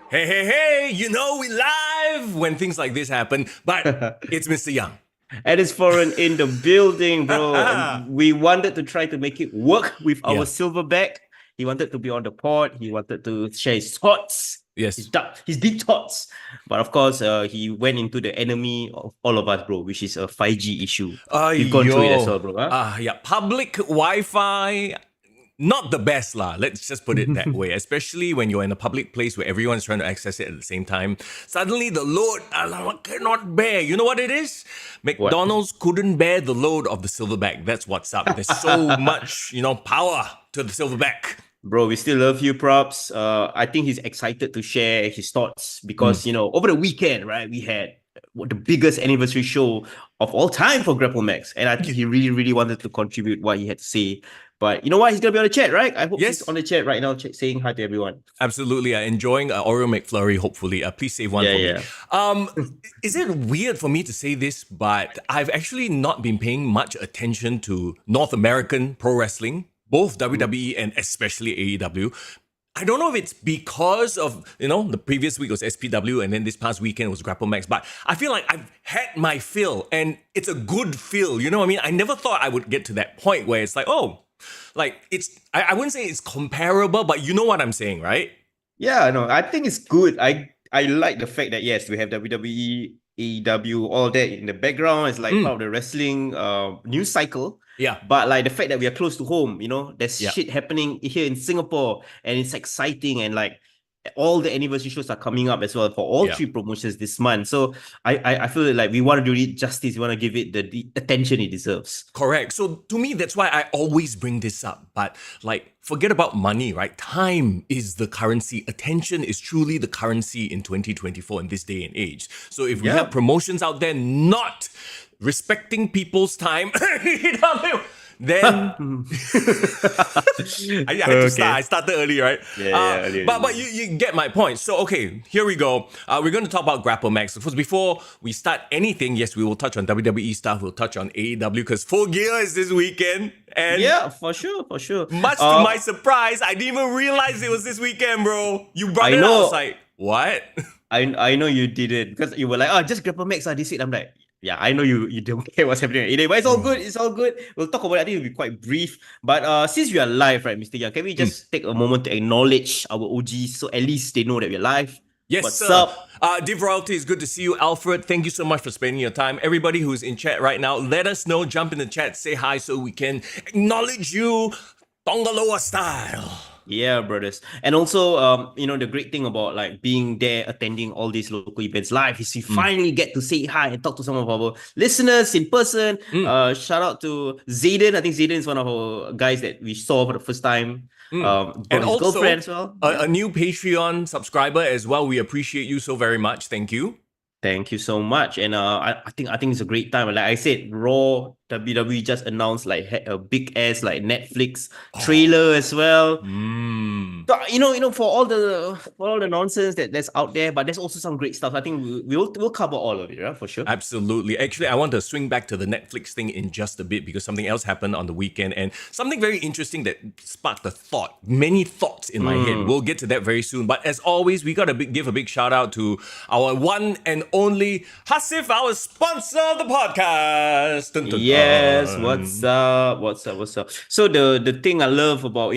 Hey, we live when things like this happen, but it's Mr. Young. And it's foreign in the building, bro. We wanted to try to make it work with our silverback. He wanted to be on the pod. He wanted to share his thoughts. Yes. His deep thoughts. But of course, he went into the enemy of all of us, bro, which is a 5G issue. You've gone through it as well, bro. Huh? Public Wi-Fi, not the best lah. Let's just put it that way. Especially when you're in a public place where everyone's trying to access it at the same time. Suddenly the load cannot bear. You know what it is? McDonald's couldn't bear the load of the silverback. That's what's up. There's so much, power to the silverback. Bro, we still love you, Props. I think he's excited to share his thoughts because, over the weekend, right, we had the biggest anniversary show of all time for Grapplemax. And I think he really, really wanted to contribute what he had to say. But you know what? He's going to be on the chat, right? I hope he's on the chat right now, saying hi to everyone. Absolutely. Enjoying Oreo McFlurry, hopefully. Please save one for me. Is it weird for me to say this, but I've actually not been paying much attention to North American pro wrestling, both WWE and especially AEW. I don't know if it's because of, the previous week was SPW and then this past weekend was Grapplemax, but I feel like I've had my fill and it's a good fill. You know what I mean? I never thought I would get to that point where it's like, I wouldn't say it's comparable, but you know what I'm saying, right? Yeah, no, I think it's good. I like the fact that, yes, we have WWE, AEW, all that in the background. It's like part of the wrestling news cycle. Yeah. But like the fact that we are close to home, there's shit happening here in Singapore and it's exciting and like all the anniversary shows are coming up as well for all three promotions this month. So I feel like we want to do it justice. We want to give it the attention it deserves. Correct. So to me, that's why I always bring this up. But forget about money, right? Time is the currency. Attention is truly the currency in 2024 in this day and age. So if we have promotions out there not respecting people's time, then I started early, right? Early. But you get my point. So okay, here we go. We're going to talk about Grapplemax. Of course, before we start anything, yes, we will touch on WWE stuff. We'll touch on AEW because Full Gear is this weekend. And yeah, for sure. Much to my surprise, I didn't even realize it was this weekend, bro. You brought it up. I was like, what? I know you didn't because you were like, just Grapplemax this week. I'm like, yeah, I know you don't care what's happening today, but it's all good. It's all good. We'll talk about it. I think it'll be quite brief. But since we are live, right, Mr. Young, can we just take a moment to acknowledge our OGs so at least they know that we're live? Yes, What's sir. up? Div Royalty, is good to see you. Alfred, thank you so much for spending your time. Everybody who's in chat right now, let us know. Jump in the chat, say hi so we can acknowledge you Tongaloa style. Yeah, brothers. And also, the great thing about like being there, attending all these local events live is we finally get to say hi and talk to some of our listeners in person. Shout out to Zayden. I think Zayden is one of our guys that we saw for the first time. And his also, girlfriend as well. A new Patreon subscriber as well. We appreciate you so very much. Thank you. Thank you so much. And I think it's a great time. Like I said, Raw, WWE just announced like a big ass like Netflix trailer as well. So, for all the nonsense that's out there, but there's also some great stuff. I think we'll cover all of it, right? For sure. Absolutely. Actually, I want to swing back to the Netflix thing in just a bit because something else happened on the weekend and something very interesting that sparked many thoughts in my head. We'll get to that very soon. But as always, we gotta give a big shout out to our one and only Hasif, our sponsor of the podcast. Dun, dun, yes, what's up? So the thing I love about,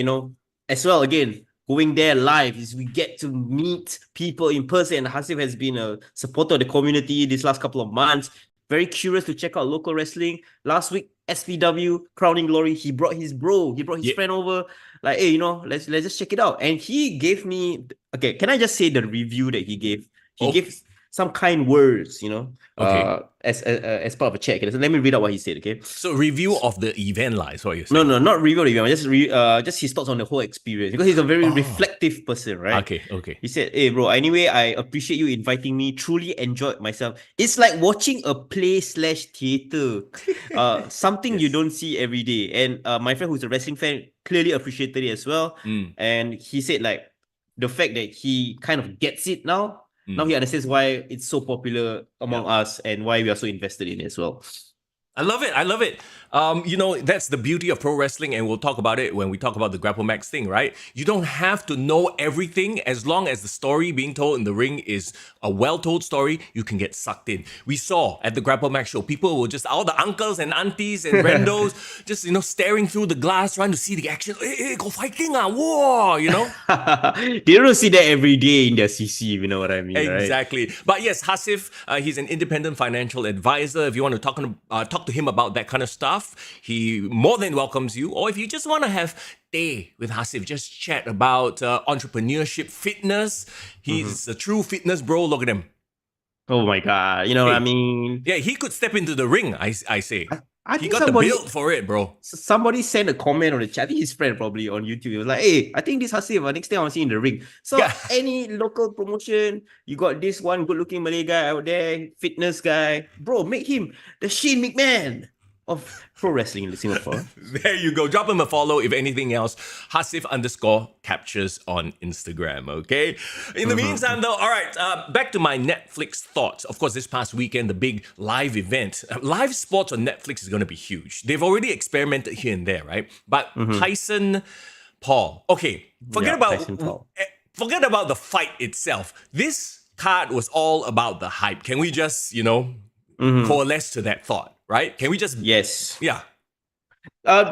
as well, again, going there live is we get to meet people in person. Hasif has been a supporter of the community this last couple of months. Very curious to check out local wrestling. Last week, SPW, Crowning Glory, he brought his friend over. Like, hey, let's just check it out. And he gave me, okay, can I just say the review that he gave? He gave some kind words, as part of a check. So let me read out what he said, okay? So review of the event, is what you're saying? No, not review of the event. Just his thoughts on the whole experience because he's a very reflective person, right? Okay. He said, "Hey, bro. Anyway, I appreciate you inviting me. Truly enjoyed myself. It's like watching a play/theater, something you don't see every day." And my friend who's a wrestling fan clearly appreciated it as well. And he said like the fact that he kind of gets it now. Now he understands why it's so popular among us and why we are so invested in it as well. I love it. I love it. That's the beauty of pro wrestling, and we'll talk about it when we talk about the Grapplemax thing, right? You don't have to know everything. As long as the story being told in the ring is a well-told story, you can get sucked in. We saw at the Grapplemax show, people were just, all the uncles and aunties and randos, just, staring through the glass, trying to see the action. Hey, go fighting, whoa, They don't see that every day in their CC, you know what I mean, Exactly. right? But yes, Hasif, he's an independent financial advisor. If you want to talk to him about that kind of stuff, he more than welcomes you. Or if you just want to have day with Hasif, just chat about entrepreneurship, fitness. He's a true fitness bro. Look at him. Oh my God. You know what I mean? Yeah, he could step into the ring, I say. I he got the build for it, bro. Somebody sent a comment on the chat. I think his friend probably on YouTube. He was like, hey, I think this Hasif, next time I want to see in the ring. So any local promotion, you got this one good-looking Malay guy out there, fitness guy. Bro, make him the Shane McMahon of pro wrestling in Singapore. There you go. Drop him a follow. If anything else, Hasif_captures on Instagram, okay? In the meantime, though, all right, back to my Netflix thoughts. Of course, this past weekend, the big live event. Live sports on Netflix is going to be huge. They've already experimented here and there, right? But Tyson, Paul. Okay, forget about the fight itself. This card was all about the hype. Can we just, coalesce to that thought? Right? Can we just... Yes. Yeah. That's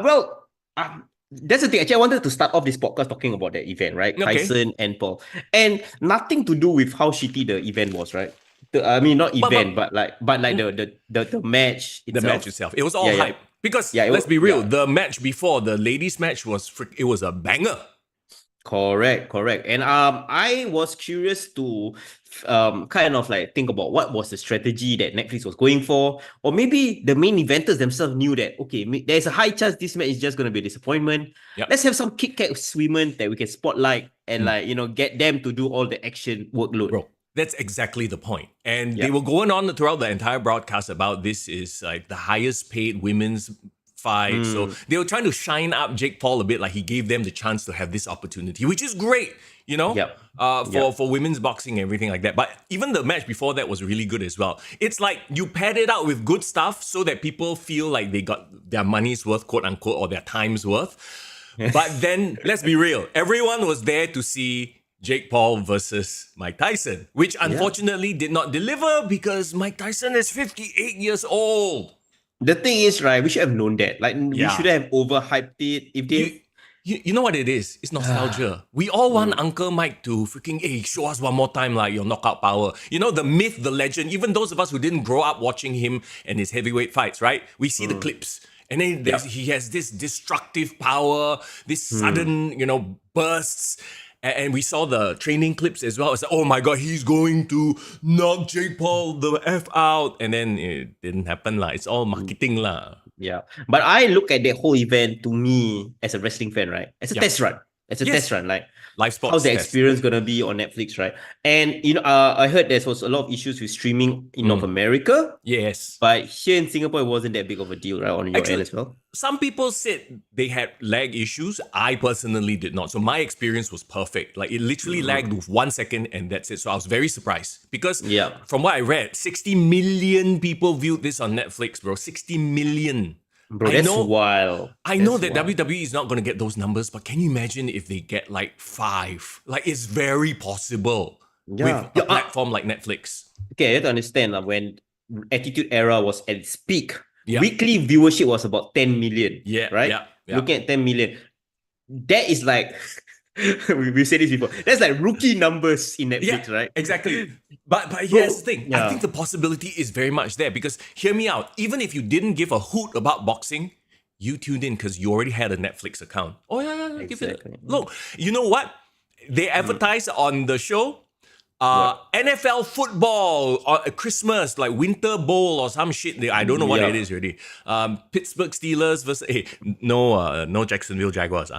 the thing. Actually, I wanted to start off this podcast talking about that event, right? Okay. Tyson and Paul. And nothing to do with how shitty the event was, right? Not event, but the match itself. The match itself. It was all hype. Because, let's be real, the match before, the ladies' match it was a banger. Correct. And I was curious to kind of like think about what was the strategy that Netflix was going for, or maybe the main eventers themselves knew that, okay, there's a high chance this match is just going to be a disappointment. Let's have some kick-ass women that we can spotlight and get them to do all the action workload. Bro, that's exactly the point. And they were going on throughout the entire broadcast about this is like the highest paid women's fight. So they were trying to shine up Jake Paul a bit, like he gave them the chance to have this opportunity, which is great, for women's boxing and everything like that. But even the match before that was really good as well. It's like you pad it out with good stuff so that people feel like they got their money's worth, quote unquote, or their time's worth. But then, let's be real, everyone was there to see Jake Paul versus Mike Tyson, which unfortunately did not deliver because Mike Tyson is 58 years old. The thing is, right, we should have known that. Like, we should have overhyped it. If they... You know what it is? It's nostalgia. We all want Uncle Mike to freaking, hey, show us one more time, like, your knockout power. The myth, the legend, even those of us who didn't grow up watching him and his heavyweight fights, right? We see the clips. And then he has this destructive power, this sudden, bursts. And we saw the training clips as well. It's like, oh my God, he's going to knock Jake Paul the F out. And then it didn't happen. It's all marketing. Yeah. But I look at the whole event, to me, as a wrestling fan, right? As a test run. It's a test run, like live sports. How's the experience gonna be on Netflix, right? And I heard there was a lot of issues with streaming in North America. Yes, but here in Singapore, it wasn't that big of a deal, right? On your end as well. Some people said they had lag issues. I personally did not. So my experience was perfect. Like it literally lagged with 1 second, and that's it. So I was very surprised because from what I read, 60 million people viewed this on Netflix, bro. 60 million. Bro, that's wild. I know that WWE is not going to get those numbers, but can you imagine if they get like 5? Like, it's very possible with a platform like Netflix. Okay, you have to understand when Attitude Era was at its peak, weekly viewership was about 10 million. Right? Looking at 10 million. That is like... We've said this before. That's like rookie numbers in Netflix, right? Exactly. But here's the thing. I think the possibility is very much there because hear me out. Even if you didn't give a hoot about boxing, you tuned in because you already had a Netflix account. Oh yeah. Give it. Look, you know what? They advertise on the show. NFL football or Christmas, like Winter Bowl or some shit. I don't know what it is already. Pittsburgh Steelers versus no Jacksonville Jaguars.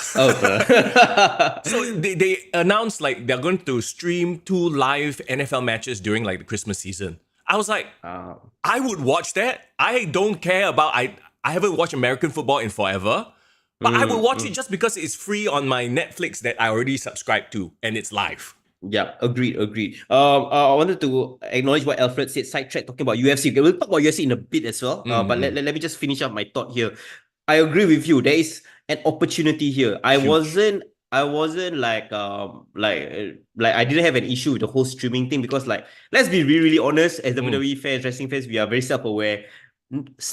So they announced like they're going to stream 2 live NFL matches during like the Christmas season. I was like, I would watch that. I don't care about I haven't watched American football in forever. But I will watch it just because it's free on my Netflix that I already subscribed to and it's live. Yeah, agreed. I wanted to acknowledge what Alfred said, sidetrack talking about UFC. Okay, we'll talk about UFC in a bit as well. But let me just finish up my thought here. I agree with you. There is an opportunity here. I wasn't like I didn't have an issue with the whole streaming thing because like let's be really, really honest, as WWE fans, wrestling fans, we are very self-aware.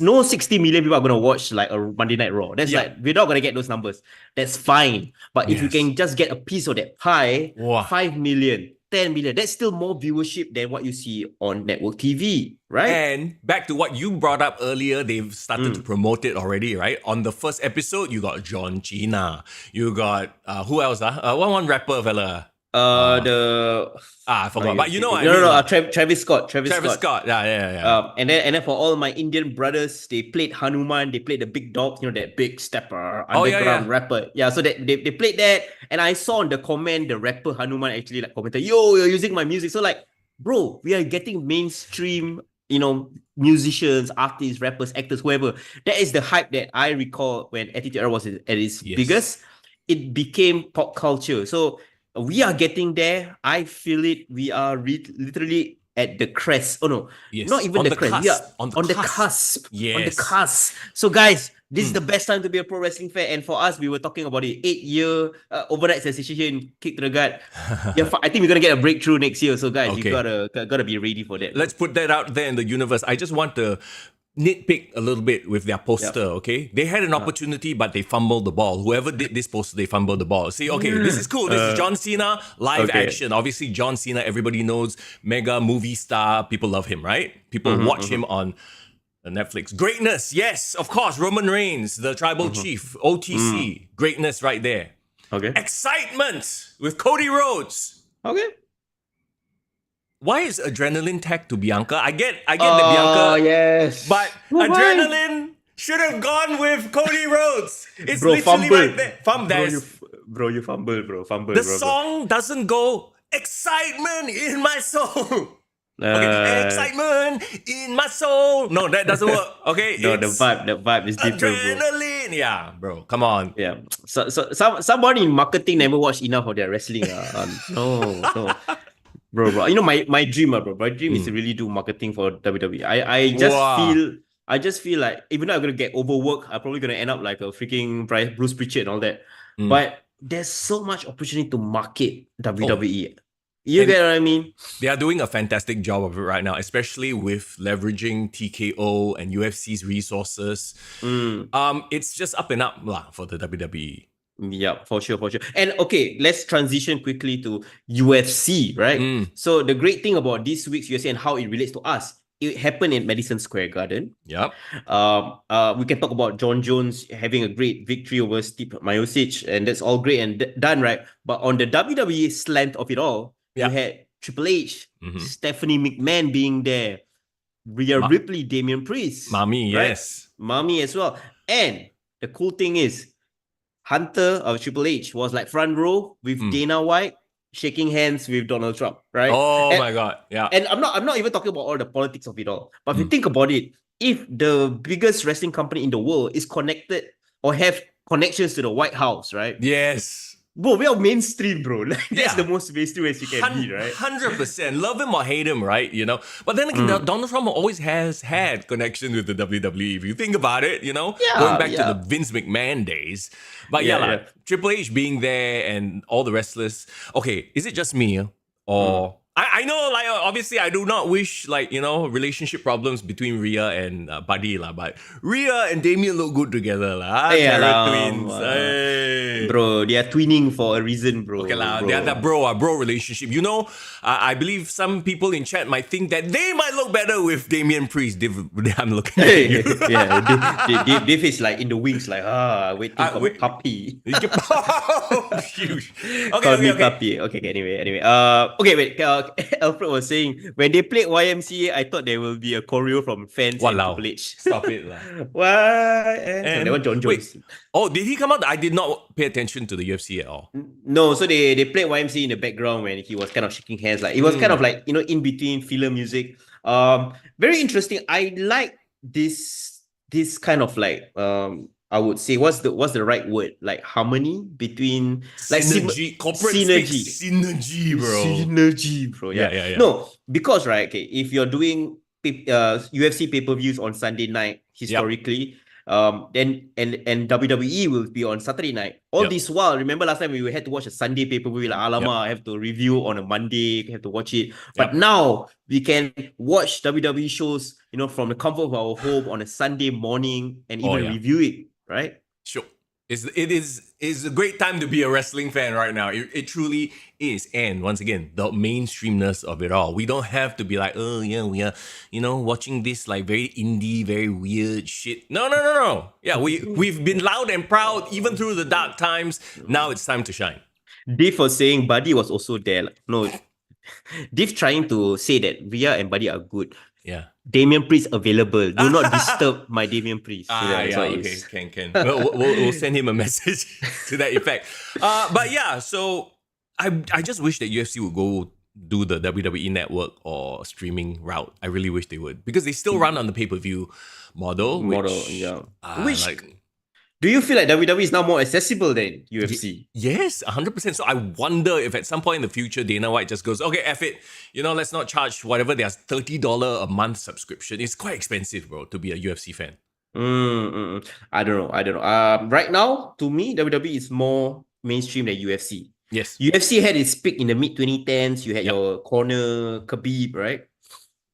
No 60 million people are gonna watch like a Monday Night Raw. That's like we're not gonna get those numbers. That's fine. But if you can just get a piece of that pie, 5 million, 10 million, that's still more viewership than what you see on network TV, right? And back to what you brought up earlier, they've started to promote it already, right? On the first episode, you got John Cena. You got who else? One rapper fella. I forgot. But you know what I mean? No, Travis Scott. Travis Scott. Yeah. And then for all my Indian brothers, they played Hanuman, they played the big dog, you know, that big stepper, underground rapper. Yeah, so they played that. And I saw on the comment, the rapper Hanuman actually like commented, yo, you're using my music. So like, bro, we are getting mainstream, you know, musicians, artists, rappers, actors, whoever. That is the hype that I recall when Attitude Era was at its biggest. It became pop culture. So we are getting there. I feel it. We are literally at the crest. Oh no, not even the crest. We are on the cusp. Yes. On the cusp. So guys, this is the best time to be a pro wrestling fan. And for us, we were talking about it. 8-year overnight sensation here in Kick to the Gut. I think we're gonna get a breakthrough next year. So guys, you gotta be ready for that. Let's put that out there in the universe. I just want to nitpick a little bit with their poster, okay? They had an opportunity, but they fumbled the ball. Whoever did this poster, they fumbled the ball. See, okay, this is cool. This is John Cena, live action. Obviously, John Cena, everybody knows, mega movie star. People love him, right? People watch him on Netflix. Greatness, yes, of course. Roman Reigns, the tribal chief, OTC. Greatness right there. Okay. Excitement with Cody Rhodes. Okay. Why is adrenaline tagged to Bianca? I get the Bianca. Yes. But adrenaline should have gone with Cody Rhodes. It's literally right there. You fumble, bro. The song doesn't go excitement in my soul. Excitement in my soul. No, that doesn't work. Okay. No, the vibe is different, adrenaline. Bro. Yeah, bro. Come on. Yeah. So someone in marketing never watched enough of their wrestling. No. Bro. You know my dream, bro. My dream is to really do marketing for WWE. I just feel like even though I'm gonna get overworked, I'm probably gonna end up like a freaking Bruce Pritchard and all that. But there's so much opportunity to market WWE. You get what I mean? They are doing a fantastic job of it right now, especially with leveraging TKO and UFC's resources. It's just up and up for the WWE. Yeah, for sure. And okay, let's transition quickly to UFC, right? So the great thing about this week's UFC and how it relates to us, it happened in Madison Square Garden. Yep. We can talk about John Jones having a great victory over Stipe Miocic, and that's all great and done, right? But on the WWE slant of it all, you had Triple H, Stephanie McMahon being there, Rhea Ripley, Damian Priest, Mommy, right? yes, Mommy as well. And the cool thing is, Hunter of Triple H was like front row with Dana White shaking hands with Donald Trump, right? Oh my God, yeah. And I'm not even talking about all the politics of it all. But if you think about it, if the biggest wrestling company in the world is connected or have connections to the White House, right? Yes. Bro, we are mainstream, bro. Like, that's the most mainstream as you can be, right? 100%. Love him or hate him, right? You know? But then again, Donald Trump always has had connection with the WWE. If you think about it, you know? Going back to the Vince McMahon days. But Triple H being there and all the wrestlers. Okay, is it just me? Or... I know, like, obviously, I do not wish, like, you know, relationship problems between Rhea and Buddy, but Rhea and Damien look good together, twins. Hey. Bro, they are twinning for a reason, bro. Okay, they are that bro relationship. You know, I believe some people in chat might think that they might look better with Damian Priest. I'm looking at you. Dave is like in the wings, like, waiting for a puppy. Huge. Okay. Puppy. Okay, anyway. Okay, wait. Alfred was saying when they played YMCA, I thought there will be a choreo from fans and Triple H. Stop it, lah. What? And that one John Jones. Wait. Oh, did he come out? I did not pay attention to the UFC at all. No, so they played YMCA in the background when he was kind of shaking hands. Like it was kind of like, you know, in between filler music. Very interesting. I like this kind of like I would say what's the right word? Like harmony between like Synergy, corporate synergy. synergy, bro. Synergy, bro. Yeah. Yeah. No, because right, okay, if you're doing UFC pay-per-views on Sunday night historically, then and WWE will be on Saturday night. All this while, remember last time we had to watch a Sunday pay-per-view, like Alama, I have to review on a Monday, have to watch it. But now we can watch WWE shows, from the comfort of our home on a Sunday morning and even review it, right? Sure. It's a great time to be a wrestling fan right now. It truly is. And once again, the mainstreamness of it all. We don't have to be like, oh yeah, we are, watching this like very indie, very weird shit. No. Yeah, we've been loud and proud even through the dark times. Now it's time to shine. Dave was saying Buddy was also there. No, Dave trying to say that Rhea and Buddy are good. Yeah. Damian Priest available. Do not disturb my Damian Priest. Okay, can. We'll send him a message to that effect. But yeah, so I just wish that UFC would go do the WWE Network or streaming route. I really wish they would, because they still run on the pay-per-view model. Do you feel like WWE is now more accessible than UFC? Yes, 100%. So I wonder if at some point in the future, Dana White just goes, okay, F it, let's not charge whatever their $30 a month subscription. It's quite expensive, bro, to be a UFC fan. I don't know. Right now, to me, WWE is more mainstream than UFC. Yes. UFC had its peak in the mid-2010s. You had your Conor, Khabib, right?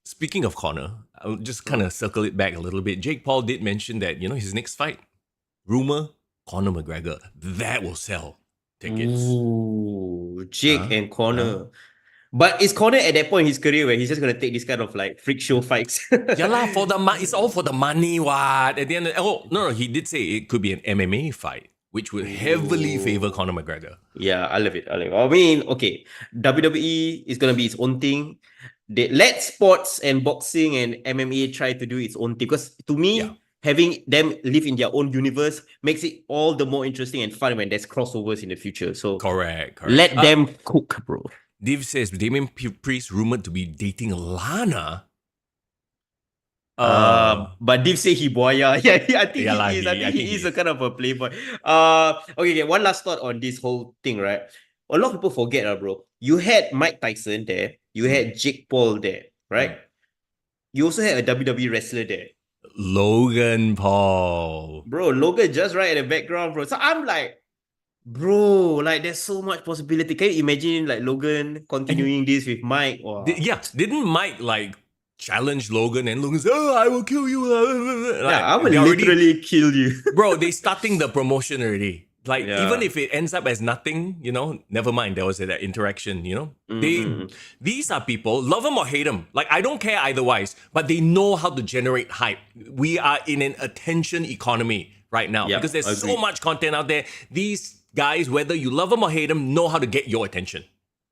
Speaking of Conor, I'll just kind of circle it back a little bit. Jake Paul did mention that, his next fight, rumor, Conor McGregor, that will sell tickets. Ooh, Jake and Conor. But is Conor at that point in his career where he's just going to take this kind of like freak show fights? For the it's all for the money, what? At the end no, he did say it could be an MMA fight, which would heavily favor Conor McGregor. Yeah, I love it. I mean, okay, WWE is going to be its own thing. They let sports and boxing and MMA try to do its own thing. Because to me, having them live in their own universe makes it all the more interesting and fun when there's crossovers in the future. So correct. Let them cook, bro. Div says Damian Priest rumored to be dating Lana. But Div say he boya. I think he is. I think he is a kind of a playboy. Okay, one last thought on this whole thing, right? A lot of people forget, bro. You had Mike Tyson there. You had Jake Paul there, right? You also had a WWE wrestler there. Logan Paul. Bro, Logan just right in the background, bro. So I'm like, bro, like there's so much possibility. Can you imagine like Logan continuing this with Mike? Or didn't Mike like challenge Logan and Logan said, I will kill you. I will literally kill you. Bro, they starting the promotion already. Like, even if it ends up as nothing, never mind. There was that interaction, These are people, love them or hate them. Like, I don't care either wise, but they know how to generate hype. We are in an attention economy right now because there's so much content out there. These guys, whether you love them or hate them, know how to get your attention.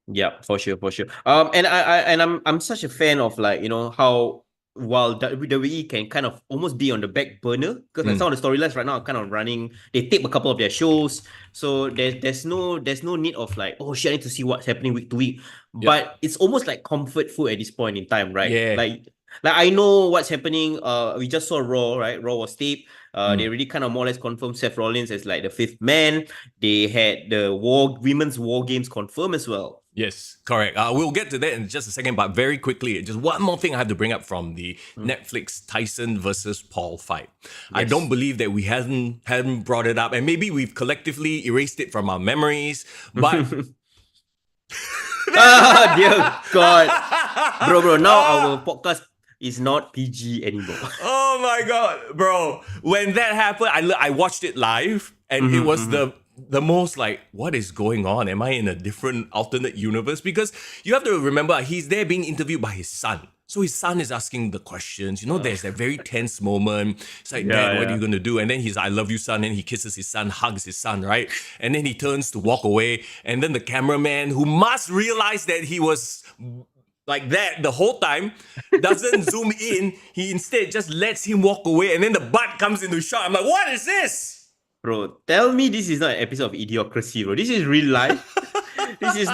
Yeah, for sure. And I'm such a fan of like, how while WWE can kind of almost be on the back burner, because like some of the storylines right now are kind of running. They tape a couple of their shows, so there's no need of like, oh shit, I need to see what's happening week to week. But it's almost like comfort food at this point in time, right? Yeah. Like I know what's happening. We just saw Raw, right? Raw was taped. They already kind of more or less confirmed Seth Rollins as like the fifth man. They had the women's War Games confirmed as well. Yes, correct. We'll get to that in just a second, but very quickly, just one more thing I have to bring up from the Netflix Tyson versus Paul fight. Yes. I don't believe that we hadn't brought it up, and maybe we've collectively erased it from our memories, but... dear God. Bro, now our podcast is not PG anymore. Oh my God, bro. When that happened, I watched it live, and it was the most like, what is going on? Am I in a different alternate universe? Because you have to remember, he's there being interviewed by his son. So his son is asking the questions. There's that very tense moment. It's like, Dad, what are you going to do? And then he's like, I love you, son. And he kisses his son, hugs his son, right? And then he turns to walk away. And then the cameraman, who must realize that he was like that the whole time, doesn't zoom in. He instead just lets him walk away. And then the butt comes into shot. I'm like, what is this? Bro, tell me this is not an episode of Idiocracy, bro. This is real life. This is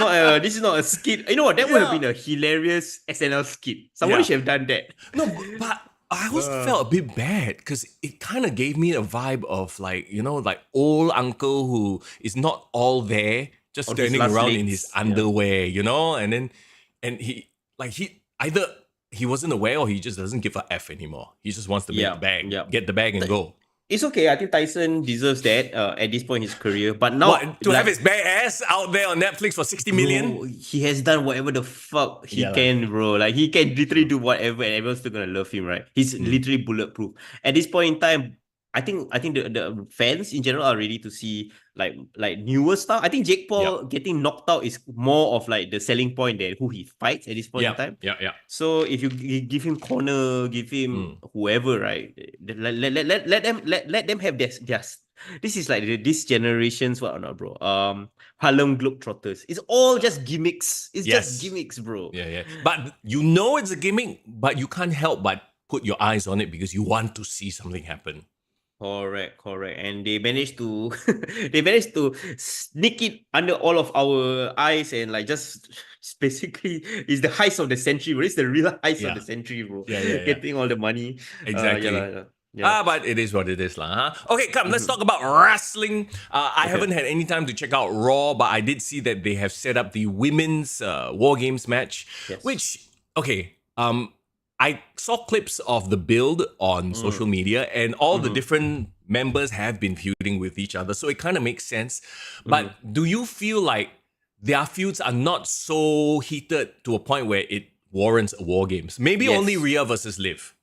not a skit. You know what? That would have been a hilarious SNL skit. Someone should have done that. No, but I also felt a bit bad because it kind of gave me a vibe of like, like old uncle who is not all there, just On his standing last around in his legs. underwear, and he either he wasn't aware or he just doesn't give a F anymore. He just wants to make the bag, get the bag and go. It's okay. I think Tyson deserves that at this point in his career. But now, What, to have his bare ass out there on Netflix for 60 million? bro, he has done whatever the fuck he Yeah, can, bro. Like he can literally do whatever, and everyone's still gonna love him, right? He's literally bulletproof. At this point in time, I think the fans in general are ready to see like newer stuff. I think Jake Paul getting knocked out is more of like the selling point than who he fights at this point in time. Yeah. So if you give him corner, give him whoever, right? Let them have their. This is like this generation's what or not, bro. Harlem Globetrotters. It's all just gimmicks. It's just gimmicks, bro. Yeah. But it's a gimmick, but you can't help but put your eyes on it because you want to see something happen. Correct. And they managed to sneak it under all of our eyes and like just basically it's the heist of the century, bro. It's the real heist of the century, bro. Getting all the money. Exactly. But it is what it is, lah. Huh? Okay, come, let's talk about wrestling. I haven't had any time to check out Raw, but I did see that they have set up the women's War Games match, which, I saw clips of the build on social media, and all the different members have been feuding with each other, so it kind of makes sense. But do you feel like their feuds are not so heated to a point where it warrants a War Games? Maybe only Rhea versus Liv.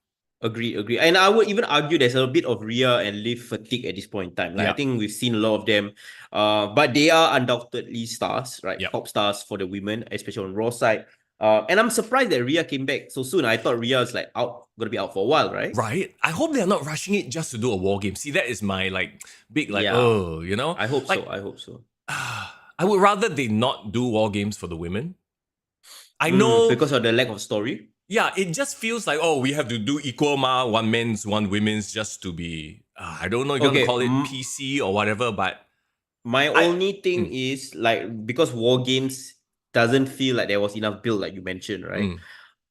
Agree. And I would even argue there's a bit of Rhea and Liv fatigue at this point in time. Like I think we've seen a lot of them, but they are undoubtedly stars, right? Top stars for the women, especially on Raw side. And I'm surprised that Rhea came back so soon. I thought Rhea is gonna be out for a while, right? Right. I hope they're not rushing it just to do a War Game. See, that is my big I hope so. I would rather they not do War Games for the women. I know because of the lack of story. Yeah, it just feels like, we have to do equal one men's, one women's, just to be, I don't know if you want to call it PC or whatever, but... My only thing is, like, because War Games doesn't feel like there was enough build, like you mentioned, right?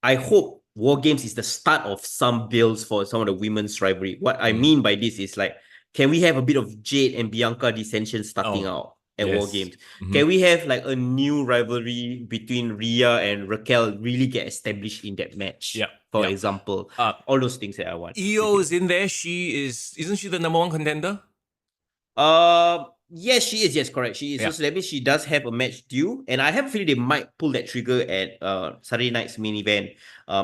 I hope War Games is the start of some builds for some of the women's rivalry. What I mean by this is, like, can we have a bit of Jade and Bianca dissension starting out at War Games? Can we have like a new rivalry between Rhea and Raquel really get established in that match? For example, all those things that I want. Io is in there. Isn't she the number one contender? Yes, she is. Yes, correct. She is. So that means she does have a match due, and I have a feeling they might pull that trigger at Saturday night's main event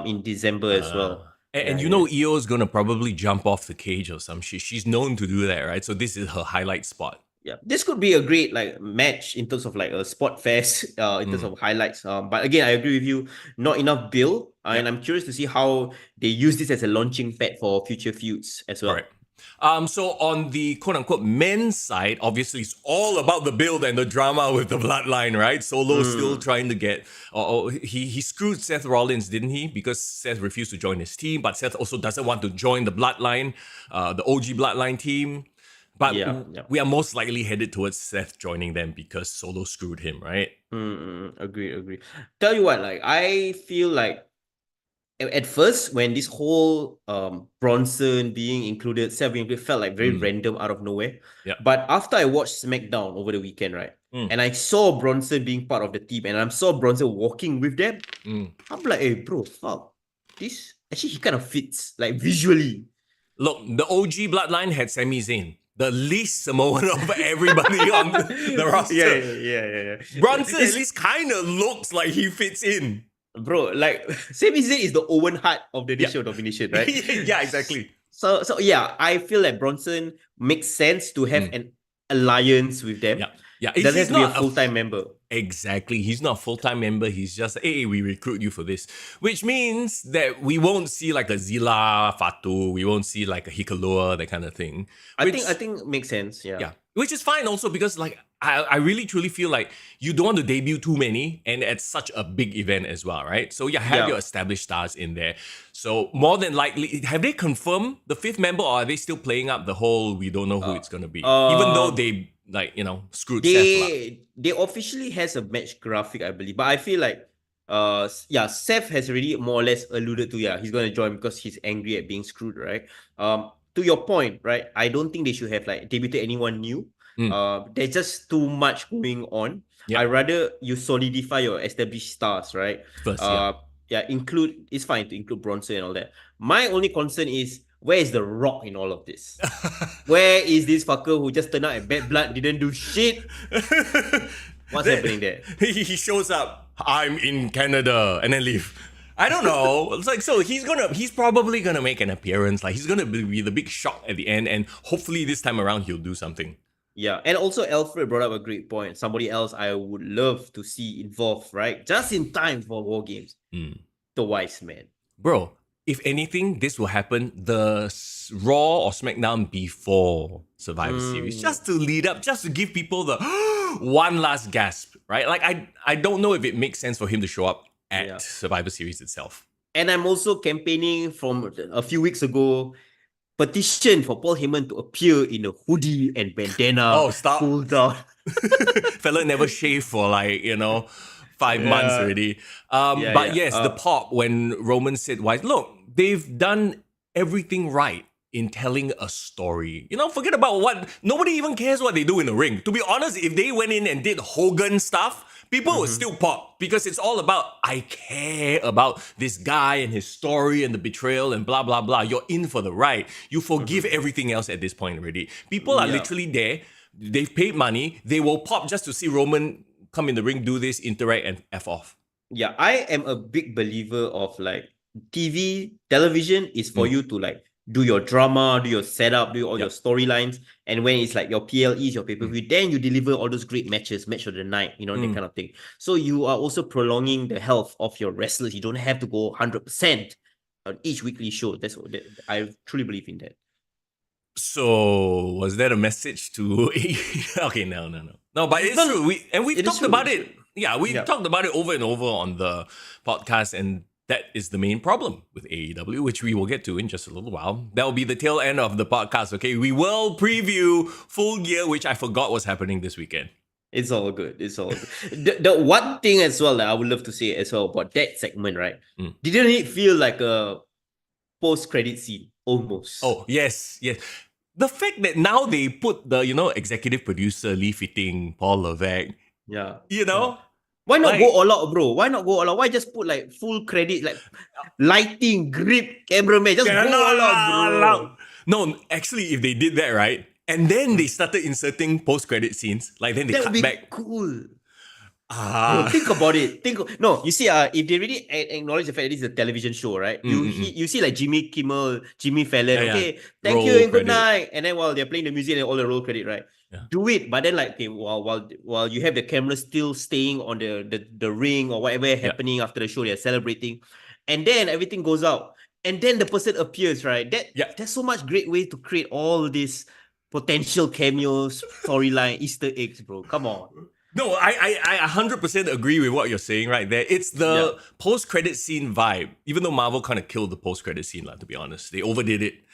in December as well. And Io is gonna probably jump off the cage or some shit. She's known to do that, right? So this is her highlight spot. Yeah, this could be a great match in terms of like a spot fest in terms of highlights. But again, I agree with you. Not enough build, and I'm curious to see how they use this as a launching pad for future feuds as well. Correct. So on the quote-unquote men's side, obviously it's all about the build and the drama with the Bloodline, right? Solo still trying to get... he screwed Seth Rollins, didn't he? Because Seth refused to join his team, but Seth also doesn't want to join the Bloodline, the OG Bloodline team. But we are most likely headed towards Seth joining them because Solo screwed him, right? Agree. Tell you what, like, I feel like at first, when this whole Bronson being included, Seth being included, felt like very random out of nowhere. But after I watched SmackDown over the weekend, right, and I saw Bronson being part of the team, and I saw Bronson walking with them, I'm like, hey, bro, fuck. This, actually, he kind of fits, like, visually. Look, the OG Bloodline had Sami Zayn, the least Samoan of everybody on the roster. Yeah. Bronson at least kind of looks like he fits in. Bro, like, Sami Zayn is the Owen Hart of the Nation of Domination, right? Yeah, exactly. So yeah, I feel like Bronson makes sense to have an alliance with them. Yeah. He doesn't have to be a full-time member. Exactly. He's not a full-time member. He's just, hey, we recruit you for this. Which means that we won't see like a Zilla, Fatu, we won't see like a Hikaloa, that kind of thing. I think makes sense, Yeah. Which is fine also because like I really truly feel like you don't want to debut too many and at such a big event as well, right? So have your established stars in there. So more than likely, have they confirmed the fifth member or are they still playing up the whole we don't know who it's going to be? Even though they screwed Seth. They officially has a match graphic, I believe. But I feel like Seth has already more or less alluded to, he's gonna join because he's angry at being screwed, right? To your point, right? I don't think they should have like debuted anyone new. There's just too much going on. Yep. I rather you solidify your established stars, right? First, It's fine to include Bronson and all that. My only concern is, where is the Rock in all of this? Where is this fucker who just turned out at Bad Blood, didn't do shit? What's happening there? He shows up, I'm in Canada, and then leave. I don't know. It's like, so he's probably gonna make an appearance. Like, he's gonna be the big shock at the end, and hopefully this time around he'll do something. Yeah, and also Alfred brought up a great point. Somebody else I would love to see involved, right? Just in time for War Games. The Wise Man. Bro, if anything, this will happen the Raw or SmackDown before Survivor Series, just to lead up, just to give people the one last gasp, right? Like, I don't know if it makes sense for him to show up at Survivor Series itself. And I'm also campaigning from a few weeks ago, petition for Paul Heyman to appear in a hoodie and bandana. Oh, stop. Pull down. Fella never shaved for 5 months already. The pop when Roman said, "Wise, look, they've done everything right in telling a story. Forget about what, nobody even cares what they do in the ring. To be honest, if they went in and did Hogan stuff, people would still pop because it's all about, I care about this guy and his story and the betrayal and blah, blah, blah. You're in for the ride. You forgive everything else at this point already. People are literally there. They've paid money. They will pop just to see Roman come in the ring, do this, interact, and F off. Yeah, I am a big believer of television is for you to do your drama, do your setup, do all your storylines. And when it's like your PLEs, your pay-per-view, then you deliver all those great matches, match of the night, that kind of thing. So you are also prolonging the health of your wrestlers. You don't have to go 100% on each weekly show. I truly believe in that. So was that a message to... Okay, no. No, but it's true. We've talked about it. Yeah, we've talked about it over and over on the podcast, and that is the main problem with AEW, which we will get to in just a little while. That will be the tail end of the podcast, okay? We will preview Full Gear, which I forgot was happening this weekend. It's all good. The one thing as well that I would love to say as well about that segment, right? Didn't it feel like a post-credit scene, almost? Oh, yes. The fact that now they put the, executive producer, Lee Fitting, Paul Levesque. Yeah. Why not go all out, bro? Why not go all out? Why just put full credit, lighting, grip, cameraman? Just go all out, bro. No, actually, if they did that, right? And then they started inserting post-credit scenes, then they cut back. That would be cool. Bro, think about it. You see, if they really acknowledge the fact that this is a television show, right? You see Jimmy Kimmel, Jimmy Fallon, thank roll you and good credit. Night. And then while they're playing the music and all the roll credit, right? Yeah. Do it, but then while you have the camera still staying on the ring or whatever happening after the show, they're celebrating, and then everything goes out, and then the person appears, right? There's so much great way to create all these potential cameos, storyline, Easter eggs, bro. Come on. No, I 100% agree with what you're saying right there. It's the post-credit scene vibe. Even though Marvel kind of killed the post-credit scene, to be honest. They overdid it.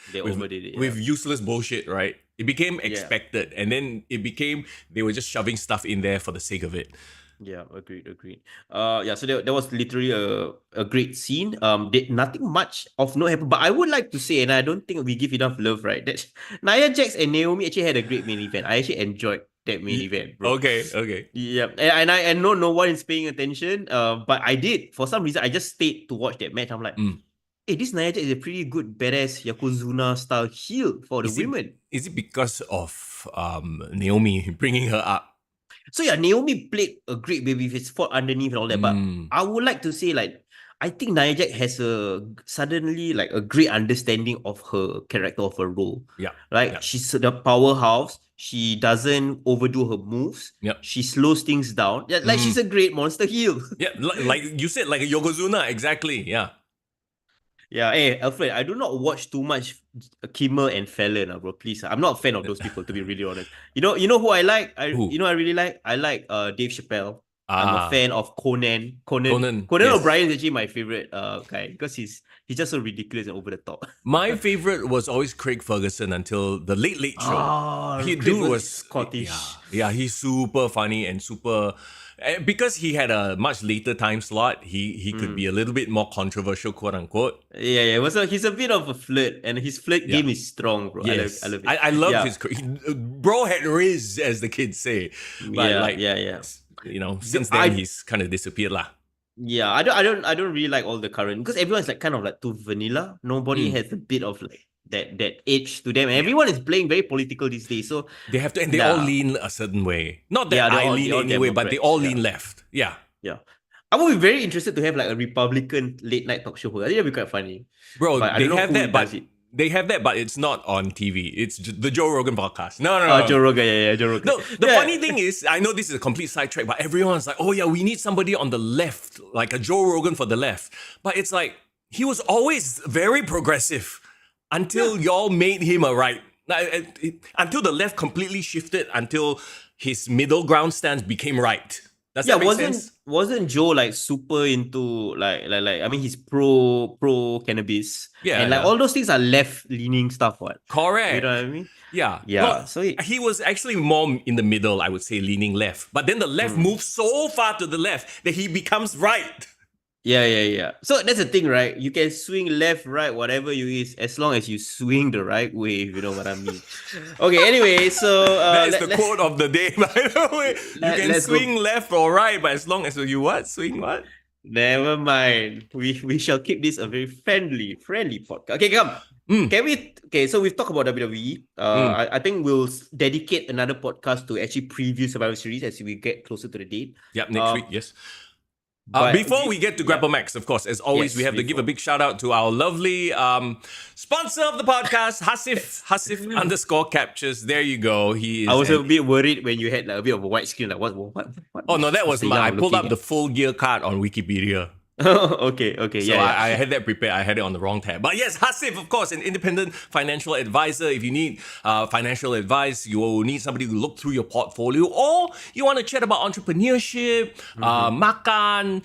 With useless bullshit, right? It became expected. And then it became, they were just shoving stuff in there for the sake of it. Yeah, agreed. So that was literally a great scene. Nothing much of note happened, but I would like to say, and I don't think we give enough love, right? That Nia Jax and Naomi actually had a great main event. I actually enjoyed that main event, bro. Okay. Yeah, and I know no one is paying attention, but I did. For some reason, I just stayed to watch that match. I'm like, hey, this Nia Jax is a pretty good badass Yokozuna style heel for the women. Is it because of Naomi bringing her up? So Naomi played a great babyface, fought underneath and all that. But I would like to say, I think Nia Jax has suddenly a great understanding of her character, of her role. Yeah. She's the powerhouse. She doesn't overdo her moves. Yep. She slows things down. She's a great monster heel. Yeah, like you said, like a Yokozuna, exactly. Yeah. Yeah, hey, Alfred, I do not watch too much Kimmel and Fallon, bro. Please, I'm not a fan of those people, to be really honest. You know who I like? Who? You know I really like? I like Dave Chappelle. I'm a fan of Conan. Conan yes. O'Brien is actually my favorite guy because he's just so ridiculous and over the top. My favorite was always Craig Ferguson until the Late Late Show. Dude was Scottish. Yeah, he's super funny and super. Because he had a much later time slot, he could be a little bit more controversial, quote unquote. Yeah. He's a bit of a flirt, and his flirt game is strong, bro. Yes. I love it. I love his. Bro had riz, as the kids say. But you know, since then he's kind of disappeared lah. Yeah, I don't really like all the current, because everyone's like kind of like too vanilla. Nobody has a bit of like that edge to them, and everyone is playing very political these days. So they have to, and they all lean a certain way. Not that I lean anyway, but they all lean left. Yeah. I would be very interested to have like a Republican late night talk show host. I think that'd be quite funny. Bro, they have that, but it's not on TV. It's the Joe Rogan podcast. No. Joe Rogan, Joe Rogan. No, the funny thing is, I know this is a complete sidetrack, but everyone's like, oh yeah, we need somebody on the left, like a Joe Rogan for the left. But it's like, he was always very progressive until y'all made him a right. Until the left completely shifted, until his middle ground stance became right. Does that make sense? Wasn't Joe like super into like I mean, he's pro cannabis, and like all those things are left leaning stuff, what? Correct. You know what I mean? Yeah. Well, so he was actually more in the middle, I would say, leaning left. But then the left moves so far to the left that he becomes right. Yeah. So that's the thing, right? You can swing left, right, whatever you is, as long as you swing the right way, if you know what I mean. Okay, anyway, so that is the quote of the day, by the way. You can swing left or right, but as long as you what? Swing what? Never mind. We shall keep this a very friendly podcast. Okay, come. Can we? Okay, so we've talked about WWE. I think we'll dedicate another podcast to actually preview Survivor Series as we get closer to the date. Yep, next week. Yes. Before we get to Grapplemax, of course, as always, we have to give a big shout out to our lovely sponsor of the podcast, Hasif _ captures. There you go. He is. I was a bit worried when you had like a bit of a white screen. Like what? Oh no, that was I pulled up the Full Gear card on Wikipedia. Okay. So I had that prepared. I had it on the wrong tab. But yes, Hasif, of course, an independent financial advisor. If you need financial advice, you will need somebody to look through your portfolio, or you want to chat about entrepreneurship, makan,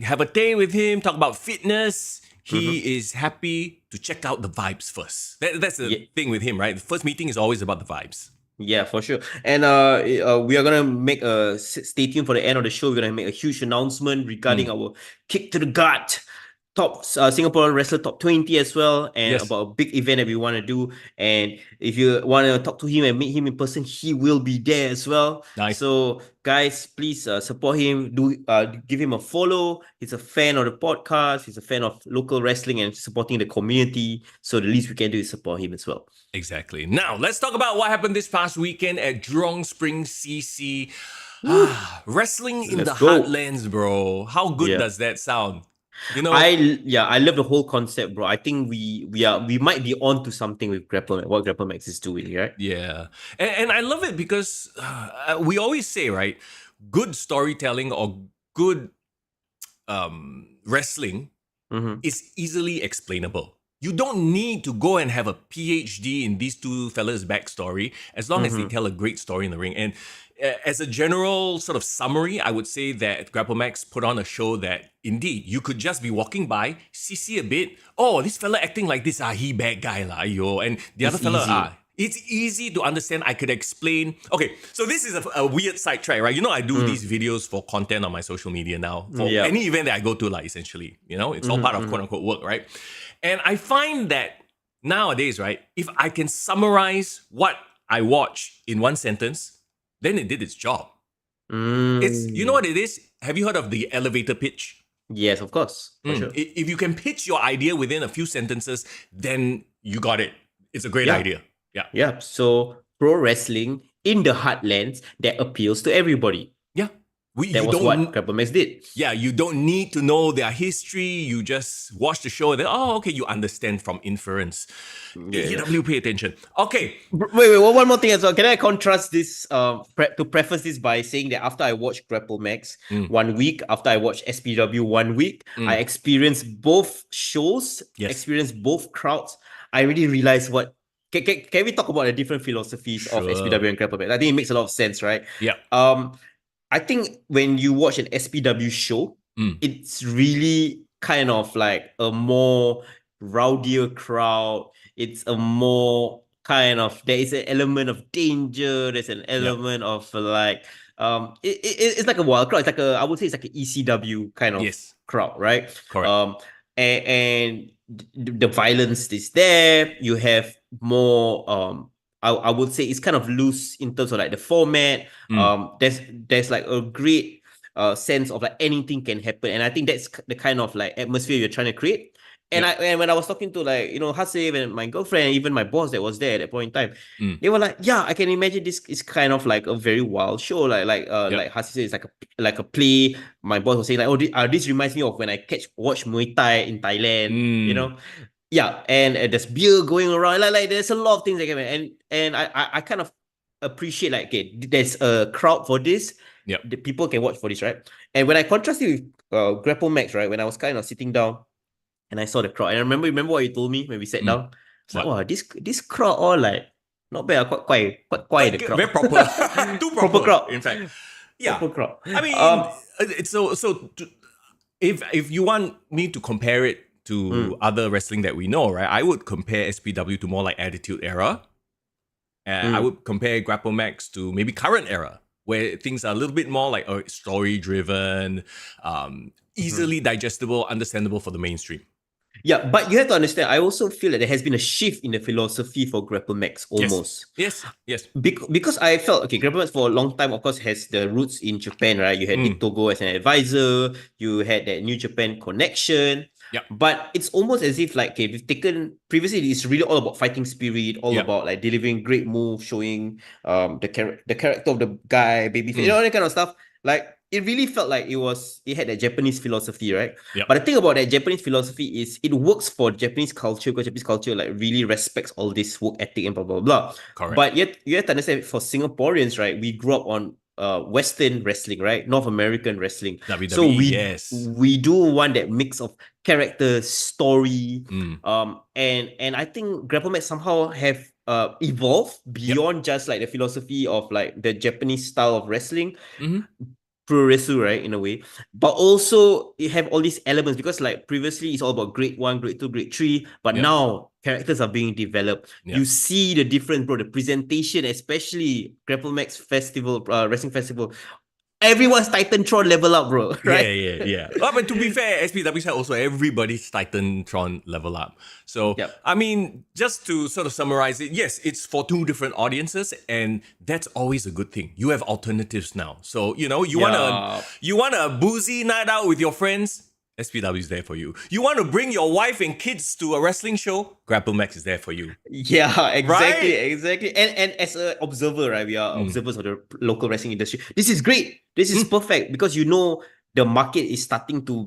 have a day with him, talk about fitness. He is happy to check out the vibes first. That's the thing with him, right? The first meeting is always about the vibes. Yeah, for sure. And we are gonna make stay tuned for the end of the show. We're gonna make a huge announcement regarding our Kick to the Gut top Singapore Wrestler Top 20 as well, and about a big event that we want to do. And if you want to talk to him and meet him in person, he will be there as well. Nice. So guys, please support him. Give him a follow. He's a fan of the podcast. He's a fan of local wrestling and supporting the community. So the least we can do is support him as well. Exactly. Now let's talk about what happened this past weekend at Jurong Spring CC. Wrestling in the heartlands, bro. How good does that sound? You know, I love the whole concept, bro. I think we might be on to something with Grapplemax, what Grapplemax is doing, right? Yeah, and I love it because we always say, right, good storytelling or good wrestling is easily explainable. You don't need to go and have a PhD in these two fellas' backstory as long as they tell a great story in the ring. And as a general sort of summary, I would say that Grapplemax put on a show that indeed you could just be walking by, see a bit. Oh, this fella acting like this, he bad guy lah, yo. And the other fella, it's easy to understand. I could explain. Okay, so this is a weird sidetrack, right? You know, I do these videos for content on my social media now for any event that I go to, like essentially. You know, it's all part of quote unquote work, right? And I find that nowadays, right, if I can summarize what I watch in one sentence, then it did its job. It's, you know what it is? Have you heard of the elevator pitch? Yes, of course. For sure. If you can pitch your idea within a few sentences, then you got it. It's a great idea. Yeah. So pro wrestling in the heartlands that appeals to everybody. Yeah. That was what Grapplemax did. Yeah, you don't need to know their history. You just watch the show and then, okay, you understand from inference. AEW, pay attention. Okay. Wait, one more thing as well. Can I contrast this, to preface this by saying that after I watched Grapplemax 1 week, after I watched SPW 1 week, I experienced both shows, experienced both crowds. I really realized what... Can we talk about the different philosophies of SPW and Grapplemax? I think it makes a lot of sense, right? Yeah. I think when you watch an SPW show, it's really kind of like a more rowdier crowd. It's a more kind of, there is an element of danger. There's an element of like it's like a wild crowd. It's like I would say it's like an ECW kind of crowd, right? Correct. And the violence is there. You have more I would say it's kind of loose in terms of like the format. There's like a great sense of like anything can happen, and I think that's the kind of like atmosphere you're trying to create. And when I was talking to like Hasif and my girlfriend, and even my boss that was there at that point in time, they were like, "Yeah, I can imagine this is kind of like a very wild show." Like Hasif said, it's like a play. My boss was saying like, "Oh, this reminds me of when I watch Muay Thai in Thailand." Yeah, and there's beer going around. Like there's a lot of things that can happen. And I kind of appreciate like, okay, there's a crowd for this. Yeah, the people can watch for this, right? And when I contrast it with Grapplemax, right, when I was kind of sitting down and I saw the crowd, and I remember what you told me when we sat down. It's like, wow, this crowd all like not bad, quite quiet. The crowd. Very proper, too proper crowd. In fact, yeah. Proper crowd. I mean, if you want me to compare it to other wrestling that we know, right, I would compare SPW to more like Attitude Era. I would compare Grapplemax to maybe current era, where things are a little bit more like story driven, easily digestible, understandable for the mainstream. Yeah, but you have to understand, I also feel that there has been a shift in the philosophy for Grapplemax almost. Yes. Because I felt, okay, Grapplemax for a long time, of course, has the roots in Japan, right? You had Nick Togo as an advisor, you had that New Japan connection. Yeah. But it's almost as if like, okay, we've taken, previously it's really all about fighting spirit, all about like delivering great moves, showing the character of the guy, babyface, all that kind of stuff. Like, it really felt like it had that Japanese philosophy, right? Yep. But the thing about that Japanese philosophy is it works for Japanese culture, because Japanese culture like really respects all this work ethic and blah blah blah. Correct. But yet you have to understand, for Singaporeans, right, we grew up on Western wrestling, right? North American wrestling. WWE, so we do want that mix of character, story, and I think Grapplemax somehow have evolved beyond just like the philosophy of like the Japanese style of wrestling. Pro-wrestling, right, in a way, but also you have all these elements, because like previously it's all about grade 1, grade 2, grade 3, but now characters are being developed. You see the difference, bro. The presentation, especially Grapplemax Festival, wrestling festival, everyone's Titantron level up, bro. Right? Yeah. But to be fair, SPW said also everybody's Titantron level up. So, I mean, just to sort of summarize it, yes, it's for two different audiences, and that's always a good thing. You have alternatives now. So, you want a boozy night out with your friends, SPW is there for you. You want to bring your wife and kids to a wrestling show, Grapplemax is there for you. Yeah, exactly. And as an observer, right, we are observers of the local wrestling industry. This is great. This is perfect, because the market is starting to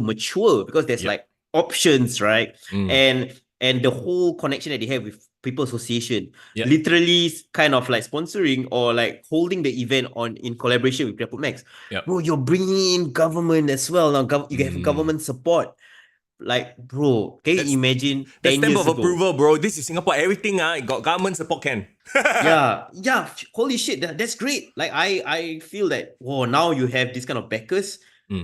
mature, because there's like options, right? And the whole connection that they have with People Association, literally kind of like sponsoring or like holding the event in collaboration with Grapplemax. Bro, you're bringing in government as well now. You have government support. Like, bro, can you imagine 10 stamp years of ago? approval, bro. This is Singapore. Everything got government support can. yeah. Holy shit, that's great. Like, I feel that, whoa, now you have this kind of backers.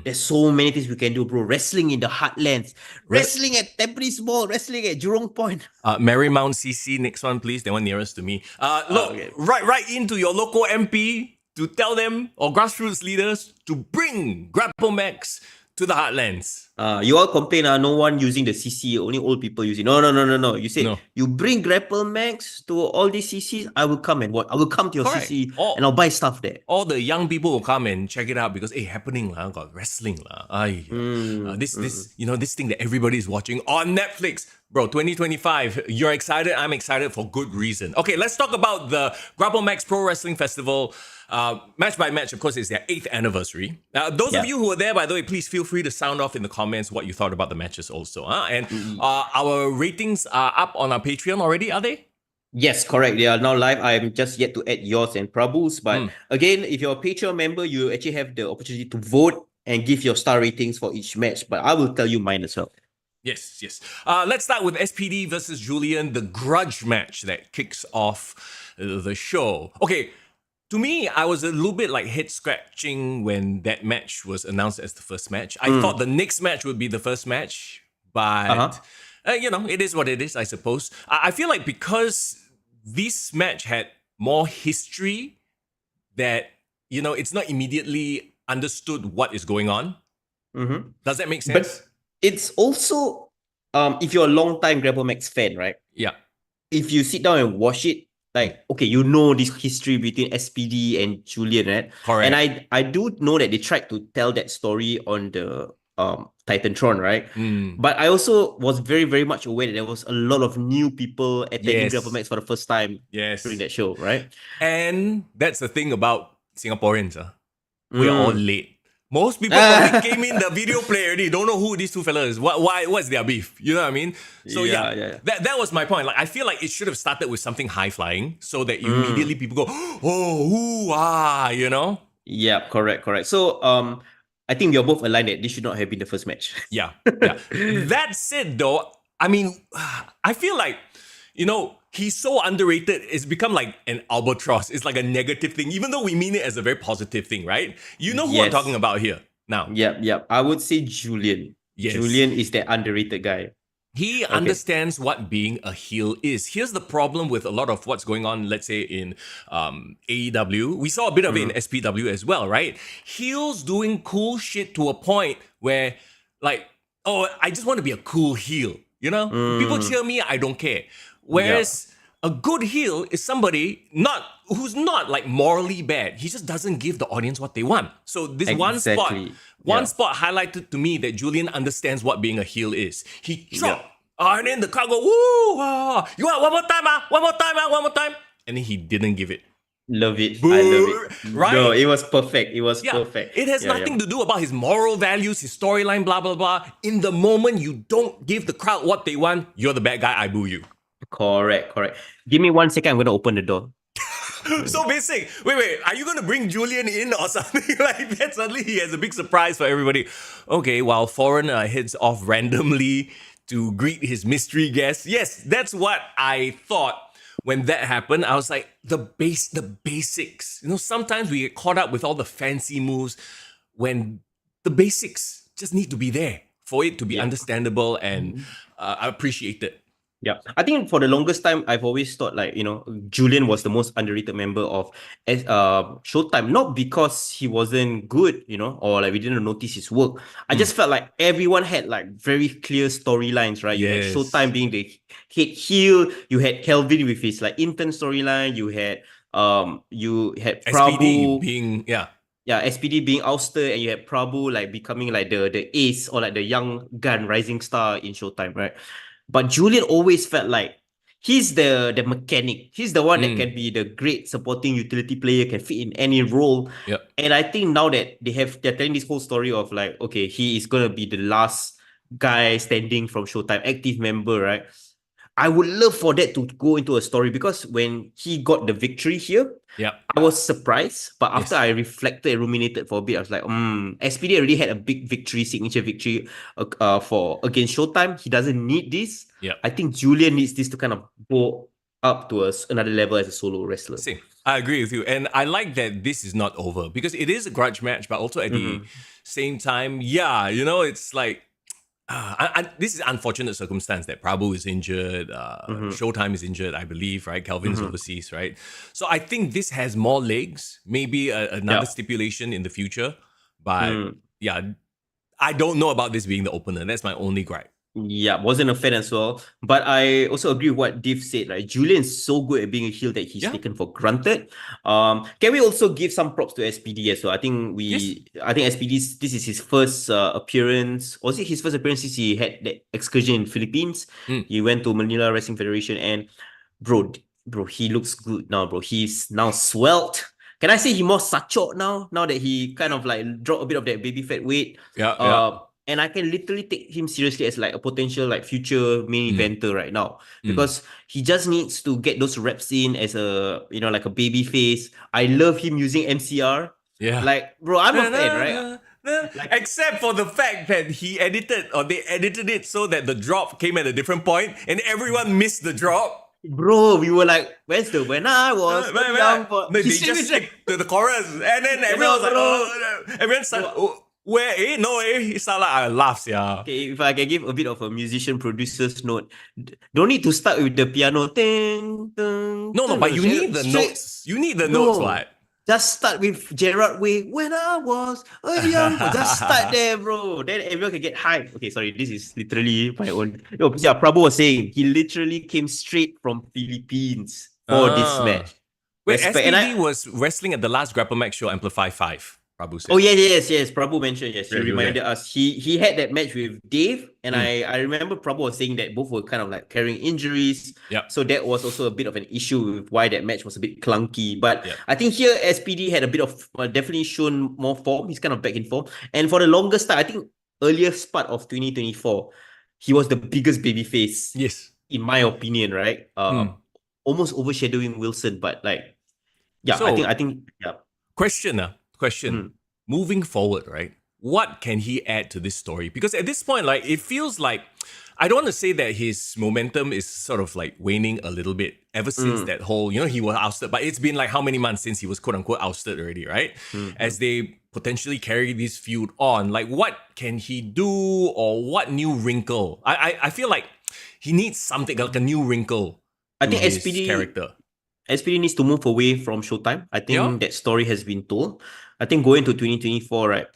There's so many things we can do, bro. Wrestling in the heartlands, wrestling at Tampines Mall, wrestling at Jurong Point. Marymount CC, next one, please. The one nearest to me. Right into your local MP to tell them, or grassroots leaders, to bring Grapplemax to the heartlands. You all complain, no one using the CC, only old people using. No. You say, you bring Grapplemax to all these CCs, I will come and what? I will come to your CC and I'll buy stuff there. All the young people will come and check it out, because happening got wrestling this thing that everybody is watching on Netflix. Bro, 2025, you're excited, I'm excited for good reason. Okay, let's talk about the Grapplemax Pro Wrestling Festival. Match by match, of course, is their 8th anniversary. Those of you who were there, by the way, please feel free to sound off in the comments what you thought about the matches also. And our ratings are up on our Patreon already, are they? Yes, correct. They are now live. I'm just yet to add yours and Prabhu's. But again, if you're a Patreon member, you actually have the opportunity to vote and give your star ratings for each match. But I will tell you mine as well. Yes. Let's start with SPD versus Julian, the grudge match that kicks off the show. Okay, To me, I was a little bit like head scratching when that match was announced as the first match. I thought the next match would be the first match, but it is what it is, I suppose. I feel like because this match had more history that, it's not immediately understood what is going on. Mm-hmm. Does that make sense? But it's also, if you're a long-time Grapplemax fan, right? Yeah. If you sit down and watch it, like, okay, you know this history between SPD and Julian, right? Correct. And I do know that they tried to tell that story on the Titantron, right? But I also was very, very much aware that there was a lot of new people attending Grapplemax for the first time during that show, right? And that's the thing about Singaporeans. We are all late. Most people probably came in the video player already, don't know who these two fellas is. What's their beef? You know what I mean? So that was my point. Like, I feel like it should have started with something high flying so that immediately people go, oh, ooh, ah, Yeah, correct. So I think we are both aligned that this should not have been the first match. Yeah. That said, though, I mean, I feel like, he's so underrated. It's become like an albatross. It's like a negative thing, even though we mean it as a very positive thing, right? You know who I'm talking about here now. Yep. I would say Julian. Yes. Julian is that underrated guy. He understands what being a heel is. Here's the problem with a lot of what's going on, let's say, in AEW. We saw a bit of it in SPW as well, right? Heels doing cool shit to a point where, like, oh, I just want to be a cool heel. People cheer me, I don't care. Whereas a good heel is somebody who's not like morally bad. He just doesn't give the audience what they want. So this one spot highlighted to me that Julian understands what being a heel is. He dropped, and then the crowd go, woo, you want one more time, one more time. And then he didn't give it. Love it. I love it. Right? No, it was perfect. It was perfect. It has nothing to do about his moral values, his storyline, blah, blah, blah. In the moment you don't give the crowd what they want, you're the bad guy, I boo you. Correct. Give me 1 second, I'm going to open the door. So basic. Wait. Are you going to bring Julian in or something like that? Suddenly he has a big surprise for everybody. Okay, while Foreign heads off randomly to greet his mystery guest. Yes, that's what I thought when that happened. I was like, the basics. Sometimes we get caught up with all the fancy moves when the basics just need to be there for it to be understandable and appreciated. Yeah, I think for the longest time, I've always thought like, Julian was the most underrated member of Showtime. Not because he wasn't good, or like we didn't notice his work. I just felt like everyone had like very clear storylines, right? You had Showtime being the head heel. You had Kelvin with his like intern storyline. You had Prabhu SPD being SPD being ousted, and you had Prabhu like becoming like the ace or like the young gun rising star in Showtime, right? But Julian always felt like he's the mechanic. He's the one that can be the great supporting utility player, can fit in any role. Yep. And I think now that they're telling this whole story of like, okay, he is gonna be the last guy standing from Showtime, active member, right? I would love for that to go into a story, because when he got the victory here, I was surprised. But after I reflected and ruminated for a bit, I was like, SPD already had a big victory, signature victory for against Showtime. He doesn't need this. I think Julian needs this to kind of go up to another level as a solo wrestler. Same. I agree with you. And I like that this is not over, because it is a grudge match, but also at the same time, it's like, this is unfortunate circumstance that Prabhu is injured, Showtime is injured, I believe, right? Kelvin's overseas, right? So I think this has more legs, maybe another stipulation in the future. But I don't know about this being the opener. That's my only gripe. Yeah, wasn't a fan as well. But I also agree with what Div said. Like, Julian's so good at being a heel that he's taken for granted. Can we also give some props to SPD as well? I think SPD, this is his first appearance. Was it his first appearance since he had that excursion in Philippines? He went to Manila Wrestling Federation, and bro, he looks good now, bro. He's now svelte. Can I say he more sachok now? Now that he kind of like dropped a bit of that baby fat weight. And I can literally take him seriously as like a potential like future main eventer right now, because he just needs to get those reps in as a, like a baby face. I love him using MCR. Yeah. Like, bro, I'm a fan, right? Like, except for the fact that they edited it so that the drop came at a different point and everyone missed the drop. Bro, we were like, when I was young, but No, they just stick to the chorus, and then everyone was like, oh, everyone started, where, it's not like I laughed, yeah. Okay, if I can give a bit of a musician producer's note, don't need to start with the piano. Ting, ting, No, ting, but you need the straight. notes. You need the notes, right? Just start with Gerard Way, when I was a young. Just start there, bro. Then everyone can get hyped. Okay, sorry, this is literally my own. No, yeah, Prabhu was saying he literally came straight from Philippines for this match. Wait, Respect. SPD was wrestling at the last Grapplemax show, Amplify 5. Prabhu said. Oh yes. Prabhu mentioned, yes. He reminded us. He had that match with Dave, and I remember Prabhu was saying that both were kind of like carrying injuries. Yep. So that was also a bit of an issue with why that match was a bit clunky. But I think here SPD had a bit of definitely shown more form. He's kind of back in form. And for the longest time, I think earliest part of 2024, he was the biggest babyface. Yes. In my opinion, right? Almost overshadowing Wilson, but like, yeah, so, I think, yeah. Question. Moving forward, right? What can he add to this story? Because at this point, like, it feels like, I don't want to say that his momentum is sort of like waning a little bit ever since that whole, he was ousted, but it's been like how many months since he was quote unquote ousted already, right? As they potentially carry this feud on, like what can he do or what new wrinkle? I feel like he needs something like a new wrinkle. I think SPD character. SPD needs to move away from Showtime. I think that story has been told. I think going to 2024, right?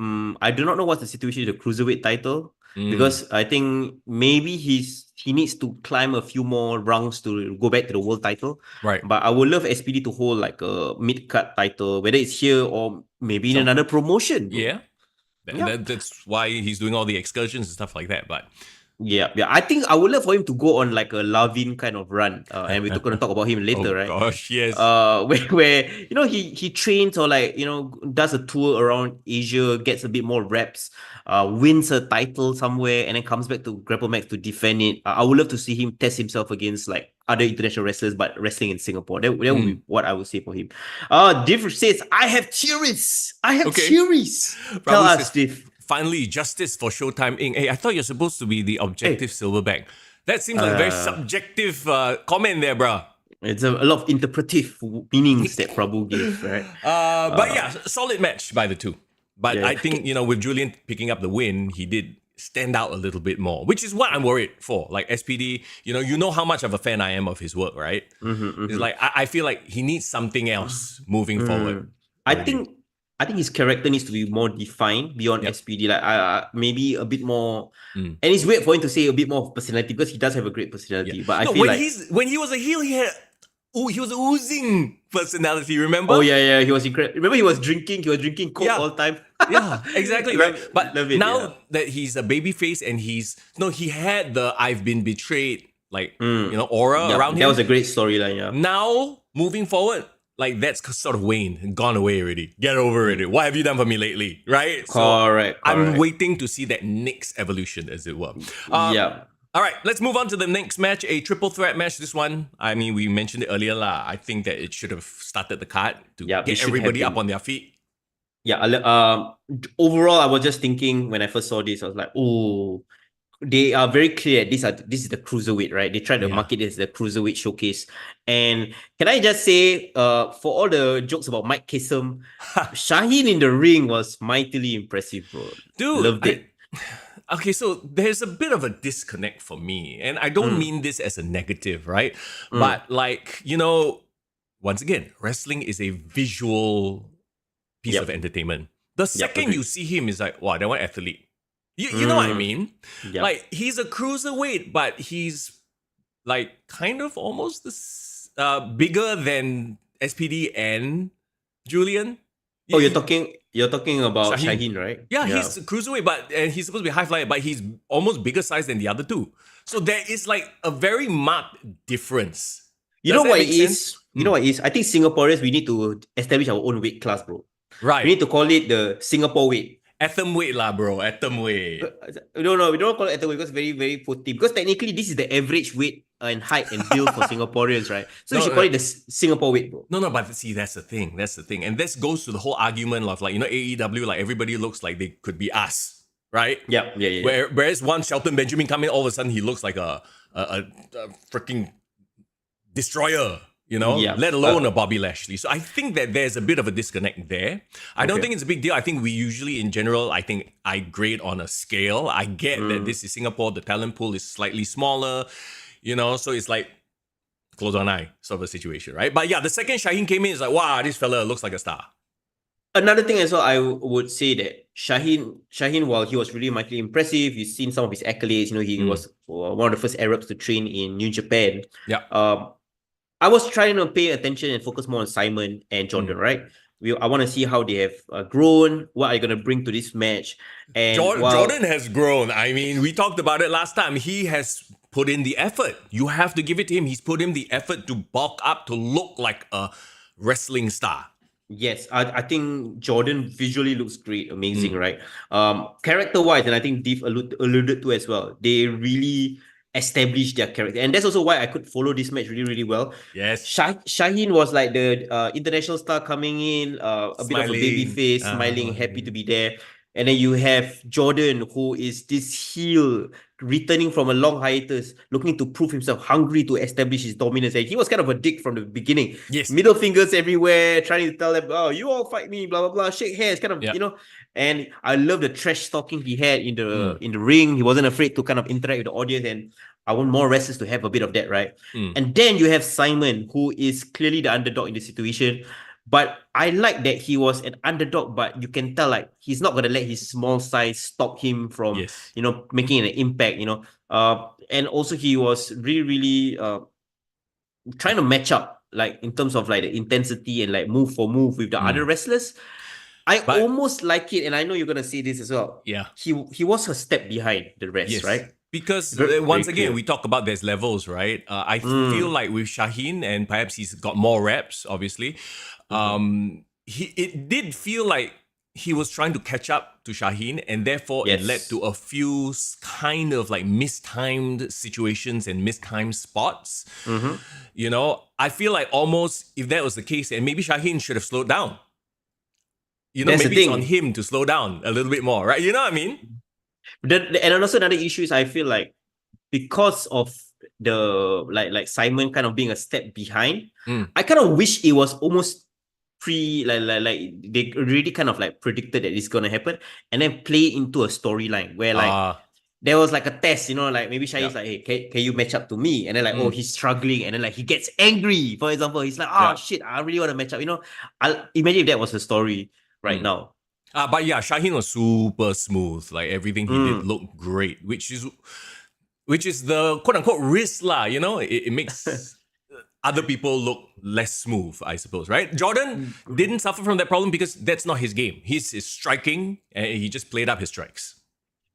I do not know what's the situation with the Cruiserweight title because I think maybe he needs to climb a few more rungs to go back to the world title. Right. But I would love SPD to hold like a mid-card title, whether it's here or maybe in another promotion. Yeah. That's why he's doing all the excursions and stuff like that. But yeah. I think I would love for him to go on like a Lavin kind of run, and we're going to talk about him later, right? Gosh, yes. Where he trains or like does a tour around Asia, gets a bit more reps, wins a title somewhere, and then comes back to Grapplemax to defend it. I would love to see him test himself against like other international wrestlers, but wrestling in Singapore. That would be what I would say for him. Div says, I have theories. Tell us, Div. Finally, justice for Showtime Inc. Hey, I thought you're supposed to be the objective silverback. That seems like a very subjective comment there, bruh. It's a lot of interpretive meanings that Prabhu gave, right? But yeah, solid match by the two. But I think, with Julian picking up the win, he did stand out a little bit more, which is what I'm worried for. Like SPD, you know how much of a fan I am of his work, right? It's like, I feel like he needs something else moving forward. I think his character needs to be more defined beyond SPD. Like maybe a bit more, and it's weird for him to say a bit more of personality because he does have a great personality. But I feel when he was a heel, he was oozing personality. Remember? Oh yeah, he was incredible. Remember he was drinking Coke all the time. Yeah, exactly. Right. But now that he's a babyface and he had the I've been betrayed aura around him. That was a great storyline. Yeah. Now moving forward, like that's sort of waned and gone away already. Get over it. What have you done for me lately? Right? Correct. I'm waiting to see that next evolution, as it were. All right, let's move on to the next match. A triple threat match. This one, I mean, we mentioned it earlier. I think that it should have started the card to get everybody up on their feet. Yeah. Overall, I was just thinking when I first saw this, I was like, oh, they are very clear. This is the cruiserweight, right? They try to market it as the cruiserweight showcase. And can I just say, for all the jokes about Mike Kasem, Shaheen in the ring was mightily impressive, bro. Dude, loved it. Okay, so there's a bit of a disconnect for me, and I don't mean this as a negative, right? But once again, wrestling is a visual piece of entertainment. The second you see him is like, wow, that one athlete. You know what I mean? Yep. Like, he's a cruiserweight, but he's like kind of almost bigger than SPD and Julian. Oh, you're talking about Shaheen, right? Yeah, he's a cruiserweight, and he's supposed to be high flyer, but he's almost bigger size than the other two. So there is like a very marked difference. You know what it is? I think Singaporeans, we need to establish our own weight class, bro. Right. We need to call it the Singapore weight. Atom weight lah, bro. Atom weight. No, we don't call it atom weight because it's very, very potty. Because technically, this is the average weight and height and build for Singaporeans, right? So you should call it the Singapore weight, bro. No, but see, that's the thing. And this goes to the whole argument of AEW, like everybody looks like they could be us, right? Yeah. Whereas one Shelton Benjamin come in, all of a sudden he looks like a freaking destroyer, let alone a Bobby Lashley. So I think that there's a bit of a disconnect there. I don't think it's a big deal. I think we usually, in general, I grade on a scale. I get that this is Singapore, the talent pool is slightly smaller, so it's like close one eye sort of a situation, right? But yeah, the second Shaheen came in, it's like, wow, this fella looks like a star. Another thing as well, I would say that Shaheen, while he was really mightily impressive, you've seen some of his accolades. He was one of the first Arabs to train in New Japan. Yeah. I was trying to pay attention and focus more on Simon and Jordan, right? I want to see how they have grown, what are you going to bring to this match. And Jordan has grown. I mean, we talked about it last time. He has put in the effort. You have to give it to him. He's put in the effort to bulk up, to look like a wrestling star. Yes, I think Jordan visually looks great, amazing, right? Character-wise, and I think Dev alluded to as well, they really established their character. And that's also why I could follow this match really, really well. Yes. Shaheen was like the international star coming in, a bit of a baby face, smiling, happy to be there. And then you have Jordan, who is this heel returning from a long hiatus, looking to prove himself, hungry to establish his dominance. And he was kind of a dick from the beginning. Yes. Middle fingers everywhere, trying to tell them, oh, you all fight me, blah, blah, blah, shake hands, kind of, And I love the trash talking he had in the ring. He wasn't afraid to kind of interact with the audience. And I want more wrestlers to have a bit of that, right? And then you have Simon, who is clearly the underdog in the situation. But I like that he was an underdog, but you can tell like he's not gonna let his small size stop him from making an impact, and also he was really trying to match up like in terms of like the intensity and like move for move with the other wrestlers. I almost like it, and I know you're gonna say this as well. Yeah, he was a step behind the rest, right? Because once again, we talk about there's levels, right? I feel like with Shaheen, and perhaps he's got more reps, obviously. It did feel like he was trying to catch up to Shaheen, and therefore it led to a few kind of like mistimed situations and mistimed spots. I feel like almost if that was the case, and maybe Shaheen should have slowed down. Maybe it's on him to slow down a little bit more, right? You know what I mean? And also another issue is I feel like because of the like Simon kind of being a step behind, I kind of wish it was almost like they really kind of like predicted that it's gonna happen and then play into a storyline where like there was like a test, like maybe Shaheen's like, hey, can you match up to me? And then like, oh, he's struggling, and then like he gets angry, for example. He's like, shit, I really want to match up. I'll imagine if that was the story right now. But yeah, Shaheen was super smooth. Like everything he did looked great, which is the quote unquote risk lah. It makes other people look less smooth, I suppose, right? Jordan didn't suffer from that problem because that's not his game. He's striking, and he just played up his strikes.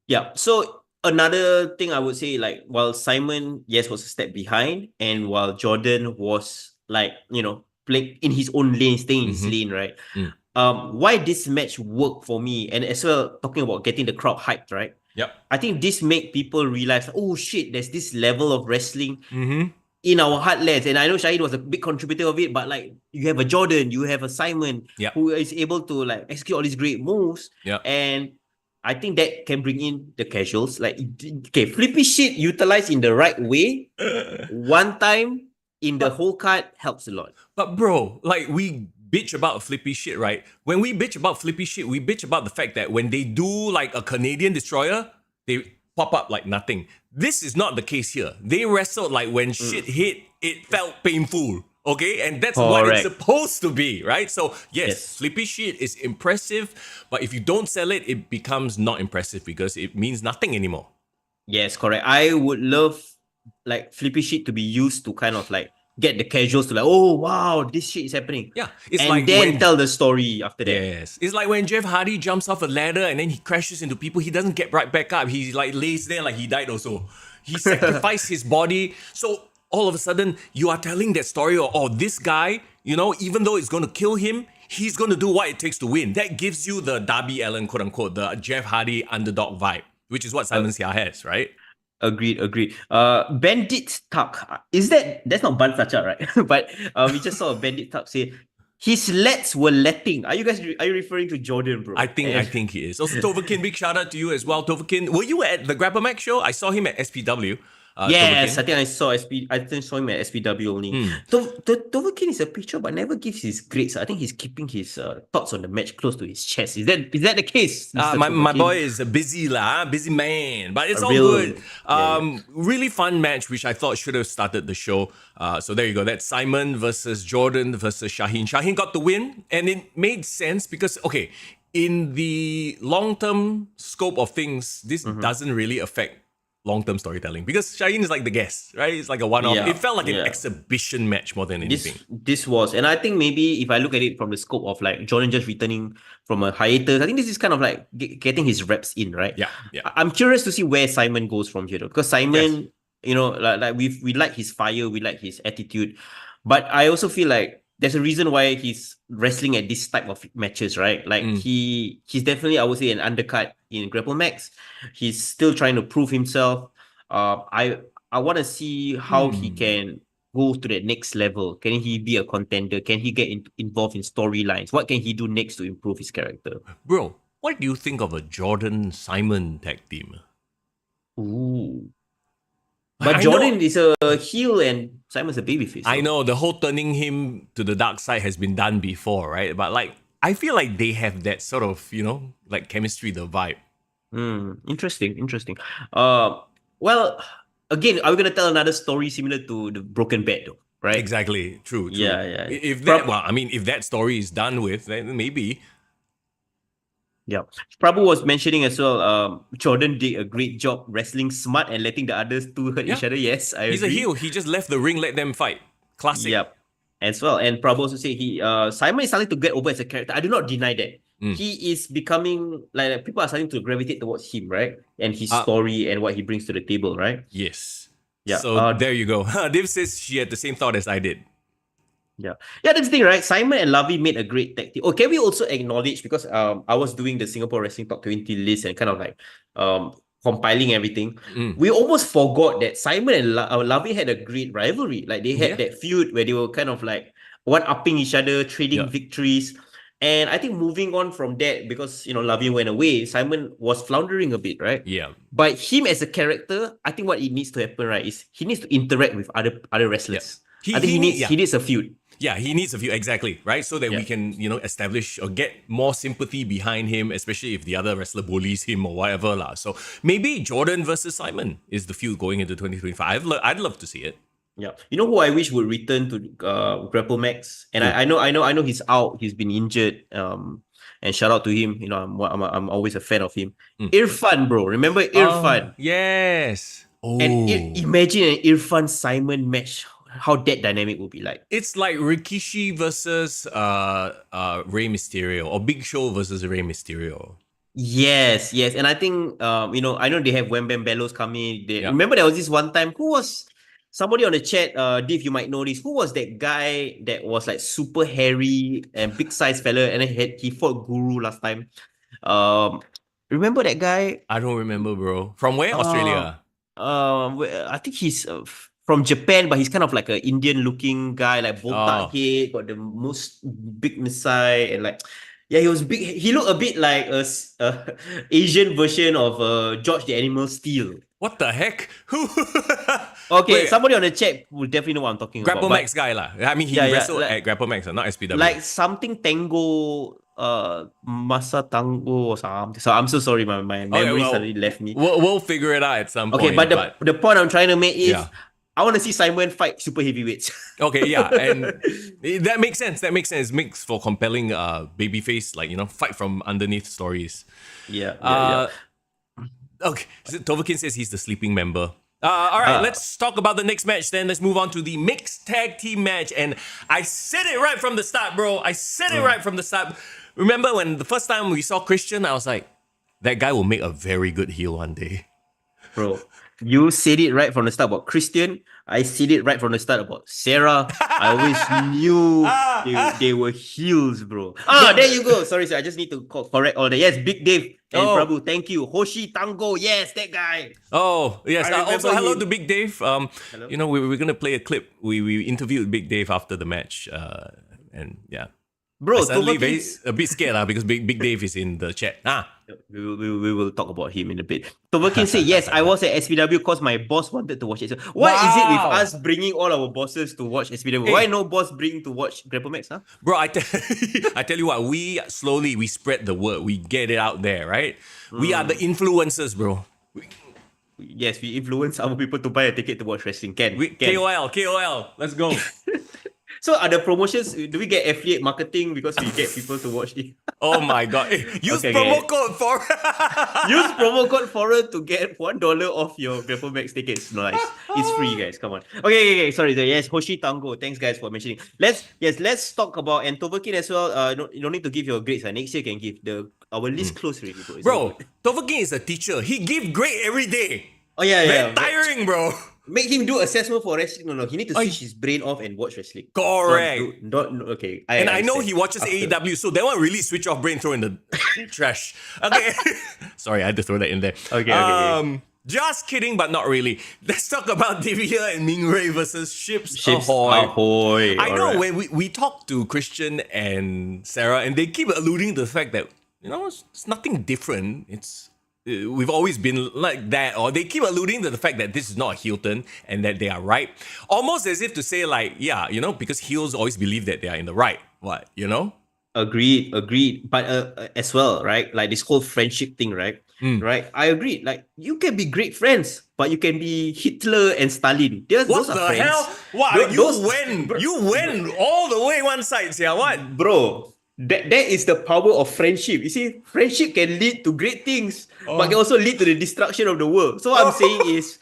Yeah. So another thing I would say, like while Simon, was a step behind, and while Jordan was like, playing in his own lane, staying in his lane, right? Why this match worked for me, and as well talking about getting the crowd hyped, right? Yep. I think this made people realize, oh shit, there's this level of wrestling in our heartlands. And I know Shaheen was a big contributor of it, but like you have a Jordan, you have a Simon who is able to like execute all these great moves. And I think that can bring in the casuals. Like, okay, flippy shit utilized in the right way, one time in the whole card helps a lot. But bro, like we bitch about flippy shit, right? When we bitch about flippy shit, we bitch about the fact that when they do like a Canadian destroyer, they pop up like nothing. This is not the case here. They wrestled like when shit hit, it felt painful. Okay, and that's what it's supposed to be, right? So yes, flippy shit is impressive, but if you don't sell it, it becomes not impressive because it means nothing anymore. Yes, correct. I would love like flippy shit to be used to kind of like get the casuals to like, oh wow, this shit is happening. Yeah, it's and like then tell the story after that. Yes, it's like when Jeff Hardy jumps off a ladder and then he crashes into people. He doesn't get right back up. He like lays there like he died also. He sacrificed his body. So all of a sudden, you are telling that story of, oh, this guy, even though it's going to kill him, he's going to do what it takes to win. That gives you the Darby Allin, quote unquote, the Jeff Hardy underdog vibe, which is what Simon Sia has, right? Agreed. Bandit Tuck. That's not Ban Sacha, right? But we just saw a Bandit Tuck say, his lets were letting. Are you referring to Jordan, bro? I think he is. Also, Tovakin, big shout out to you as well. Tovakin, were you at the Grapplemax show? I saw him at SPW. Yes, Tovakin. I think I saw him at SPW only. Tovakin is a pitcher but never gives his grades. I think he's keeping his thoughts on the match close to his chest. Is that the case, Mr. My Tovakin? boy is a busy man, but it's A all real- good. Really fun match, which I thought should have started the show. So there you go. That's Simon versus Jordan versus Shaheen. Shaheen got the win, and it made sense because, okay, in the long-term scope of things, this doesn't really affect long-term storytelling because Shaheen is like the guest, right? It's like a one-off. Yeah, It felt like an yeah. exhibition match more than anything. This was, and I think maybe if I look at it from the scope of like Jordan just returning from a hiatus, I think this is kind of like getting his reps in, right? Yeah. I'm curious to see where Simon goes from here, though, because Simon, you know, like we like his fire, we like his attitude, but I also feel like there's a reason why he's wrestling at this type of matches, right? Like he's definitely, I would say, an undercut in Grapplemax. He's still trying to prove himself. I want to see how he can go to that next level. Can he be a contender? Can he get involved in storylines? What can he do next to improve his character? Bro, what do you think of a Jordan-Simon tag team? Ooh. But Jordan is a heel and Simon's a babyface. I know the whole turning him to the dark side has been done before, right? But like, I feel like they have that sort of, like chemistry, the vibe. Interesting. Well, again, are we gonna tell another story similar to the Broken Bed, though? Right? Exactly. True. Yeah. If that story is done with, then maybe. Yeah. Prabhu was mentioning as well, Jordan did a great job wrestling smart and letting the others two hurt each other. Yes, I agree. He's a heel. He just left the ring, let them fight. Classic. Yep. As well. And Prabhu also said Simon is starting to get over as a character. I do not deny that. He is becoming, like, people are starting to gravitate towards him, right? And his story and what he brings to the table, right? Yes. Yeah. So there you go. Div says she had the same thought as I did. Yeah, that's the thing, right? Simon and Lavi made a great tag team. Oh, can we also acknowledge, because I was doing the Singapore Wrestling Top 20 list and kind of like compiling everything. We almost forgot that Simon and Lavi had a great rivalry. Like they had that feud where they were kind of like one-upping each other, trading victories. And I think moving on from that, because Lavi went away, Simon was floundering a bit, right? Yeah. But him as a character, I think what it needs to happen, right, is he needs to interact with other wrestlers. I think he needs a feud. Yeah, he needs a few, exactly, right? So that we can, establish or get more sympathy behind him, especially if the other wrestler bullies him or whatever. So maybe Jordan versus Simon is the feud going into 2025. I'd love to see it. Yeah. You know who I wish would return to Grapplemax? And I know he's out, he's been injured. And shout out to him. I'm always a fan of him. Irfan, bro. Remember Irfan? Yes. Oh. And imagine an Irfan Simon match. How that dynamic would be like. It's like Rikishi versus Rey Mysterio, or Big Show versus Rey Mysterio. Yes. And I think I know they have Wham Bam Bellows coming. Remember there was this one time, who was somebody on the chat, Div, you might know this. Who was that guy that was like super hairy and big size fella, and then he fought Guru last time? Remember that guy? I don't remember, bro. From where? Australia. I think he's from Japan, but he's kind of like an Indian-looking guy, like botak head, got the most big Masai, and like, he was big. He looked a bit like a Asian version of George the Animal Steel. What the heck? Who? Okay, wait, somebody on the chat will definitely know what I'm talking about. Grapplemax guy lah. I mean, he wrestled at Grapplemax, not SPW. Like something Tango, Masa Tango or something. So I'm so sorry, my memory suddenly left me. We'll figure it out at some point. Okay, but the point I'm trying to make is, I want to see Simon fight super heavyweights. Okay, yeah, and that makes sense. That makes sense. It makes for compelling babyface, like, fight from underneath stories. Yeah. Okay, Tovakin says he's the sleeping member. All right, let's talk about the next match then. Let's move on to the mixed tag team match. And I said it right from the start, bro. I said it right from the start. Remember when the first time we saw Christian, I was like, that guy will make a very good heel one day. Bro, you said it right from the start about Christian. I said it right from the start about Sarah. I always knew they were heels, bro. There you go. Sorry, sir. I just need to correct all that. Yes, Big Dave and Prabhu. Thank you. Hoshi Tango. Yes, that guy. Oh, yes. Also, hello to Big Dave. Hello. We're going to play a clip. We interviewed Big Dave after the match. And yeah. Bro, suddenly a bit scared because Big Dave is in the chat. We will talk about him in a bit. Toverkin say, yes, I was at SPW because my boss wanted to watch it. So why is it with Wow. us bringing all our bosses to watch SPW? Why no boss bring to watch Grapplemax, huh? Bro, I tell you what, we spread the word. We get it out there, right? We are the influencers, bro. Yes, we influence our people to buy a ticket to watch wrestling. Can. KOL, let's go. So are the promotions, do we get affiliate marketing because we get people to watch it? Oh my god. Use promo code for Use promo code FOREIGN to get $1 off your Grapplemax tickets. Nice. It's free, guys. Come on. Okay. Sorry. Yes, Hoshi Tango. Thanks, guys, for mentioning. Let's talk about, and Toverkin as well. You don't need to give your grades. Next year can give our list close already, bro. Toverkin is a teacher. He give grade every day. Oh yeah. Very tiring, bro. Make him do assessment for wrestling. No. He need to switch his brain off and watch wrestling. Correct. Okay. I know he watches AEW, so that one really switch off brain, throw in the trash. Okay. Sorry, I had to throw that in there. Okay. Just kidding, but not really. Let's talk about Divya and Mingray versus Ships Ahoy. I know when we talk to Christian and Sarah, and they keep alluding to the fact that, it's nothing different. We've always been like that, or they keep alluding to the fact that this is not a heel turn and that they are right. Almost as if to say like, yeah, because heels always believe that they are in the right. What, Agreed. But as well, right? Like this whole friendship thing, right? Right? I agree. Like you can be great friends, but you can be Hitler and Stalin. What the hell? What? You went all the way one side, yeah? What? Bro, that is the power of friendship. You see, friendship can lead to great things, but can also lead to the destruction of the world. So what I'm saying is,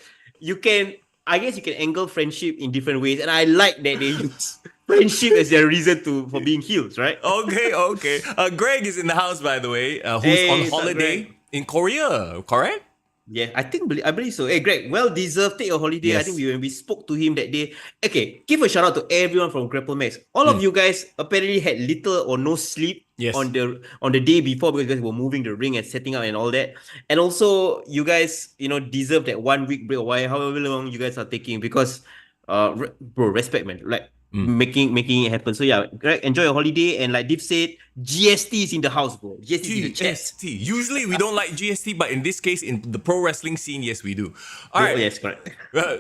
I guess you can angle friendship in different ways, and I like that they use friendship as their reason for being heels, right? Okay. Greg is in the house, by the way, who's on holiday in Korea, correct? Yeah, I believe so. Hey, Greg, well deserved. Take a holiday. Yes. I think when we spoke to him that day. Okay, give a shout out to everyone from Grapplemax. All of you guys apparently had little or no sleep on the day before because you guys were moving the ring and setting up and all that. And also, you guys, deserve that 1 week break or however long you guys are taking because, bro, respect, man. Like making it happen. So yeah, Greg, enjoy your holiday. And like Div said, GST is in the house, bro. GST is in the chat. Usually we don't like GST, but in this case, in the pro wrestling scene, yes, we do. All right. Yes, correct.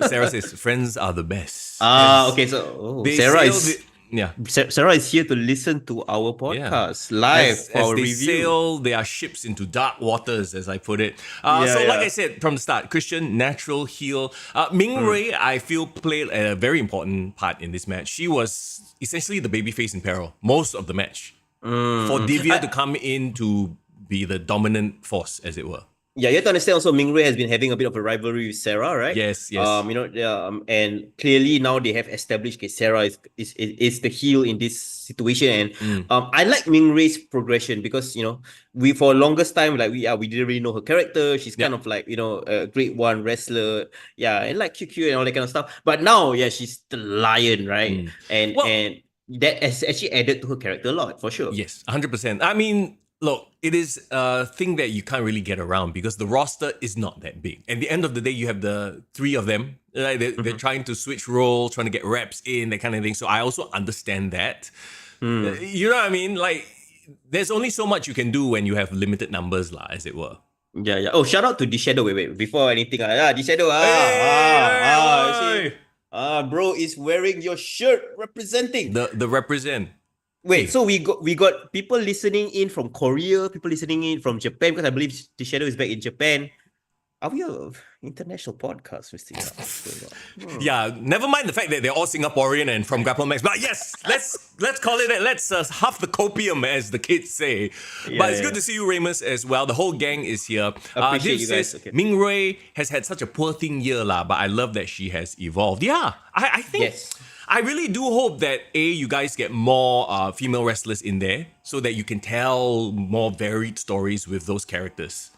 Sarah says, friends are the best. Okay. So Sarah is here to listen to our podcast live for our they review. Sail their ships into dark waters, as I put it. Like I said from the start, Christian, natural heel. Mingray, I feel, played a very important part in this match. She was essentially the babyface in peril most of the match. For Divya to come in to be the dominant force, as it were. Yeah, you have to understand also Mingray has been having a bit of a rivalry with Sarah, right? Yes. And clearly now they have established Sarah is the heel in this situation. And I like Mingray's progression because, we for longest time, like we didn't really know her character. She's kind of like, a great one wrestler. Yeah, and like QQ and all that kind of stuff. But now, she's the lion, right? And that has actually added to her character a lot, for sure. Yes, 100%. I mean, look, it is a thing that you can't really get around because the roster is not that big. At the end of the day, you have the three of them. Right? They're trying to switch roles, trying to get reps in, that kind of thing. So I also understand that. You know what I mean? Like, there's only so much you can do when you have limited numbers, as it were. Yeah. Oh, shout out to D-Shadow. Wait. Before anything. D-Shadow. Bro is wearing your shirt representing. The represent. Wait, so we got people listening in from Korea, people listening in from Japan, because I believe The Shadow is back in Japan. Are we an international podcast, Mr. Young? Yeah, never mind the fact that they're all Singaporean and from Grapplemax. But yes, let's call it that. Let's half the copium, as the kids say. But it's good to see you, Ramus, as well. The whole gang is here. Appreciate you guys. Okay. Mingray has had such a poor thing year, but I love that she has evolved. Yeah, I think... Yes. I really do hope that you guys get more female wrestlers in there so that you can tell more varied stories with those characters.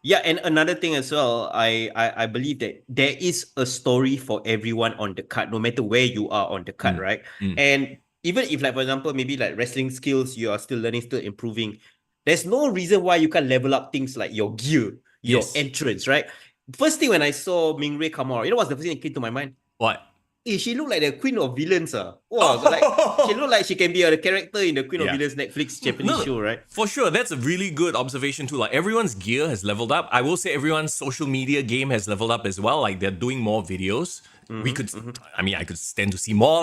Yeah, and another thing as well, I believe that there is a story for everyone on the card, no matter where you are on the card, right? And even if, like, for example, maybe like wrestling skills, you are still learning, still improving, there's no reason why you can't level up things like your gear, your entrance, right? First thing when I saw Mingray come out, you know what's the first thing that came to my mind? What? she looked like the Queen of Villains. Wow, like she looked like she can be a character in the Queen of Villains Netflix Japanese show, right? For sure, that's a really good observation too. Like everyone's gear has leveled up. I will say everyone's social media game has leveled up as well. Like they're doing more videos. We could, I mean, I could stand to see more,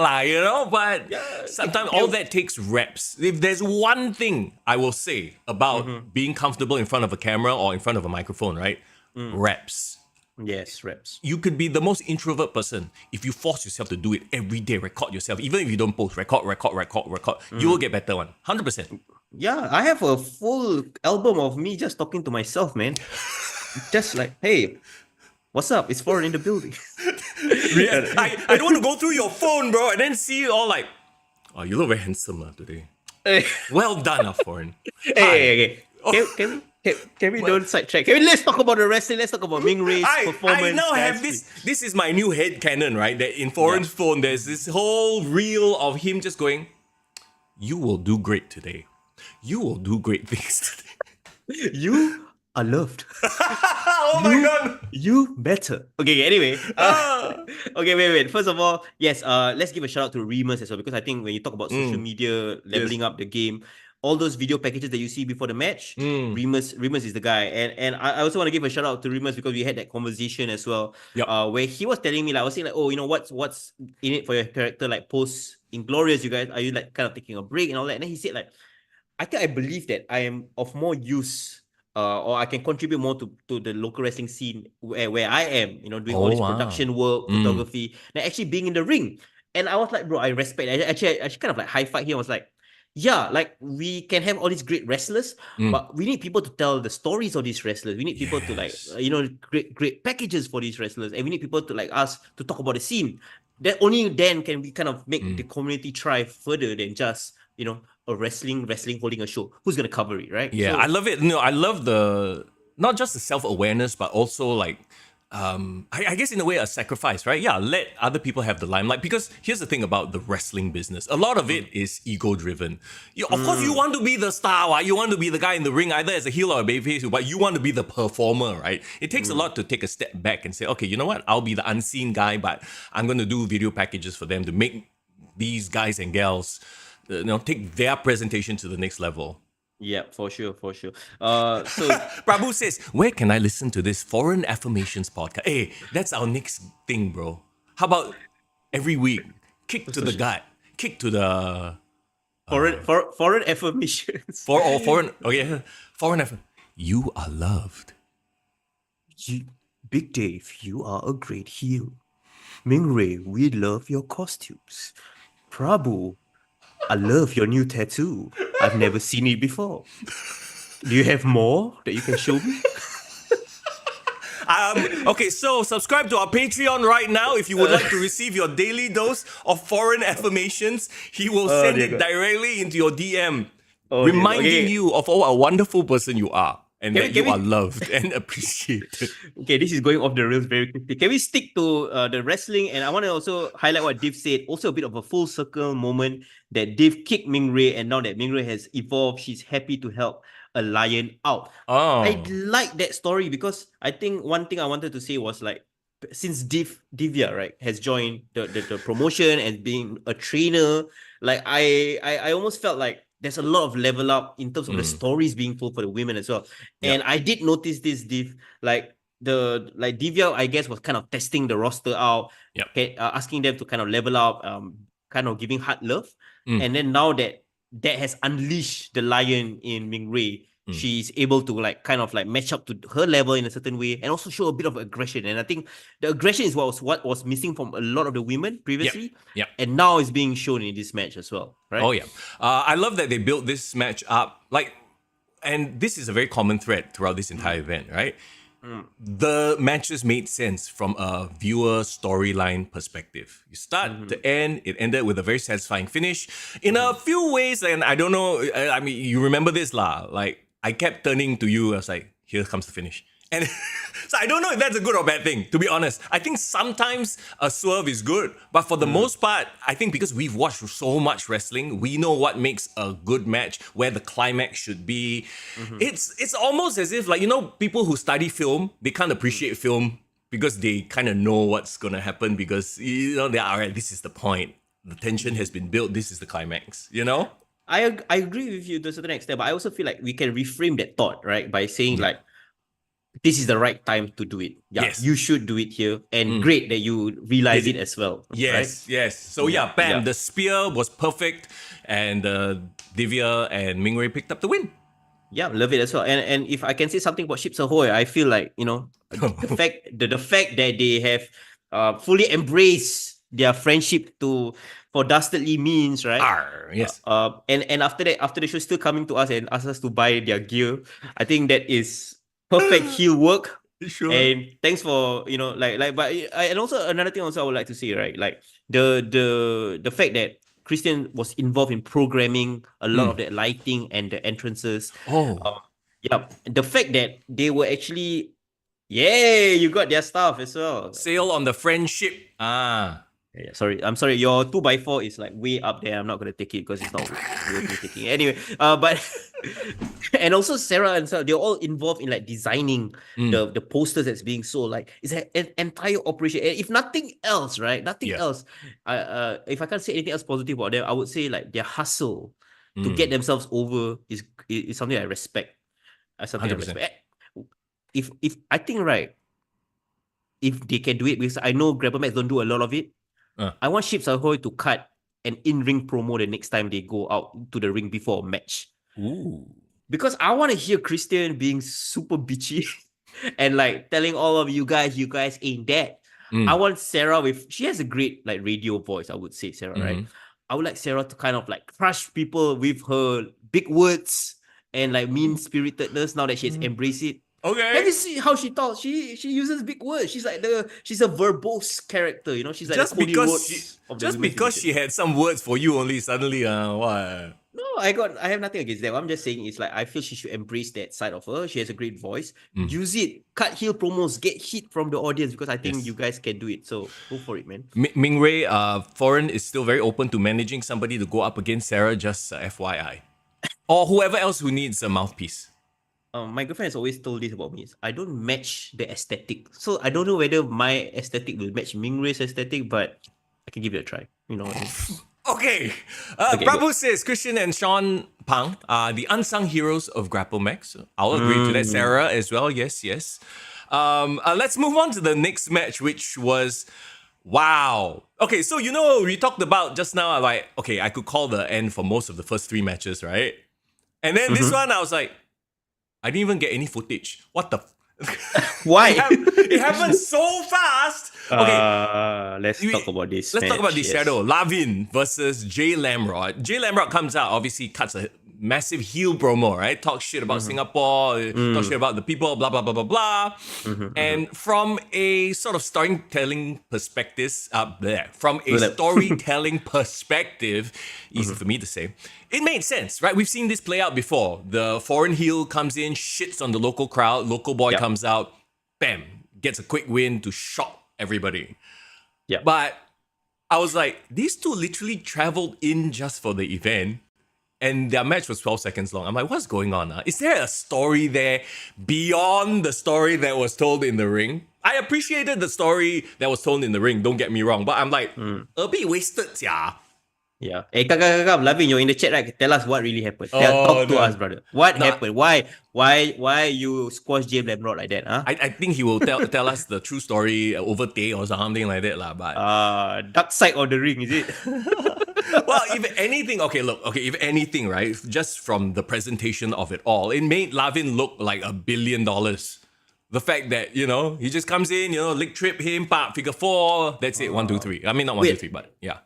but sometimes all that takes reps. If there's one thing I will say about being comfortable in front of a camera or in front of a microphone, right? Reps. Yes, reps. You could be the most introvert person. If you force yourself to do it every day, record yourself, even if you don't post, record, you will get better one. 100%. Yeah, I have a full album of me just talking to myself, man. Just like, hey, what's up? It's foreign in the building. I don't want to go through your phone, bro, and then see you all like, oh, you look very handsome today. Well done, foreign. Hey. Can we don't sidetrack? Let's talk about the wrestling. Let's talk about Ming Ray's performance. I now have this. This is my new headcanon, right? That in foreign's phone, there's this whole reel of him just going, "You will do great today. You will do great things today. You are loved. Oh my god. You better." Okay, anyway. Okay, wait. First of all, yes, let's give a shout out to Remus as well, because I think when you talk about social media leveling up the game, all those video packages that you see before the match, Remus is the guy. And I also want to give a shout out to Remus because we had that conversation as well. Where he was telling me, like, I was saying like, oh, you know, what's in it for your character, like post Inglorious, you guys, are you like kind of taking a break and all that? And then he said, like, I believe that I am of more use or I can contribute more to the local wrestling scene where I am, you know, doing all this production work, photography, and actually being in the ring. And I was like, bro, I respect it. I actually kind of like high-five here. I was like, yeah, like we can have all these great wrestlers, but we need people to tell the stories of these wrestlers. We need people to like, you know, great packages for these wrestlers. And we need people to like us to talk about the scene. That only then can we kind of make the community thrive further than just, you know, a wrestling holding a show. Who's going to cover it, right? Yeah, so, I love it. No, I love not just the self-awareness, but also like, I guess in a way a sacrifice, right? Yeah, let other people have the limelight, because here's the thing about the wrestling business. A lot of it is ego-driven. Of course, you want to be the star, right? You want to be the guy in the ring, either as a heel or a babyface, but you want to be the performer, right? It takes a lot to take a step back and say, okay, you know what? I'll be the unseen guy, but I'm going to do video packages for them to make these guys and gals, you know, take their presentation to the next level. Yeah, for sure. So Prabhu says, where can I listen to this Foreign Affirmations podcast? Hey, that's our next thing, bro. How about every week, kick to the gut, kick to the foreign affirmations. Foreign affirmation. You are loved. Big Dave, you are a great heel. Ming Ray, we love your costumes. Prabhu, I love your new tattoo. I've never seen it before. Do you have more that you can show me? Okay, so subscribe to our Patreon right now if you would like to receive your daily dose of foreign affirmations. He will send it directly into your DM, reminding you of what a wonderful person you are. And that you are loved and appreciated. Okay, this is going off the rails very quickly. Can we stick to the wrestling? And I want to also highlight what Div said. Also a bit of a full circle moment that Div kicked Ming Ray, and now that Ming Ray has evolved, she's happy to help a lion out. I like that story because I think one thing I wanted to say was like, since Divya, right, has joined the promotion and being a trainer, like I almost felt like there's a lot of level up in terms of the stories being told for the women as well. And I did notice this, Div, like Divya, I guess, was kind of testing the roster out, asking them to kind of level up, kind of giving hard love. And then now that has unleashed the lion in Ming Ray, she's able to like kind of like match up to her level in a certain way and also show a bit of aggression. And I think the aggression is what was missing from a lot of the women previously. And now is being shown in this match as well, right? Oh yeah. I love that they built this match up, like, and this is a very common thread throughout this entire event, right? The matches made sense from a viewer storyline perspective. You start to end, it ended with a very satisfying finish in a few ways. And I don't know, I mean, you remember this lah, like I kept turning to you, I was like, here comes the finish. And so I don't know if that's a good or bad thing, to be honest. I think sometimes a swerve is good, but for the most part, I think because we've watched so much wrestling, we know what makes a good match, where the climax should be. It's almost as if, like, you know, people who study film, they can't appreciate film because they kind of know what's going to happen because, they're all right, this is the point. The tension has been built. This is the climax, I agree with you to a certain extent, but I also feel like we can reframe that thought, right? By saying like, this is the right time to do it. Yeah, Yes. you should do it here. And great that you realize it as well. Yes, right? yes. So bam, the spear was perfect and Divya and Mingwei picked up the win. Yeah, love it as well. And if I can say something about Ships Ahoy, I feel like, the fact that they have fully embraced their friendship for Dastardly Means, right? Yes. And after that, after the show still coming to us and ask us to buy their gear, I think that is perfect heel work. Sure. And thanks for, but and also another thing also I would like to say, right? Like the fact that Christian was involved in programming a lot of the lighting and the entrances. The fact that they were actually, you got their stuff as well. Sail on the friendship. Sorry, I'm sorry. Your 2x4 is like way up there. I'm not gonna take it because it's not worth me taking. Anyway, but and also Sarah and Sarah, they're all involved in like designing the posters that's being sold. Like it's an entire operation. And if nothing else, right? Nothing else. If I can't say anything else positive about them, I would say like their hustle to get themselves over is something I respect. Something 100%. I respect. If I think right, if they can do it, because I know Grapplemax don't do a lot of it. I want Ships Ahoy to cut an in-ring promo the next time they go out to the ring before a match. Ooh. Because I want to hear Christian being super bitchy and like telling all of you guys ain't that. I want Sarah she has a great like radio voice, I would say, Sarah, right? I would like Sarah to kind of like crush people with her big words and like mean-spiritedness now that she has embraced it. Okay. Have you seen how she talks? She uses big words. She's like she's a verbose character, She's like just because she had some words for you only suddenly what? No, I have nothing against that. I'm just saying it's like I feel she should embrace that side of her. She has a great voice. Use it. Cut heel promos. Get heat from the audience because I think you guys can do it. So go for it, man. Mingwei, Foreign is still very open to managing somebody to go up against Sarah. Just FYI, or whoever else who needs a mouthpiece. My girlfriend has always told this about me. I don't match the aesthetic. So I don't know whether my aesthetic will match Mingwei's aesthetic, but I can give it a try. You know what I mean? Okay. Prabhu says Christian and Sean Pang are the unsung heroes of Grapplemax. I'll agree to that. Sarah as well. Yes. Let's move on to the next match, which was wow. Okay, so we talked about just now, like, okay, I could call the end for most of the first 3 matches, right? And then this one, I was like, I didn't even get any footage. What the? Why? It happened so fast. Okay, let's talk about this. Let's talk about this shadow. Lavin versus Jay Lamrod. Jay Lamrod comes out, obviously cuts a massive heel promo, right? Talks shit about Singapore, talks shit about the people, blah blah blah blah blah. And from a sort of storytelling perspective, easy for me to say, it made sense, right? We've seen this play out before. The foreign heel comes in, shits on the local crowd, local boy comes out, bam, gets a quick win to shock everybody. Yeah. But I was like, these two literally traveled in just for the event. And their match was 12 seconds long. I'm like, what's going on? Is there a story there beyond the story that was told in the ring? I appreciated the story that was told in the ring, don't get me wrong. But I'm like, a bit wasted, yeah. Yeah. Hey, come, Lavin, you're in the chat, right? Tell us what really happened. Talk to us, brother. What happened? Why you squash James Lamrod like that? Huh? I think he will tell us the true story over day or something like that, lah. But dark side of the ring, is it? Well, if anything, right? Just from the presentation of it all, it made Lavin look like $1 billion. The fact that, he just comes in, leg trip him, figure 4, that's it, 1, 2, 3. I mean, not 1, 2, 3, but yeah.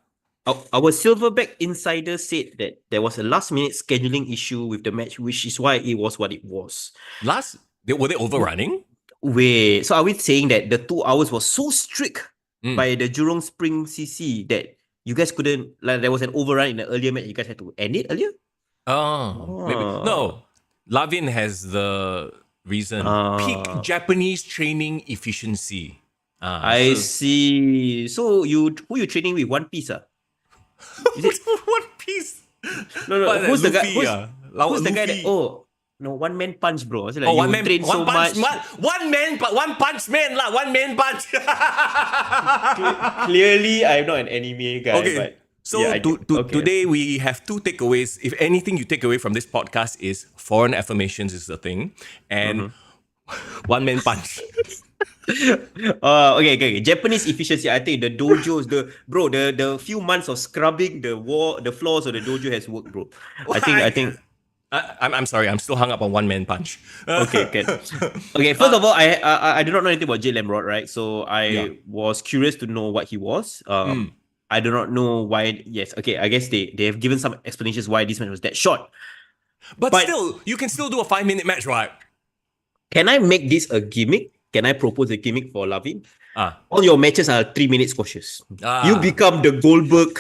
Our Silverback insider said that there was a last-minute scheduling issue with the match, which is why it was what it was. Were they overrunning? Wait, so are we saying that the 2 hours was so strict by the Jurong Spring CC that you guys couldn't, like, there was an overrun in the earlier match, you guys had to end it earlier? Maybe. No, Lavin has the reason. Peak Japanese training efficiency. I see. So who you training with? One Piece? Is it One Piece? No. Who's the guy? Luffy, who's the guy that? Oh, No, one man punch, bro. So like, Oh, you train so much. one punch man lah, one man punch. Clearly, I'm not an anime guy, Okay. but So yeah, okay. today we have two takeaways. If anything you take away from this podcast is foreign affirmations is the thing, and one man punch. Okay. Japanese efficiency. I think the dojos, the few months of scrubbing the floors of the dojo has worked, bro. I think. I'm sorry. I'm still hung up on one man punch. Okay, good. Okay, first of all, I do not know anything about Jade Lamrod, right? So I was curious to know what he was. I do not know why. Yes, okay. I guess they have given some explanations why this match was that short. But still, you can still do a 5-minute match, right? Can I make this a gimmick? Can I propose a gimmick for Lavin? Ah. All your matches are 3-minute squashes. You become the Goldberg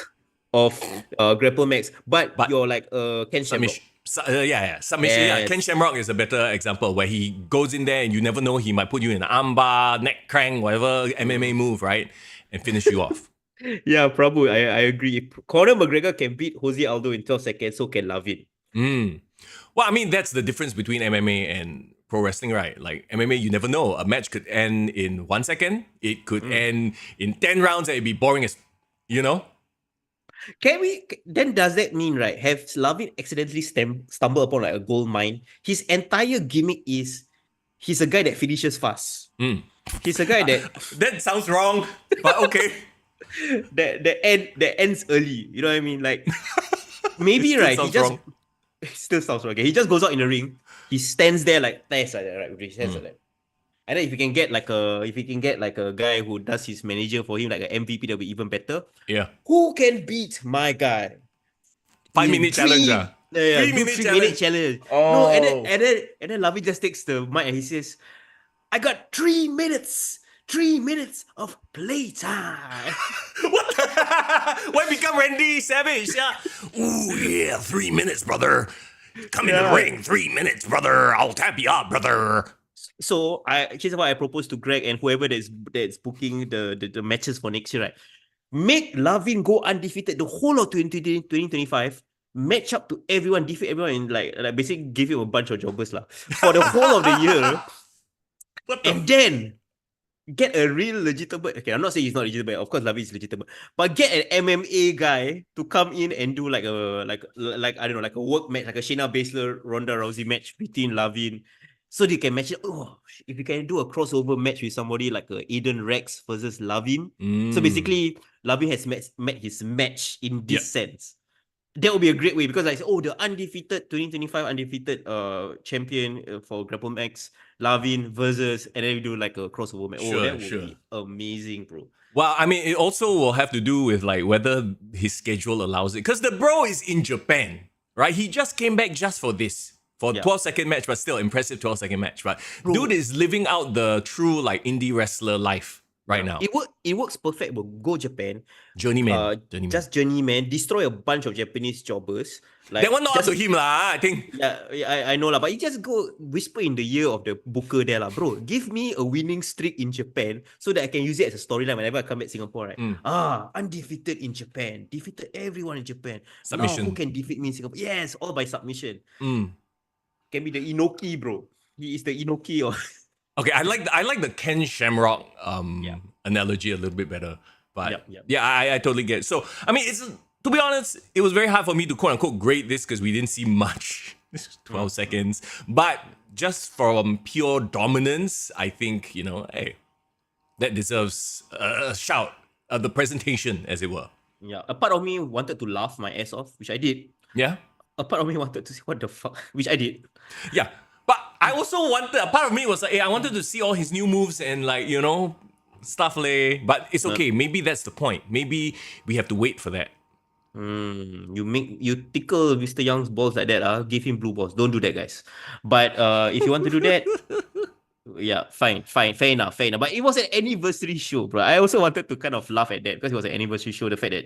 of Grapplemax, but you're like Ken Shamrock. Submission. Yeah. Ken Shamrock is a better example where he goes in there and you never know, he might put you in an armbar, neck crank, whatever MMA move, right? And finish you off. Yeah, Prabhu, I agree. If Conor McGregor can beat Jose Aldo in 12 seconds, so can Lavin. Well, I mean, that's the difference between MMA and pro wrestling, right? Like MMA, you never know. A match could end in 1 second. It could end in 10 rounds and it'd be boring as, you know? Then does that mean, right, have Lavin accidentally stumbled upon like a gold mine? His entire gimmick is he's a guy that finishes fast. He's a guy that... that sounds wrong, but okay. that ends early. You know what I mean? Like, maybe, right, he just... It still sounds wrong. Okay. He just goes out in the ring. He stands there like that, right? With his hands like that. And then if you can get like a guy who does his manager for him, like an MVP, that'll be even better. Yeah. Who can beat my guy? 5-minute challenge. 3-minute challenge. Oh. No, and then Lavi just takes the mic and he says, I got 3 minutes. 3 minutes of playtime. What? Why become Randy Savage? Yeah. Ooh, yeah, 3 minutes, brother. Come in the ring, 3 minutes, brother. I'll tap you up, brother. So here's what I propose to Greg and whoever that's booking the matches for next year, right? Make Lavin go undefeated the whole of 2025. Match up to everyone, defeat everyone, and like basically give him a bunch of jobbers lah for the whole of the year. And then get a real legitimate. Okay, I'm not saying he's not legitimate. Of course, Lavin is legitimate, but get an MMA guy to come in and do like a I don't know, like a work match, like a Shayna Baszler Ronda Rousey match between Lavin. So they can match it. Oh, if you can do a crossover match with somebody like Aiden Rex versus Lavin. So basically, Lavin has met his match in this sense. That would be a great way because like, the undefeated 2025 undefeated champion for Grapplemax, Lavin versus, and then we do like a crossover match. That would be amazing, bro. Well, I mean, it also will have to do with like whether his schedule allows it. Because the bro is in Japan, right? He just came back just for this. For a 12-second match, but still impressive 12-second match. But dude is living out the true like indie wrestler life right now. It works perfect, but go Japan. Journeyman. Just journeyman. Destroy a bunch of Japanese jobbers. Like, that one not up to him lah, I think. Yeah, I know lah. But you just go whisper in the ear of the booker there lah. Bro, give me a winning streak in Japan so that I can use it as a storyline whenever I come back to Singapore, right? Undefeated in Japan. Defeated everyone in Japan. Submission. Now who can defeat me in Singapore? Yes, all by submission. Can be the Inoki, bro. He is the Inoki. Okay, I like the Ken Shamrock analogy a little bit better. But I totally get it. So, I mean, to be honest, it was very hard for me to quote unquote grade this because we didn't see much. 12 seconds. But just from pure dominance, I think, hey, that deserves a shout. The presentation, as it were. Yeah, a part of me wanted to laugh my ass off, which I did. Yeah? A part of me wanted to see what the fuck, which I did. Yeah, but I also wanted, a part of me was like, hey, I wanted to see all his new moves and like, stuff leh. But it's okay. Maybe that's the point. Maybe we have to wait for that. You tickle Mister Young's balls like that. Give him blue balls. Don't do that, guys. But if you want to do that, yeah, fine, fair enough. But it was an anniversary show, bro. I also wanted to kind of laugh at that because it was an anniversary show. The fact that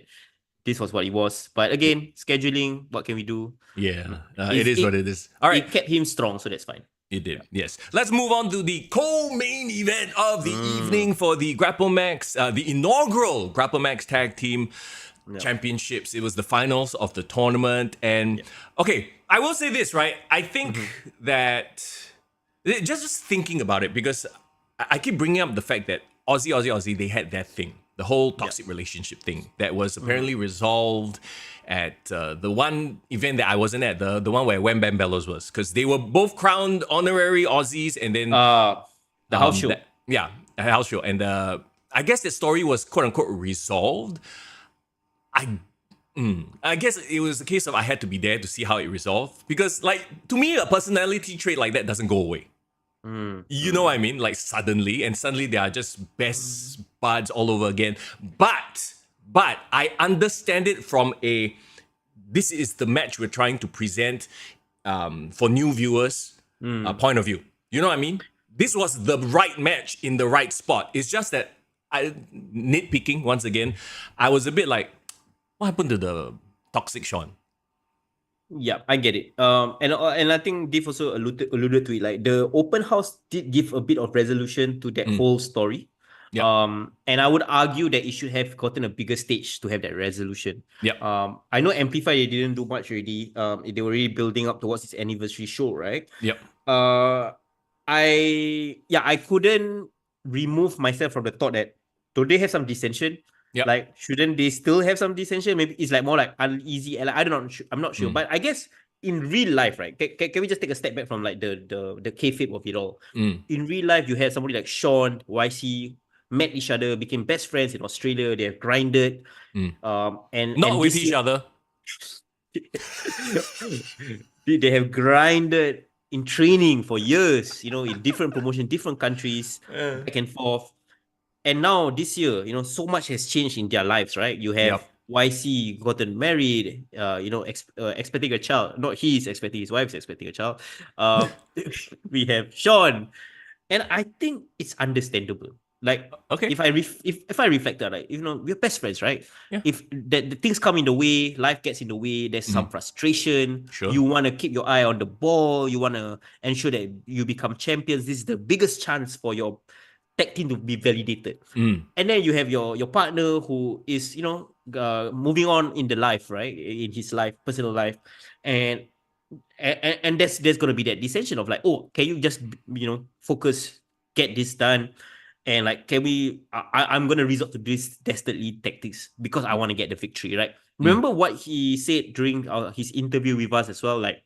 this was what it was. But again, scheduling, what can we do? Yeah, it is what it is. All right. It kept him strong, so that's fine. It did, yes. Let's move on to the co-main event of the evening for the Grapplemax, the inaugural Grapplemax Tag Team Championships. It was the finals of the tournament. And okay, I will say this, right? I think that just thinking about it, because I keep bringing up the fact that Aussie, Aussie, Aussie, they had that thing, the whole toxic relationship thing that was apparently resolved at the one event that I wasn't at, the one where Wham Bam Bellows was, because they were both crowned honorary Aussies, and then the house show. A house show, and I guess the story was quote unquote resolved. I guess it was a case of I had to be there to see how it resolved, because like to me a personality trait like that doesn't go away. You know what I mean? Like suddenly they are just best buds all over again. But I understand it from this is the match we're trying to present for new viewers point of view. You know what I mean? This was the right match in the right spot. It's just that nitpicking once again, I was a bit like, what happened to the toxic Sean? Yeah, I get it. And I think Dave also alluded to it. Like the open house did give a bit of resolution to that whole story. Yep. And I would argue that it should have gotten a bigger stage to have that resolution. Yep. I know Amplify, they didn't do much already. They were really building up towards its anniversary show, right? Yep. I couldn't remove myself from the thought that do they have some dissension? Yep. Like, shouldn't they still have some dissension? Maybe it's like more like uneasy. I don't know. I'm not sure. But I guess in real life, right? Can we just take a step back from like the kayfabe of it all? In real life, you had somebody like Sean, YC, met each other, became best friends in Australia. They have grinded. And not with each other. They have grinded in training for years, in different promotions, different countries, back and forth. And now this year, so much has changed in their lives, right? You have YC gotten married, expecting a child. Not he's expecting, his wife's expecting a child. We have Sean. And I think it's understandable. Like, if I reflect that, like, we're best friends, right? Yeah. If the things come in the way, life gets in the way, there's some frustration. Sure. You want to keep your eye on the ball. You want to ensure that you become champions. This is the biggest chance for your tag team to be validated. And then you have your partner who is, moving on in the life, right? In his life, personal life. And there's going to be that dissension of like, oh, can you just, focus, get this done? And like, can we, I'm going to resort to this dastardly tactics because I want to get the victory, right? Remember what he said during his interview with us as well? Like,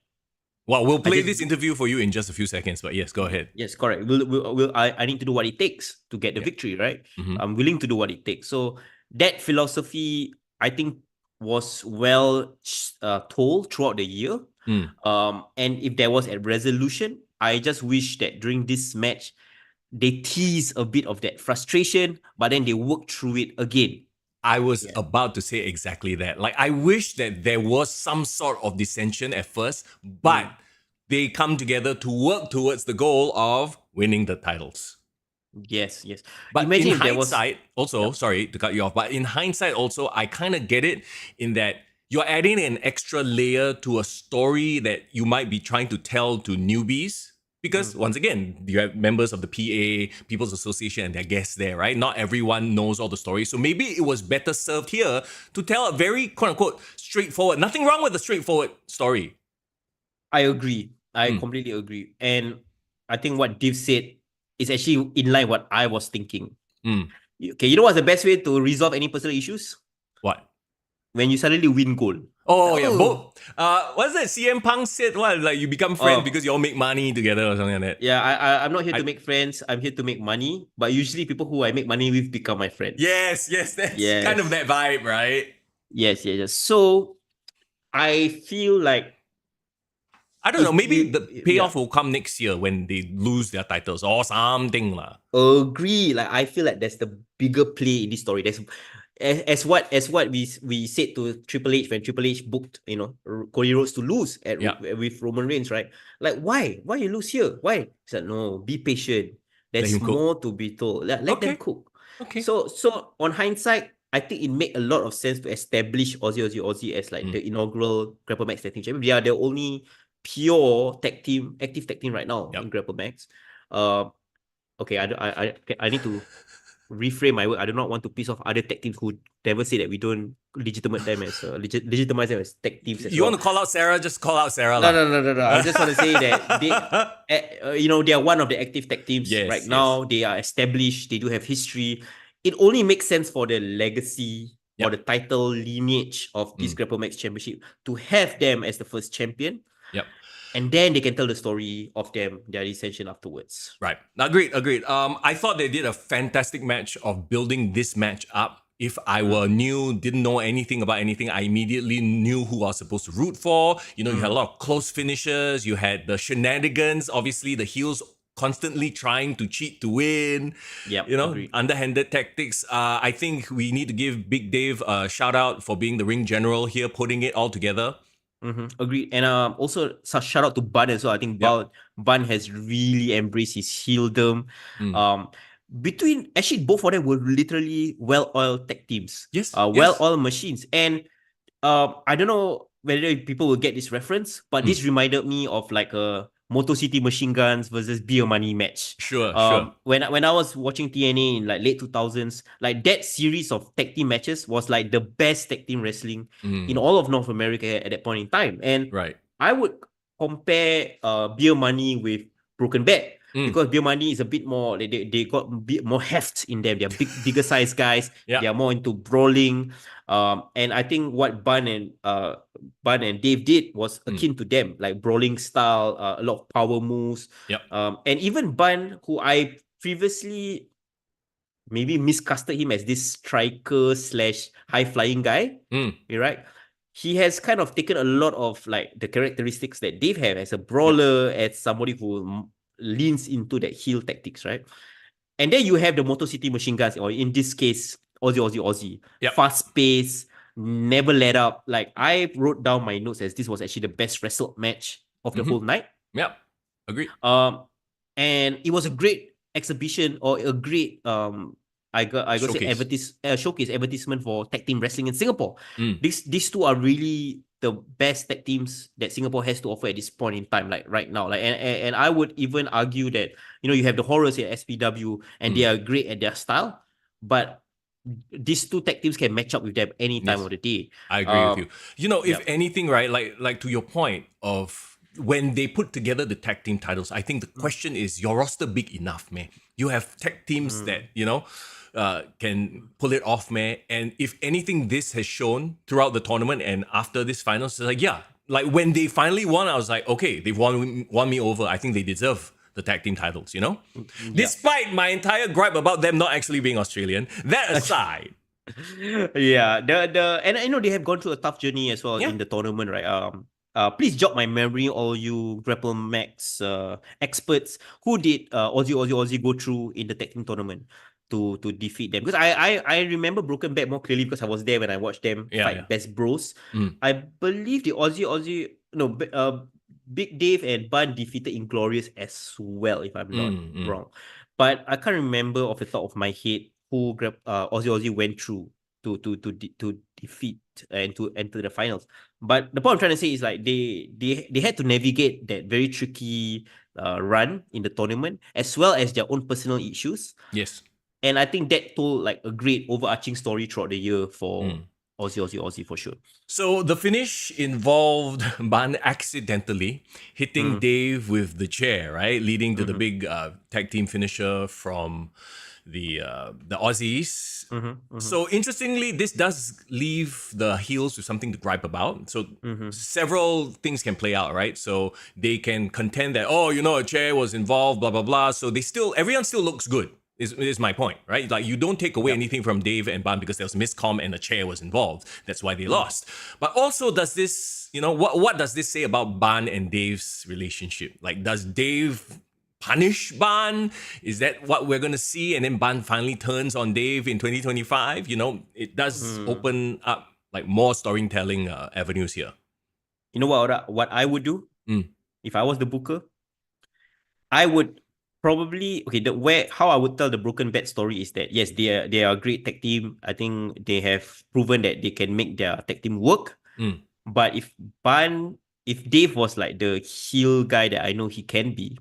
well, we'll play this interview for you in just a few seconds, but yes, go ahead. Yes, correct. I need to do what it takes to get the victory, right? I'm willing to do what it takes. So that philosophy, I think, was well told throughout the year. And if there was a resolution, I just wish that during this match, they tease a bit of that frustration, but then they work through it again. I was about to say exactly that. Like, I wish that there was some sort of dissension at first, but they come together to work towards the goal of winning the titles. Yes. But imagine in hindsight, sorry to cut you off, but in hindsight also, I kind of get it in that you're adding an extra layer to a story that you might be trying to tell to newbies. Because once again, you have members of the PA, People's Association, and their guests there, right? Not everyone knows all the stories. So maybe it was better served here to tell a very, quote unquote, straightforward, nothing wrong with a straightforward story. I agree. I completely agree. And I think what Div said is actually in line what I was thinking. Okay, you know what's the best way to resolve any personal issues? What? When you suddenly win gold. Oh, yeah. Both. What's that? CM Punk said, what? Like, you become friends because you all make money together or something like that. Yeah, I'm not here to make friends. I'm here to make money. But usually people who I make money with become my friends. Yes. That's kind of that vibe, right? Yes. So, I feel like... I don't know, maybe the payoff will come next year when they lose their titles or something. Agree. Like, I feel like there's the bigger play in this story. There's... As what we said to Triple H when Triple H booked Cody Rhodes to lose with Roman Reigns, right? Like, why you lose here? Why? He said, no, be patient. There's more to be told. Let them cook. Okay. So on hindsight, I think it made a lot of sense to establish Aussie Aussie as like the inaugural Grapplemax Tag Team Champion. They are the only pure active tag team right now in Grapplemax. Okay, I need to reframe my word. I do not want to piss off other tag teams who never say that we don't legitimize them as legitimize them as tag teams as You well. want to call out Sarah? Just call out Sarah. No. I just want to say that they are one of the active tag teams right now. They are established. They do have history. It only makes sense for the legacy or the title lineage of this Grapplemax Championship to have them as the first champion. Yep. And then they can tell the story of their ascension afterwards. Right. Agreed. I thought they did a fantastic match of building this match up. If I were new, didn't know anything about anything, I immediately knew who I was supposed to root for. You had a lot of close finishes. You had the shenanigans. Obviously, the heels constantly trying to cheat to win. Yep, underhanded tactics. I think we need to give Big Dave a shout out for being the ring general here, putting it all together. Agreed. And also shout out to Bun as well. I think Bun has really embraced his heeldom. Actually both of them were literally well-oiled tag teams. Well-oiled machines. And I don't know whether people will get this reference, but this reminded me of like a Motor City Machine Guns versus Beer Money match. Sure. When I was watching TNA in like late 2000s, like that series of tag team matches was like the best tag team wrestling in all of North America at that point in time. And I would compare Beer Money with Broken Bat. Because Beer Money is a bit more, they got a bit more heft in them. They're bigger size guys. They are more into brawling. And I think what Bun and Dave did was akin to them, like brawling style, a lot of power moves. And even Bun, who I previously maybe miscasted him as this striker / high flying guy, right? He has kind of taken a lot of like the characteristics that Dave have as a brawler, as somebody who leans into that heel tactics, right? And then you have the Motor City Machine Guns, or in this case, Aussie. Fast pace, never let up. Like I wrote down my notes as this was actually the best wrestled match of the whole night. Agreed. And it was a great exhibition, or a great I got showcase advertisement for tag team wrestling in Singapore. These two are really the best tag teams that Singapore has to offer at this point in time, like right now. Like and I would even argue that you have the Horrors at SPW, and they are great at their style, but these two tag teams can match up with them any time of the day. I agree with you. If anything, right, like to your point of when they put together the tag team titles, I think the question is, your roster big enough, man? You have tag teams that can pull it off, man. And if anything, this has shown throughout the tournament and after this finals, it's like when they finally won, I was like, okay, they've won me over. I think they deserve the tag team titles, Despite my entire gripe about them not actually being Australian. That aside. And they have gone through a tough journey as well in the tournament, right? Please jog my memory, all you Grapplemax experts. Who did Aussie go through in the tag team tournament to defeat them? Because I remember Broken Bat more clearly because I was there when I watched them fight Best Bros. I believe the Big Dave and Bun defeated Inglorious as well, if I'm not wrong. But I can't remember off the top of my head who Aussie went through to defeat and to enter the finals. But the point I'm trying to say is like they had to navigate that very tricky run in the tournament, as well as their own personal issues. Yes. And I think that told like a great overarching story throughout the year for Aussie for sure. So the finish involved Ban accidentally hitting Dave with the chair, right? Leading to the big tag team finisher from the Aussies. So interestingly, this does leave the heels with something to gripe about. So several things can play out, right? So they can contend that, a chair was involved, blah, blah, blah. So everyone still looks good. Is my point, right? Like you don't take away anything from Dave and Ban because there was miscomm and a chair was involved. That's why they lost. But also, does this, what does this say about Ban and Dave's relationship? Like, does Dave punish Ban? Is that what we're gonna see? And then Ban finally turns on Dave in 2025. It does open up like more storytelling avenues here. You know what I would do if I was the booker? I would probably how I would tell the Broken Bat story is that yes, they are a great tag team. I think they have proven that they can make their tag team work. But if Dave was like the heel guy that I know he can be,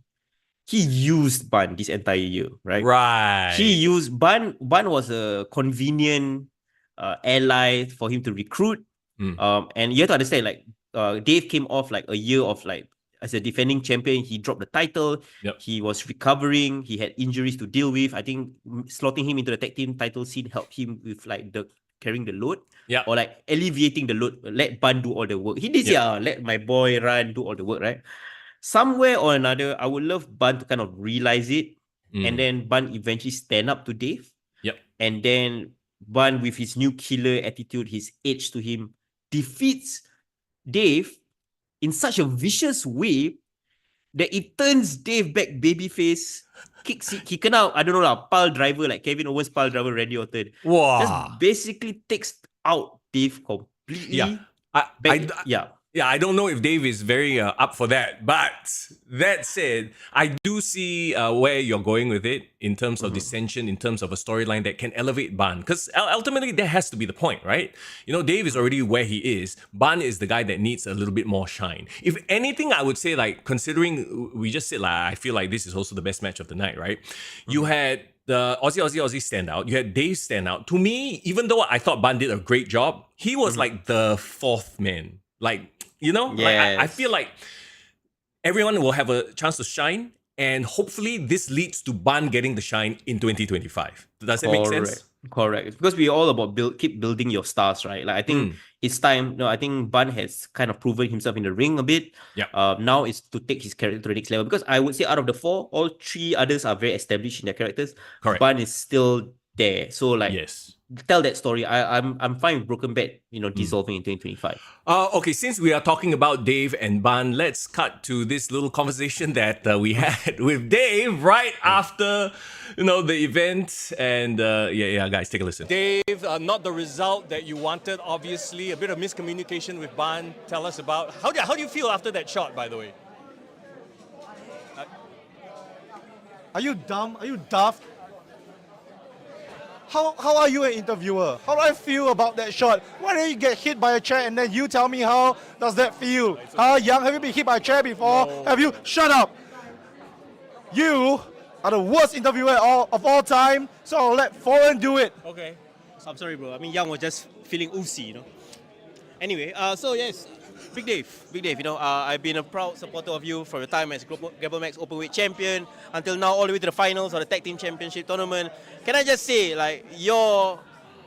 he used Bun this entire year, right? Right. He used Bun was a convenient ally for him to recruit. And you have to understand, like, Dave came off like a year of like as a defending champion. He dropped the title. Yep. He was recovering. He had injuries to deal with. I think slotting him into the tag team title scene helped him with like the carrying the load. Yeah. Or like alleviating the load. Let Bun do all the work. He did let my boy Run do all the work, right? Somewhere or another, I would love Bun to kind of realize it. And then Bun eventually stand up to Dave. Yep. And then Bun, with his new killer attitude, his edge to him, defeats Dave in such a vicious way that it turns Dave back babyface, he kena, I don't know lah, pile driver, like Kevin Owens pile driver Randy Orton. Wow. Just basically takes out Dave completely. Yeah. Yeah, I don't know if Dave is very up for that. But that said, I do see where you're going with it in terms of dissension, in terms of a storyline that can elevate Ban. Because ultimately, that has to be the point, right? You know, Dave is already where he is. Ban is the guy that needs a little bit more shine. If anything, I would say, like, considering we just said, like, I feel like this is also the best match of the night, right? You had the Aussie stand out. You had Dave stand out. To me, even though I thought Ban did a great job, he was like the fourth man. Like, you know, like I feel like everyone will have a chance to shine, and hopefully this leads to Ban getting the shine in 2025. Does that make sense? Correct. Because we're all about keep building your stars, right? Like I think it's time. No, I think Ban has kind of proven himself in the ring a bit. Yeah. Now it's to take his character to the next level. Because I would say out of the four, all three others are very established in their characters. Correct. Ban is still there. So like, tell that story. I'm fine with Broken Bat, dissolving in 2025. Okay, since we are talking about Dave and Ban, let's cut to this little conversation that we had with Dave right after, the event. And guys, take a listen. Dave, not the result that you wanted, obviously. A bit of miscommunication with Ban. Tell us about, how do you feel after that shot, by the way? Are you dumb? Are you daft? How are you an interviewer? How do I feel about that shot? Why don't you get hit by a chair and then you tell me how does that feel? Young, have you been hit by a chair before? No. Have you? Shut up! You are the worst interviewer of all time, so I'll let Foreign do it. Okay. I'm sorry, bro. I mean, Young was just feeling oozy, Anyway, so yes, Big Dave, I've been a proud supporter of you from your time as Grapplemax Openweight Champion until now, all the way to the finals of the Tag Team Championship tournament. Can I just say, like, your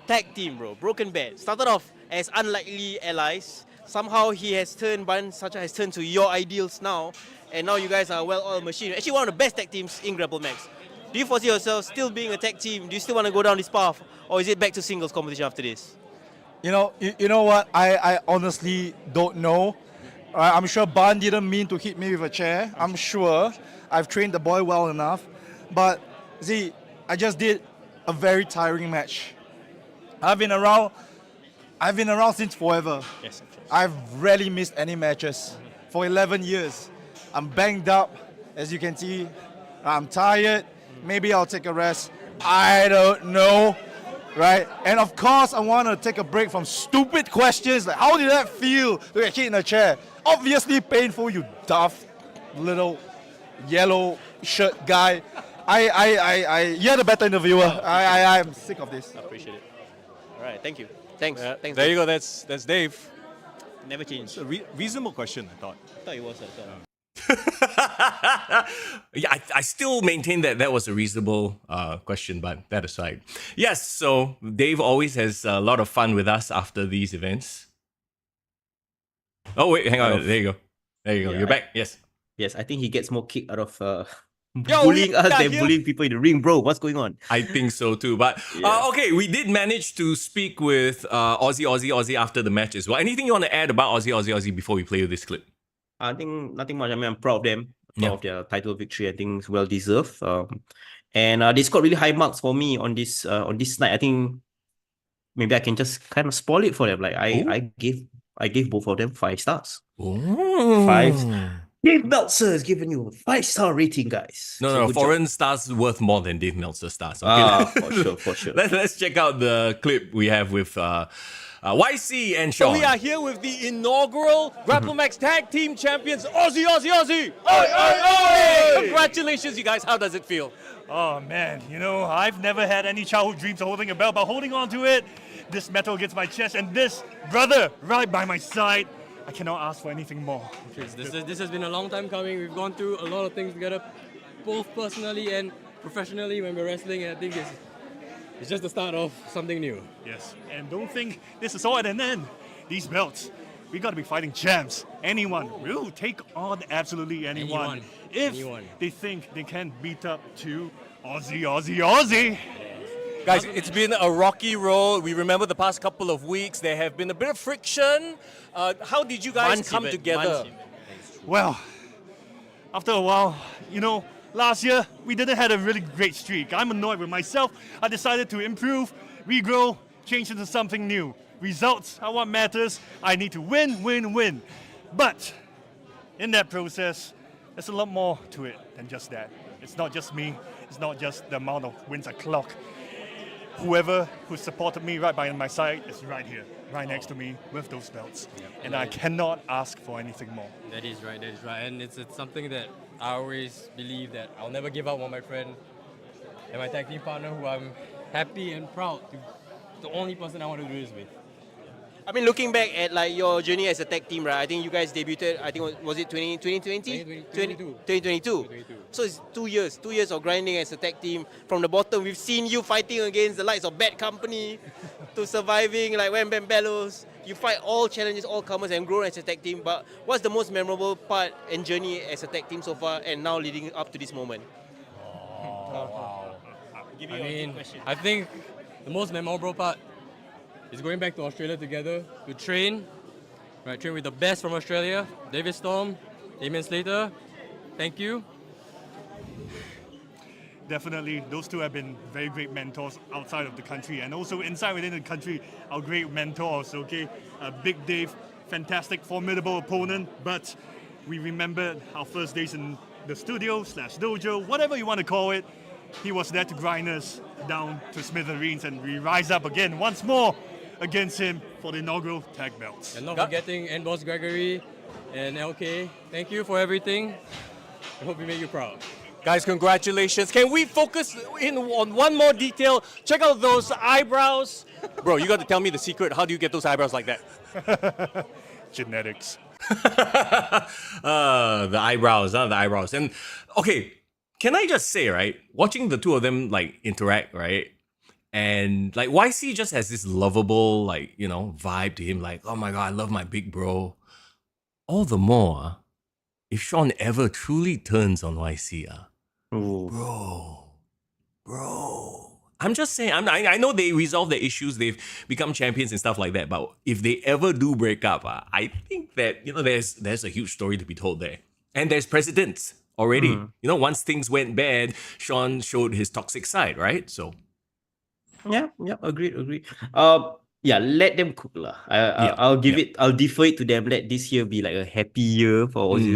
tag team, bro, Broken Bat, started off as unlikely allies. Somehow he has turned, Ban Sacha has turned to your ideals now, and now you guys are a well-oiled machine. Actually, one of the best tag teams in Grapplemax. Do you foresee yourself still being a tag team? Do you still want to go down this path, or is it back to singles competition after this? You know what? I honestly don't know. I'm sure Ban didn't mean to hit me with a chair. I'm sure. I've trained the boy well enough. But, see, I just did a very tiring match. I've been around since forever. Yes, of course. I've rarely missed any matches for 11 years. I'm banged up, as you can see. I'm tired. Maybe I'll take a rest. I don't know. Right? And of course, I want to take a break from stupid questions like, how did that feel to get hit in a chair? Obviously painful, you daft little yellow shirt guy. You're the better interviewer. I'm sick of this. I appreciate it. All right, thank you. Thanks. Thanks. There you go. That's Dave. Never changed. It's a reasonable question, I thought. I thought it was. Yeah, I still maintain that was a reasonable question, but that aside. Yes, so Dave always has a lot of fun with us after these events. Oh, wait, hang on. There you go. Yeah, you're back. Yes. Yes, I think he gets more kick out of bullying us than bullying people in the ring, bro. What's going on? I think so too. But okay, we did manage to speak with Aussie Aussie after the match as well. Anything you want to add about Aussie Aussie before we play this clip? I think nothing much. I mean, I'm proud of them. Proud of their title victory. I think it's well deserved. And they scored really high marks for me on this night. I think maybe I can just kind of spoil it for them. Like I gave both of them 5 stars. Ooh. 5. Dave Meltzer has given you a 5-star rating, guys. No, foreign stars worth more than Dave Meltzer stars. Okay? For sure. Let's check out the clip we have with YC and Sean. So we are here with the inaugural Grapplemax Tag Team Champions, Aussie Aussie Aussie! Hey, congratulations, you guys. How does it feel? Oh man, I've never had any childhood dreams of holding a belt, but holding on to it this metal against my chest, and this brother right by my side. I cannot ask for anything more. This has been a long time coming. We've gone through a lot of things together, both personally and professionally when we're wrestling, and I think it's just the start of something new. Yes, and don't think this is all at an end. These belts, we got to be fighting champs. Anyone will take on absolutely anyone. If they think they can beat up to Aussie, Aussie, Aussie. Guys, it's been a rocky road. We remember the past couple of weeks. There have been a bit of friction. How did you guys come together? Well, after a while, last year we didn't have a really great streak. I'm annoyed with myself. I decided to improve, regrow, change into something new. Results are what matters. I need to win, win, win. But in that process, there's a lot more to it than just that. It's not just me. It's not just the amount of wins I clock. Whoever who supported me right by my side is right here, right next to me with those belts. Yep. And I cannot ask for anything more. That is right. And it's something that I always believe that I'll never give up on my friend and my tag team partner, who I'm happy and proud to the only person I want to do this with. I mean, looking back at like your journey as a tag team, right? I think you guys debuted, I think was it 2020? 2022. So it's 2 years of grinding as a tag team. From the bottom, we've seen you fighting against the likes of Bad Company to surviving like Wham Bam Bellows. You fight all challenges, all comers, and grown as a tag team. But what's the most memorable part and journey as a tag team so far, and now leading up to this moment? Wow. I think the most memorable part is going back to Australia together to train. Train with the best from Australia, David Storm, Damian Slater. Thank you. Definitely, those two have been very great mentors outside of the country and also inside within the country, our great mentors, okay? Big Dave, fantastic, formidable opponent, but we remembered our first days in the studio / dojo, whatever you want to call it. He was there to grind us down to smithereens, and we rise up again once more against him for the inaugural tag belts. And not forgetting N-Boss Gregory and LK. Thank you for everything. I hope we made you proud. Guys, congratulations. Can we focus in on one more detail? Check out those eyebrows. Bro, you got to tell me the secret. How do you get those eyebrows like that? Genetics. The eyebrows. And okay, can I just say, right, watching the two of them like interact, right? And like YC just has this lovable, like, vibe to him, like, oh my God, I love my big bro. All the more, if Sean ever truly turns on YC, bro. I'm just saying, I know they resolve their issues, they've become champions and stuff like that, but if they ever do break up, I think that, there's a huge story to be told there. And there's precedents already. Once things went bad, Sean showed his toxic side, right? So... Yeah, agreed. Let them cook lah. I'll defer it to them. Let this year be like a happy year for Aussie.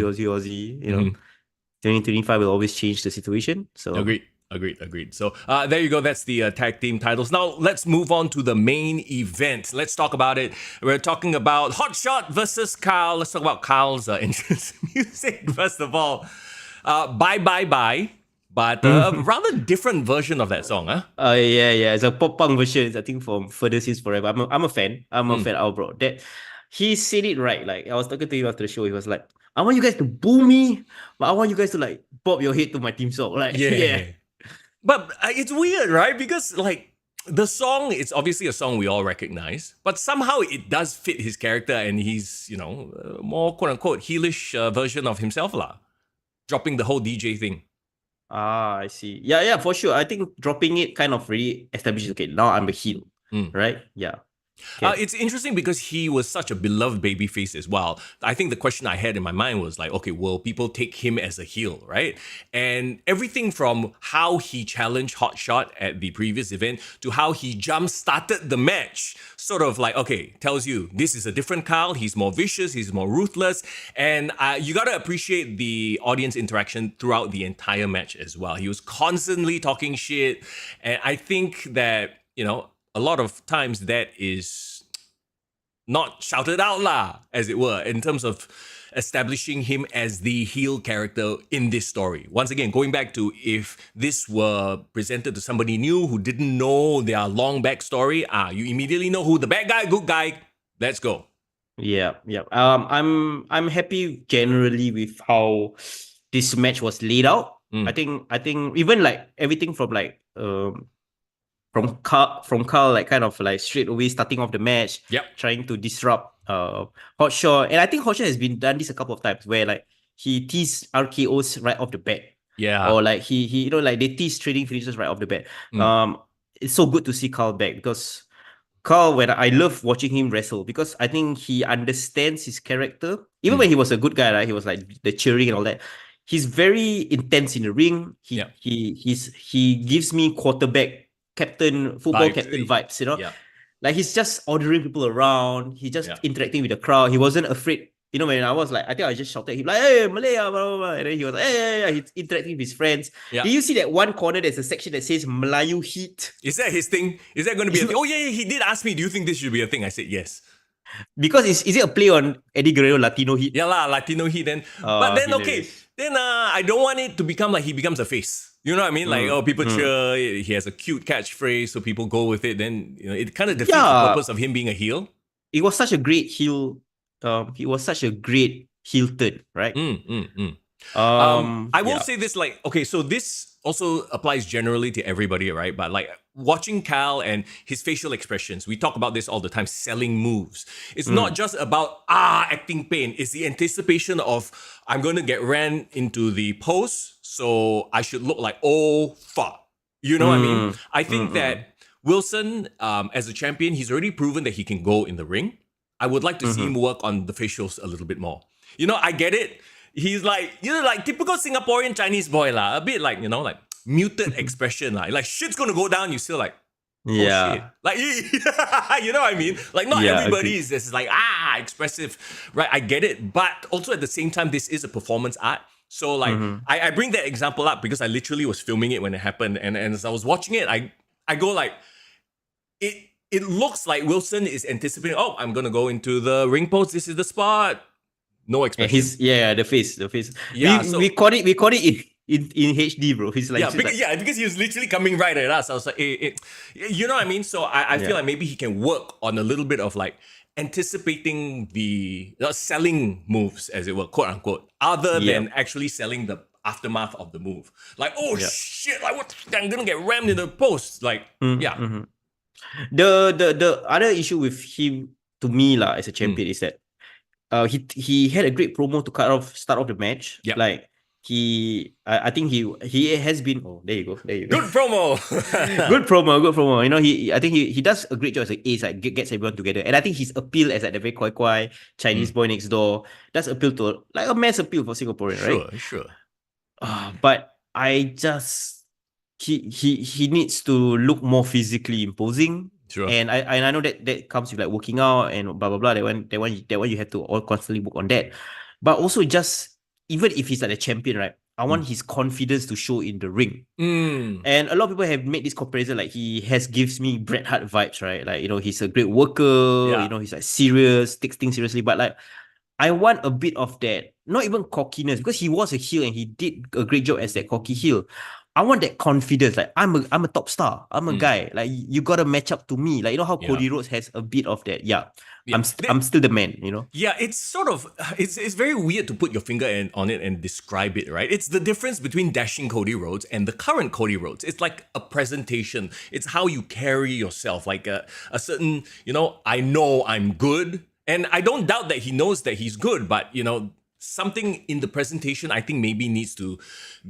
2025 will always change the situation. So Agreed. So there you go. That's the tag team titles. Now let's move on to the main event. Let's talk about it. We're talking about Hotshot versus Kyle. Let's talk about Kyle's entrance music first of all. Bye. But a rather different version of that song, huh? Yeah. It's a pop punk version. I think from Further Since Forever. I'm a fan. I'm a fan, bro. That he said it right. Like I was talking to him after the show. He was like, "I want you guys to boo me, but I want you guys to like bob your head to my theme song." Like, yeah. But it's weird, right? Because like the song, it's obviously a song we all recognize, but somehow it does fit his character, and he's more quote unquote heelish version of himself, lah. Dropping the whole DJ thing. I see. Yeah, for sure. I think dropping it kind of really establishes, okay, now I'm a heel, right? Yeah. Okay. It's interesting because he was such a beloved babyface as well. I think the question I had in my mind was like, okay, will people take him as a heel, right? And everything from how he challenged Hotshot at the previous event to how he jump-started the match, sort of like, okay, tells you this is a different Kyle. He's more vicious, he's more ruthless, and you got to appreciate the audience interaction throughout the entire match as well. He was constantly talking shit, and I think that, a lot of times that is not shouted out lah, as it were, in terms of establishing him as the heel character in this story. Once again, going back to if this were presented to somebody new who didn't know their long backstory, you immediately know who the bad guy, good guy. Let's go. Yeah. I'm happy generally with how this match was laid out. I think even like everything from like from Carl like kind of like straight away starting off the match, trying to disrupt Hotshot. And I think Hotshot has been done this a couple of times where like he teased RKOs right off the bat. Yeah. Or like he you know, like they tease trading finishes right off the bat. It's so good to see Carl back because Carl, when I love watching him wrestle because I think he understands his character. Even when he was a good guy, right? He was like the cheering and all that. He's very intense in the ring. He gives me quarterback football captain vibes, you know? Yeah. Like he's just ordering people around. He's just interacting with the crowd. He wasn't afraid. You know, when I was like, I think I just shouted at him like, "Hey, Malaya," blah, blah, blah. And then he was like, "Hey." He's interacting with his friends. Yeah. Do you see that one corner? There's a section that says Melayu Heat. Is that his thing? Is that going to be a thing? Oh yeah, he did ask me, do you think this should be a thing? I said yes. Because is it a play on Eddie Guerrero Latino Heat? Yeah lah, Latino Heat then. But then I don't want it to become like he becomes a face. You know what I mean? Like, people cheer, he has a cute catchphrase, so people go with it. Then, you know, it kind of defeats the purpose of him being a heel. It was such a great heel. He was such a great heel turn, right? I will say this, like, okay, so this also applies generally to everybody, right? But like watching Cal and his facial expressions, we talk about this all the time, selling moves. It's not just about acting pain. It's the anticipation of I'm going to get ran into the post, so I should look like, oh fuck. You know what I mean? I think that Wilson, as a champion, he's already proven that he can go in the ring. I would like to see him work on the facials a little bit more. You know, I get it. He's like, you know, like typical Singaporean Chinese boy lah. A bit like, you know, like muted expression lah. Like shit's gonna go down, you still like, oh shit. Like, you know what I mean? Like not everybody is just like, expressive, right? I get it. But also at the same time, this is a performance art. So like, I bring that example up because I literally was filming it when it happened. And as I was watching it, I go like, it looks like Wilson is anticipating, oh, I'm going to go into the ring post. This is the spot. No expression. The face. Yeah, we caught it in HD, bro. He's like, because he was literally coming right at us. I was like, you know what I mean? So I feel like maybe he can work on a little bit of like anticipating the selling moves, as it were, quote unquote, other than actually selling the aftermath of the move. Like, oh shit, like what? I'm going to get rammed in the post. Like, The other issue with him, to me lah, as a champion, is that he had a great promo to start off the match. Yep. Like I think he has been. Oh, there you go. Good promo. Good promo. You know, I think he does a great job as an ace. Like gets everyone together, and I think his appeal as like the very kwai Chinese boy next door does appeal to like a mass appeal for Singaporean, right? Sure. But I just. He needs to look more physically imposing. Sure. And I know that comes with like working out and blah blah blah. That one you have to all constantly work on that. But also just even if he's like a champion, right? I want his confidence to show in the ring. And a lot of people have made this comparison, like gives me Bret Hart vibes, right? Like, you know, he's a great worker, you know, he's like serious, takes things seriously. But like I want a bit of that, not even cockiness, because he was a heel and he did a great job as that cocky heel. I want that confidence. Like I'm a top star. I'm a guy. Like you gotta match up to me. Like you know how Cody Rhodes has a bit of that. I'm still the man. You know. Yeah, it's sort of it's very weird to put your finger on it and describe it. Right? It's the difference between dashing Cody Rhodes and the current Cody Rhodes. It's like a presentation. It's how you carry yourself. Like a certain, you know I'm good, and I don't doubt that he knows that he's good. But you know. Something in the presentation I think maybe needs to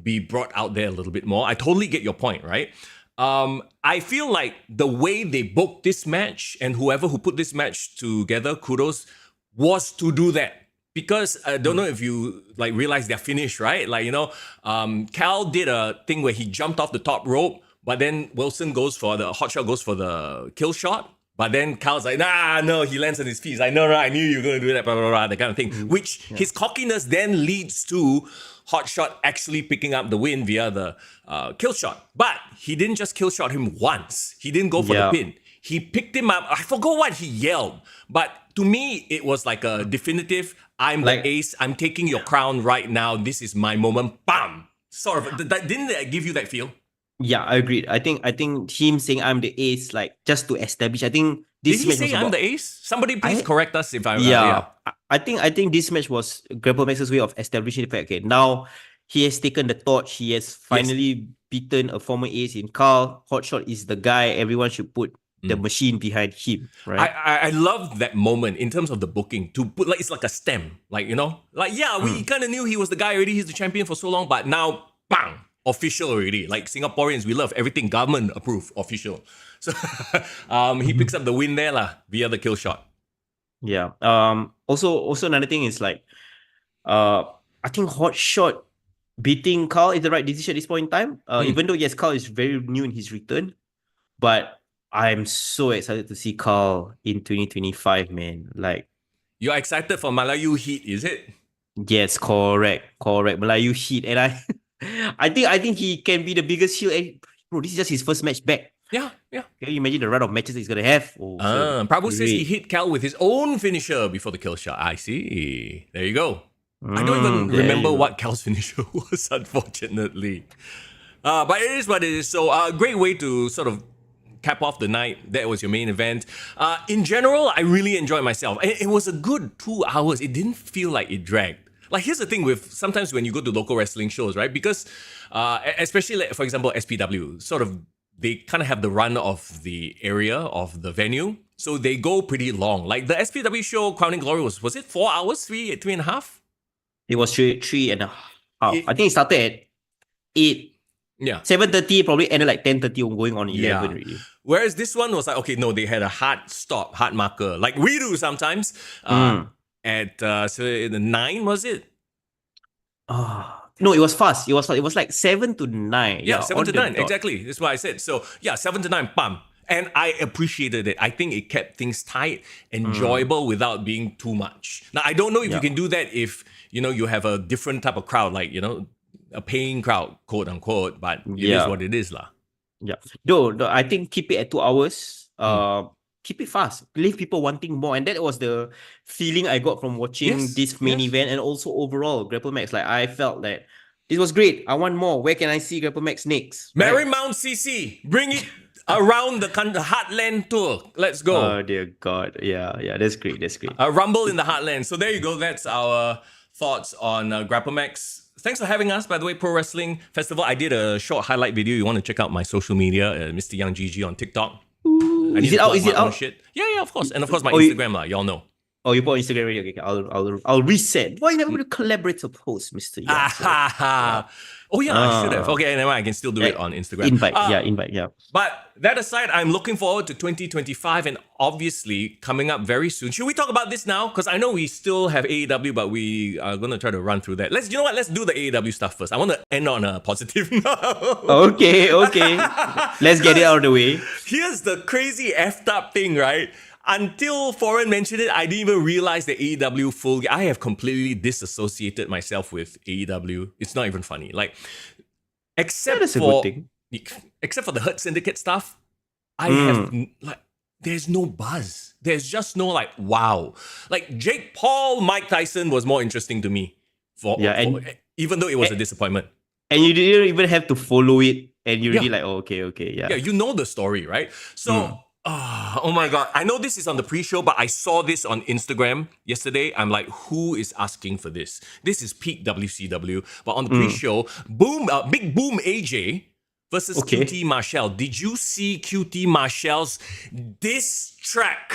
be brought out there a little bit more. I totally get your point, right? I feel like the way they booked this match and whoever who put this match together, kudos, was to do that. Because I don't know if you like realize their finish, right? Like, you know, Cal did a thing where he jumped off the top rope, but then Wilson Hotshot goes for the kill shot. But then Cal's like, no, he lands on his feet. He's like, no, I knew you were going to do that, blah, blah, blah, that kind of thing. Which his cockiness then leads to Hotshot actually picking up the win via the kill shot. But he didn't just kill shot him once. He didn't go for the pin. he picked him up. I forgot what he yelled, but to me, it was like a definitive, I'm Like- the ace, I'm taking your crown right now, this is my moment, bam! Sort of, didn't that give you that feel? Yeah, I agree. I think him saying I'm the ace, like just to establish. I think Did this he match say was I'm about, the ace? Somebody please I- correct us if I'm yeah. I think this match was Grapplemax's way of establishing the fact. Okay, now he has taken the torch. He has finally beaten a former ace in Carl. Hotshot is the guy everyone should put the machine behind him, right? I love that moment in terms of the booking to put like it's like a stem, like we kind of knew he was the guy already. He's the champion for so long, but now bang, official already. Like Singaporeans, we love everything government approved, official. So he picks up the win there via the kill shot. Yeah. Also another thing is like, I think Hotshot beating Carl is the right decision at this point in time. Even though yes, Carl is very new in his return, but I'm so excited to see Carl in 2025, man. Like, You're excited for Malayu Heat, is it? yes, correct. Melayu Heat, and I think he can be the biggest heel. And bro, this is just his first match back. Yeah. Can you imagine the run of matches he's gonna have? Oh, Prabhu says he hit Cal with his own finisher before the kill shot. I see. There you go. I don't even remember what Cal's finisher was, unfortunately. But it is what it is. So great way to sort of cap off the night. That was your main event. In general, I really enjoyed myself. It was a good 2 hours. It didn't feel like it dragged. Like, here's the thing with sometimes when you go to local wrestling shows, right? Because especially, like, for example, SPW, sort of, they kind of have the run of the area of the venue. So they go pretty long. Like the SPW show, Crowning Glory, was it 4 hours? Three and a half? It was three and a half. I think it started at 8. Yeah. 7:30, probably ended like 10:30 going on 11 already. Whereas this one was like, okay, no, they had a hard stop, hard marker, like we do sometimes. At so the 9, was it? No, it was fast. It was like 7 to 9. Yeah, 7 on to the 9. dot. Exactly. That's what I said. So yeah, 7 to 9, bam. And I appreciated it. I think it kept things tight, enjoyable without being too much. Now, I don't know if you can do that if, you have a different type of crowd, like, a paying crowd, quote unquote, but it is what it is, lah. Yeah. Though, I think keep it at 2 hours. Keep it fast. Leave people wanting more. And that was the feeling I got from watching this main event and also overall Grapplemax. Like, I felt that this was great. I want more. Where can I see Grapplemax next? Marymount CC, bring it around the Heartland tour. Let's go. Oh, dear God. Yeah. That's great. Rumble in the Heartland. So there you go. That's our thoughts on Grapplemax. Thanks for having us, by the way, Pro Wrestling Festival. I did a short highlight video. You want to check out my social media, Mister Young GG on TikTok. Is it out? Is it out? Shit. Yeah, of course. And of course, my Instagram, y'all know. Oh, you put on Instagram already? Okay. I'll reset. Why you never do collaborator post, Mr. Young? Oh yeah, I should have. Okay, never mind. I can still do it on Instagram. Invite. But that aside, I'm looking forward to 2025 and obviously coming up very soon. Should we talk about this now? Because I know we still have AEW, but we are going to try to run through that. Let's do the AEW stuff first. I want to end on a positive note. Okay. Let's get it out of the way. Here's the crazy effed up thing, right? Until Foreign mentioned it, I didn't even realize that AEW Full Gear. I have completely disassociated myself with AEW. It's not even funny. Like, except That's a for good thing. Except for the Hurt Syndicate stuff, I have there's no buzz. There's just no wow. Like Jake Paul, Mike Tyson was more interesting to me. Even though it was a disappointment. And you didn't even have to follow it, and you're really like, oh, okay, yeah. Yeah, you know the story, right? So. Oh my God. I know this is on the pre-show, but I saw this on Instagram yesterday. I'm like, who is asking for this? This is peak WCW. But on the pre-show, Big Boom AJ versus QT Marshall. Did you see QT Marshall's diss track?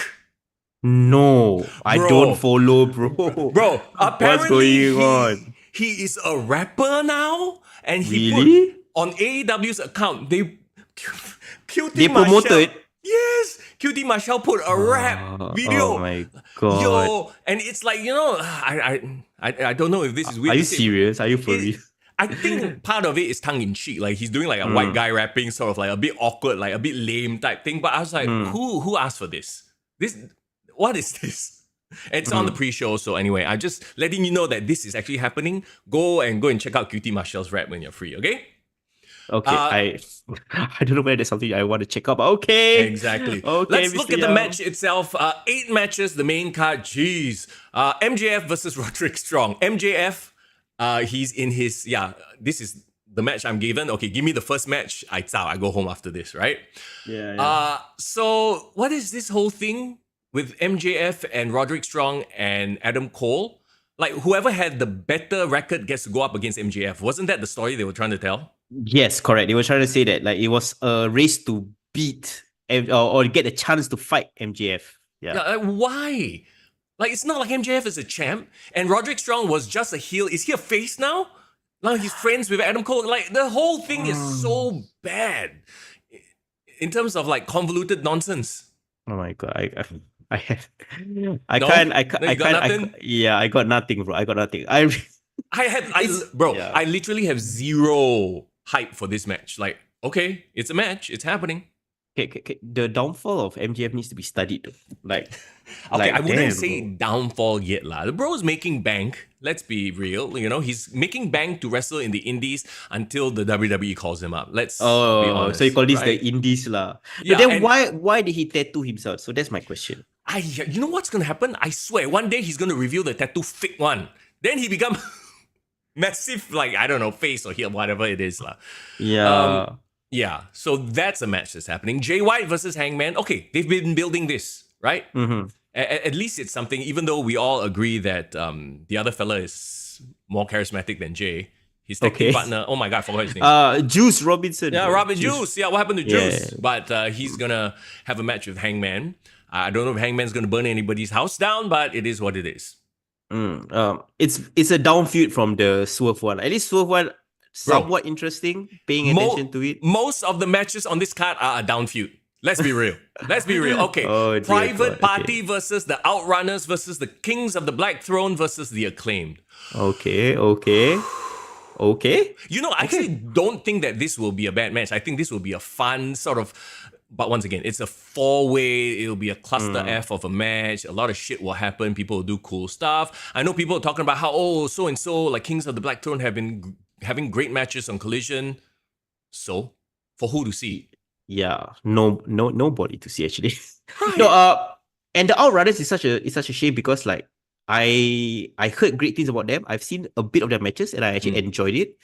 No, I don't follow, bro. Bro, apparently what's going on? He is a rapper now, and he Really? put on AEW's account. QT They Marshall, promoted. Yes, QT Marshall put a rap video. Oh my God. Yo, and it's like, I don't know if this is weird. Are you serious? Are you for real? I think part of it is tongue in cheek. Like, he's doing like a white guy rapping, sort of like a bit awkward, like a bit lame type thing. But I was like, who asked for this? What is this? It's on the pre-show, so anyway, I'm just letting you know that this is actually happening. Go and check out QT Marshall's rap when you're free, okay? Okay, I don't know whether there's something I want to check out, but okay. Exactly. Okay, Let's Mr. look at the Young. match itself. 8 matches, the main card. Jeez. MJF versus Roderick Strong. MJF, he's in his, this is the match I'm given. Okay, give me the first match. I go home after this, right? Yeah. So what is this whole thing with MJF and Roderick Strong and Adam Cole? Like, whoever had the better record gets to go up against MJF. Wasn't that the story they were trying to tell? Yes, correct. They were trying to say that like it was a race to beat or get a chance to fight MJF. Yeah. Why? Like, it's not like MJF is a champ, and Roderick Strong was just a heel. Is he a face now? Now he's friends with Adam Cole. Like, the whole thing is so bad in terms of like convoluted nonsense. Oh my god, I I got nothing, bro. I got nothing. I literally have zero hype for this match. Like, okay, it's a match, it's happening. Okay. The downfall of MJF needs to be studied though. Like, okay, I wouldn't damn, say bro. downfall yet, lah. The bro's making bank. Let's be real. You know, he's making bank to wrestle in the indies until the WWE calls him up. Let's be honest, so you call this right? the indies lah. Yeah, but then and- why did he tattoo himself? So that's my question. You know what's gonna happen? I swear, one day he's gonna reveal the tattoo fake one. Then he become massive, like, I don't know, face or heel, whatever it is, lah. Yeah. Yeah, so that's a match that's happening. Jay White versus Hangman. Okay, they've been building this, right? Mm-hmm. At least it's something, even though we all agree that the other fella is more charismatic than Jay. His tag team partner, oh my god, I forgot his name. Juice Robinson. Yeah, bro. Robin Juice. Yeah, what happened to Juice? Yeah. But he's gonna have a match with Hangman. I don't know if Hangman's gonna burn anybody's house down, but it is what it is. It's a down feud from the Swerve one. At least Swerve one somewhat interesting. Paying attention to it. Most of the matches on this card are a down feud. Let's be real. Let's be real. Okay. Oh, dear Private God. Party versus the Outrunners versus the Kings of the Black Throne versus the Acclaimed. Okay. You know, I actually don't think that this will be a bad match. I think this will be a fun sort of. But once again, it's a 4-way. It'll be a cluster F of a match. A lot of shit will happen. People will do cool stuff. I know people are talking about how, so and so, like Kings of the Black Throne have been having great matches on Collision. So, for who to see? Yeah, nobody to see actually. No, and the Outrunners is such a shame because like I heard great things about them. I've seen a bit of their matches and I actually enjoyed it.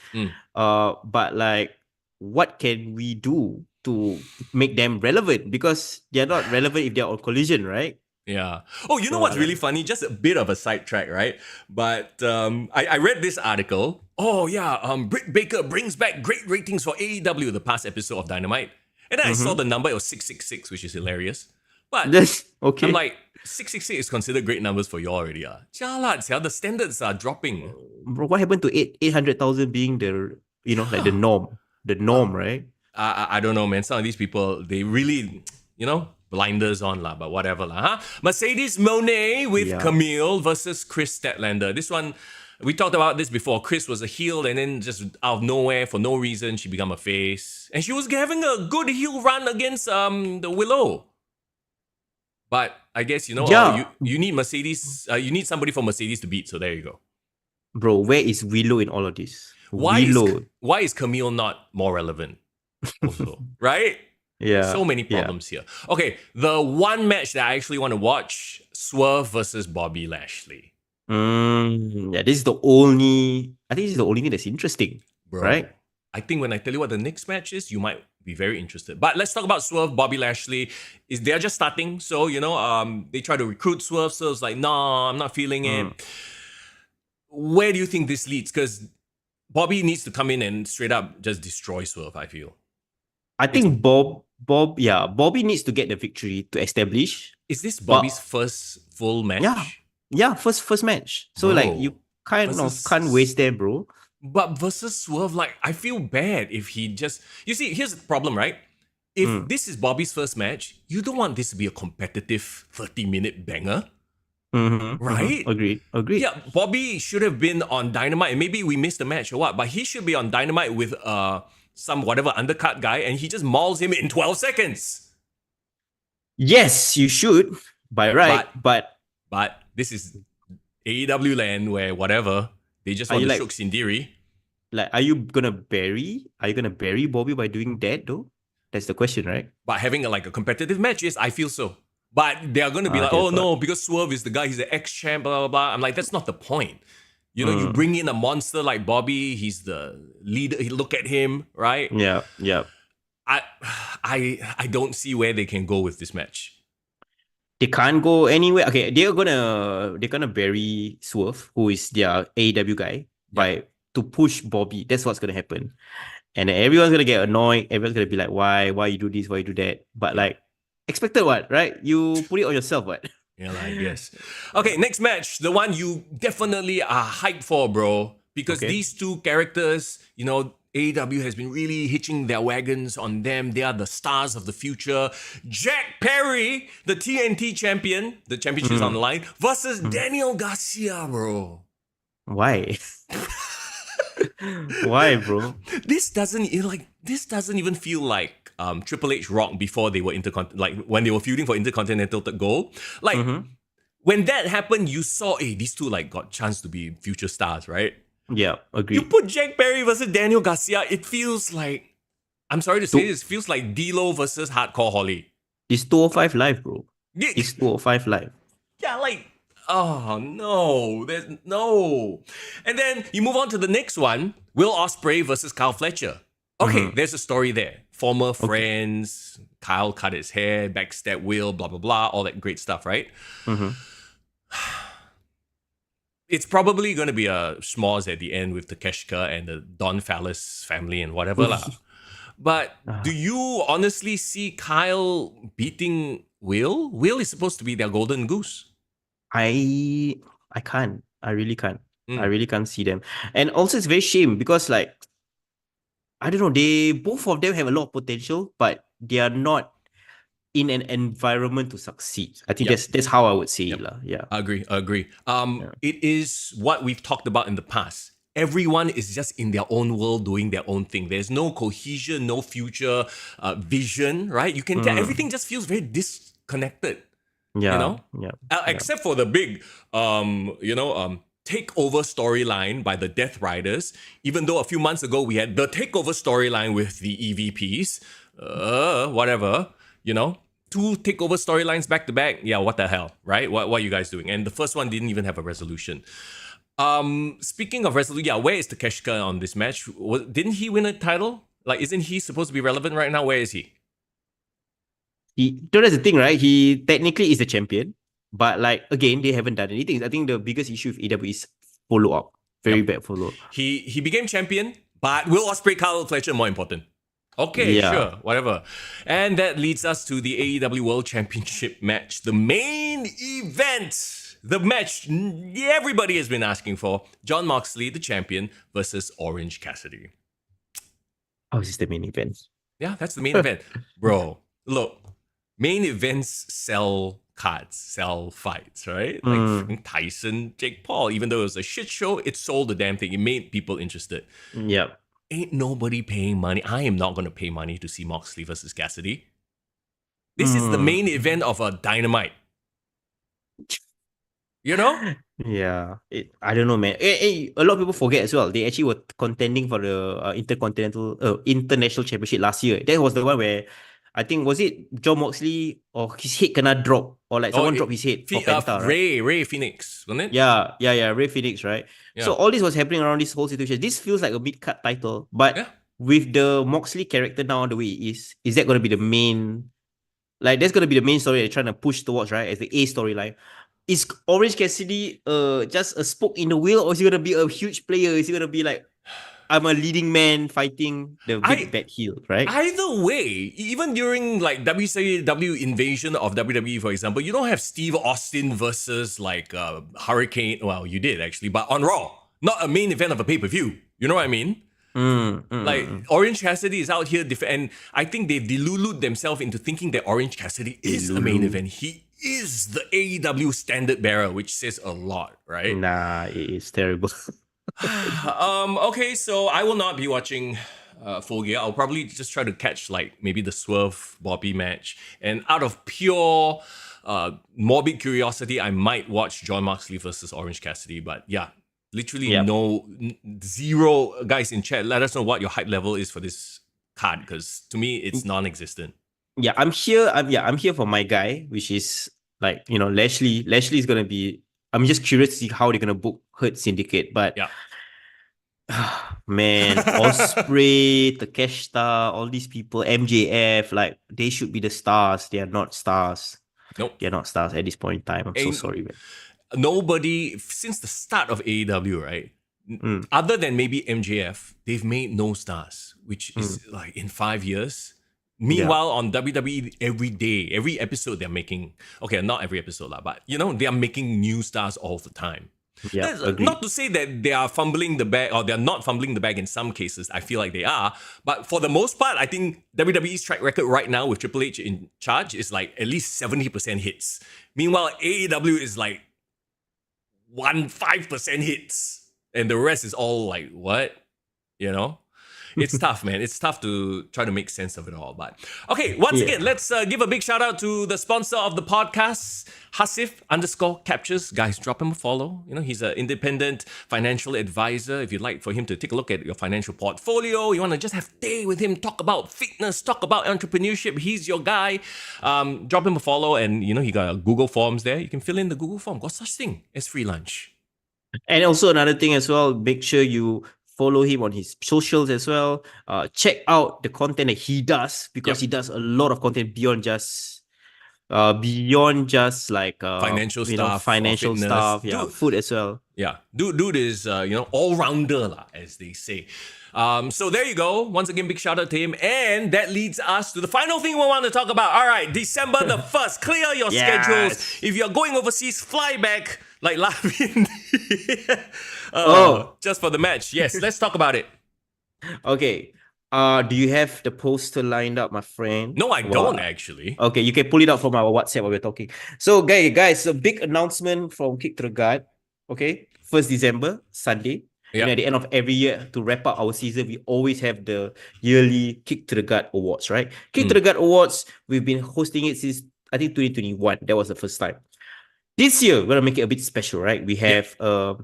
But like, what can we do to make them relevant? Because they're not relevant if they're on Collision, right? Yeah. Oh, you know what's really funny? Just a bit of a sidetrack, right? But I read this article. Oh yeah, Britt Baker brings back great ratings for AEW, the past episode of Dynamite. And then I saw the number, it was 666, which is hilarious. But That's okay. I'm like, 666 is considered great numbers for you already. Jalat, the standards are dropping. Bro, what happened to 800,000 being the like the norm? The norm, right? I don't know, man. Some of these people, they really, blinders on lah, but whatever lah. Huh? Mercedes Moné with Camille versus Chris Statlander. This one, we talked about this before. Chris was a heel, and then just out of nowhere, for no reason, she became a face. And she was having a good heel run against the Willow. But I guess, you need Mercedes, you need somebody for Mercedes to beat, so there you go. Bro, where is Willow in all of this? Why Willow. is Camille not more relevant? Also, right? Yeah. So many problems here. Okay, the one match that I actually want to watch, Swerve versus Bobby Lashley. Yeah, this is the only thing that's interesting, Bro, right? I think when I tell you what the next match is, you might be very interested. But let's talk about Swerve, Bobby Lashley. They're just starting, so they try to recruit Swerve. So it's like, nah, I'm not feeling it. Where do you think this leads? Because Bobby needs to come in and straight up just destroy Swerve, I feel. I think Bobby needs to get the victory to establish. Is this Bobby's first full match? Yeah, first match. So Bro, like you kind of can't waste there, bro. But versus Swerve, like, I feel bad if he just... You see, here's the problem, right? If this is Bobby's first match, you don't want this to be a competitive 30-minute banger. Right? Agreed. Yeah, Bobby should have been on Dynamite, and maybe we missed the match or what, but he should be on Dynamite with some whatever undercut guy, and he just mauls him in 12 seconds. Yes, you should, by right, but this is AEW land where whatever, they just want to like- shook Sindiri. Like, are you gonna bury Bobby by doing that though? That's the question, right? But having a competitive match, yes, I feel so. But they are going to be like, oh no, because Swerve is the guy, he's the ex-champ, blah, blah, blah. I'm like, that's not the point. You know, you bring in a monster like Bobby, he's the leader, look at him, right? Yeah, yeah. I don't see where they can go with this match. They can't go anywhere. Okay, they're gonna bury Swerve, who is their AEW guy, to push Bobby. That's what's gonna happen. And then everyone's gonna get annoyed. Everyone's gonna be like, why you do this? Why you do that? But like, expected what, right? You put it on yourself, what? Yeah, I guess. Okay, next match. The one you definitely are hyped for, bro. Because these two characters, you know, AEW has been really hitching their wagons on them. They are the stars of the future. Jack Perry, the TNT champion, the championship is on the line, versus Daniel Garcia, bro. Why? Why, bro? This doesn't even feel like Triple H Rock before they were when they were feuding for Intercontinental Gold. Like when that happened, you saw these two got chance to be future stars, right? Yeah, agree. You put Jack Perry versus Daniel Garcia, it feels like, I'm sorry to say this, feels like D'Lo versus Hardcore Holly. It's 205 live, bro. It's 205 live. Yeah, oh no, there's no. And then you move on to the next one, Will Ospreay versus Kyle Fletcher. Okay, there's a story there. Former friends, Kyle cut his hair, backstab Will, blah, blah, blah, all that great stuff, right? It's probably going to be a schmoz at the end with Takeshita and the Don Fallis family and whatever lah. But do you honestly see Kyle beating Will? Will is supposed to be their golden goose. I can't. I really can't. I really can't see them. And also it's very shame because I don't know, both of them have a lot of potential, but they are not in an environment to succeed. I think that's how I would say it. Yeah. I agree. It is what we've talked about in the past. Everyone is just in their own world doing their own thing. There's no cohesion, no future vision, right? You can tell everything just feels very disconnected. Yeah. You know? Except for the big takeover storyline by the Death Riders, even though a few months ago we had the takeover storyline with the EVPs, whatever, you know, 2 takeover storylines back to back. Yeah, what the hell, right? What are you guys doing? And the first one didn't even have a resolution. Speaking of resolution, where is Takeshita on this match? Didn't he win a title? Isn't he supposed to be relevant right now? Where is he? That's the thing, right? He technically is the champion. But again, they haven't done anything. I think the biggest issue with AEW is follow-up. Very bad follow-up. He became champion, but Will Ospreay, Kyle Fletcher more important. Okay, sure, whatever. And that leads us to the AEW World Championship match. The main event. The match everybody has been asking for. Jon Moxley, the champion, versus Orange Cassidy. Oh, is this the main event? Yeah, that's the main event. Bro, look. Main events sell cards, sell fights, right? Like Tyson, Jake Paul, even though it was a shit show, it sold the damn thing. It made people interested. Yep. Ain't nobody paying money. I am not going to pay money to see Moxley versus Cassidy. This is the main event of a Dynamite. You know? Yeah. I don't know, man. A lot of people forget as well. They actually were contending for the International Championship last year. That was the one where I think, was it Jon Moxley or his head kena drop? Or someone dropped his head for Penta, right? Ray Phoenix, wasn't it? Yeah, Ray Phoenix, right? Yeah. So all this was happening around this whole situation. This feels like a mid-card title, but with the Moxley character now on the way, is that going to be the main... that's going to be the main story they're trying to push towards, right? As the A storyline. Is Orange Cassidy just a spoke in the wheel, or is he going to be a huge player? Is he going to be I'm a leading man fighting the big bad heel, right? Either way, even during WCW invasion of WWE, for example, you don't have Steve Austin versus Hurricane. Well, you did actually, but on Raw, not a main event of a pay-per-view. You know what I mean? Orange Cassidy is out here and I think they've deluded themselves into thinking that Orange Cassidy is a main event. He is the AEW standard bearer, which says a lot, right? Nah, it is terrible. Okay, so I will not be watching Full Gear. I'll probably just try to catch maybe the Swerve Bobby match, and out of pure morbid curiosity, I might watch Jon Moxley versus Orange Cassidy. But yeah, Literally zero guys in chat. Let us know what your hype level is for this card, because to me it's non-existent. Yeah, I'm here for my guy, which is like, Lashley. Lashley is gonna be. I'm just curious to see how they're gonna book Hurt Syndicate, but man, Osprey, Takeshita, all these people, MJF, like they should be the stars. They are not stars. Nope, they're not stars at this point in time. I'm so sorry, man. Nobody since the start of AEW, right? Other than maybe MJF, they've made no stars, which is like in 5 years. Meanwhile, on WWE, every day, every episode they're making, okay, not every episode, but they are making new stars all the time. Yeah, not to say that they are fumbling the bag, or they're not fumbling the bag in some cases. I feel like they are. But for the most part, I think WWE's track record right now with Triple H in charge is like at least 70% hits. Meanwhile, AEW is like 5% hits. And the rest is all like, what? It's tough, man. It's tough to try to make sense of it all. But okay, once again, let's give a big shout out to the sponsor of the podcast, Hasif_captures. Guys, drop him a follow. He's an independent financial advisor. If you'd like for him to take a look at your financial portfolio, you want to just have day with him, talk about fitness, talk about entrepreneurship, he's your guy. Drop him a follow, and he got a Google Forms there. You can fill in the Google form. Got such thing as free lunch. And also another thing as well, make sure you follow him on his socials as well. Check out the content that he does, because he does a lot of content beyond just like financial stuff, food as well. Yeah, dude is all rounder as they say. So there you go. Once again, big shout out to him, and that leads us to the final thing we want to talk about. All right, December the 1st. Clear your schedules. If you're going overseas, fly back like Lavin. Just for the match. Yes, let's talk about it. Okay. Do you have the poster lined up, my friend? No, I don't actually. Okay, you can pull it out from our WhatsApp while we're talking. So, guys, a big announcement from Kick to the Gut. Okay, 1st December, Sunday. And at the end of every year, to wrap up our season, we always have the yearly Kick to the Gut Awards, right? Kick to the Gut Awards, we've been hosting it since, I think, 2021. That was the first time. This year, we're going to make it a bit special, right? We have our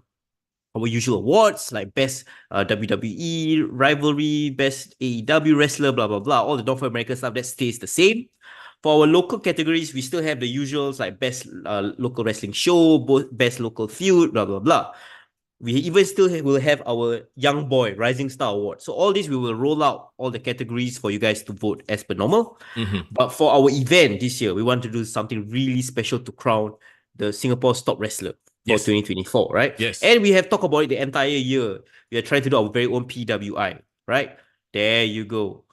usual awards, like Best WWE Rivalry, Best AEW Wrestler, blah, blah, blah. All the North American stuff, that stays the same. For our local categories, we still have the usuals, like Best Local Wrestling Show, Best Local Feud, blah, blah, blah. We even still will have our Young Boy Rising Star Award. So all this, we will roll out all the categories for you guys to vote as per normal. But for our event this year, we want to do something really special to crown the Singapore's top wrestler for 2024, right? Yes. And we have talked about it the entire year. We are trying to do our very own PWI, right? There you go.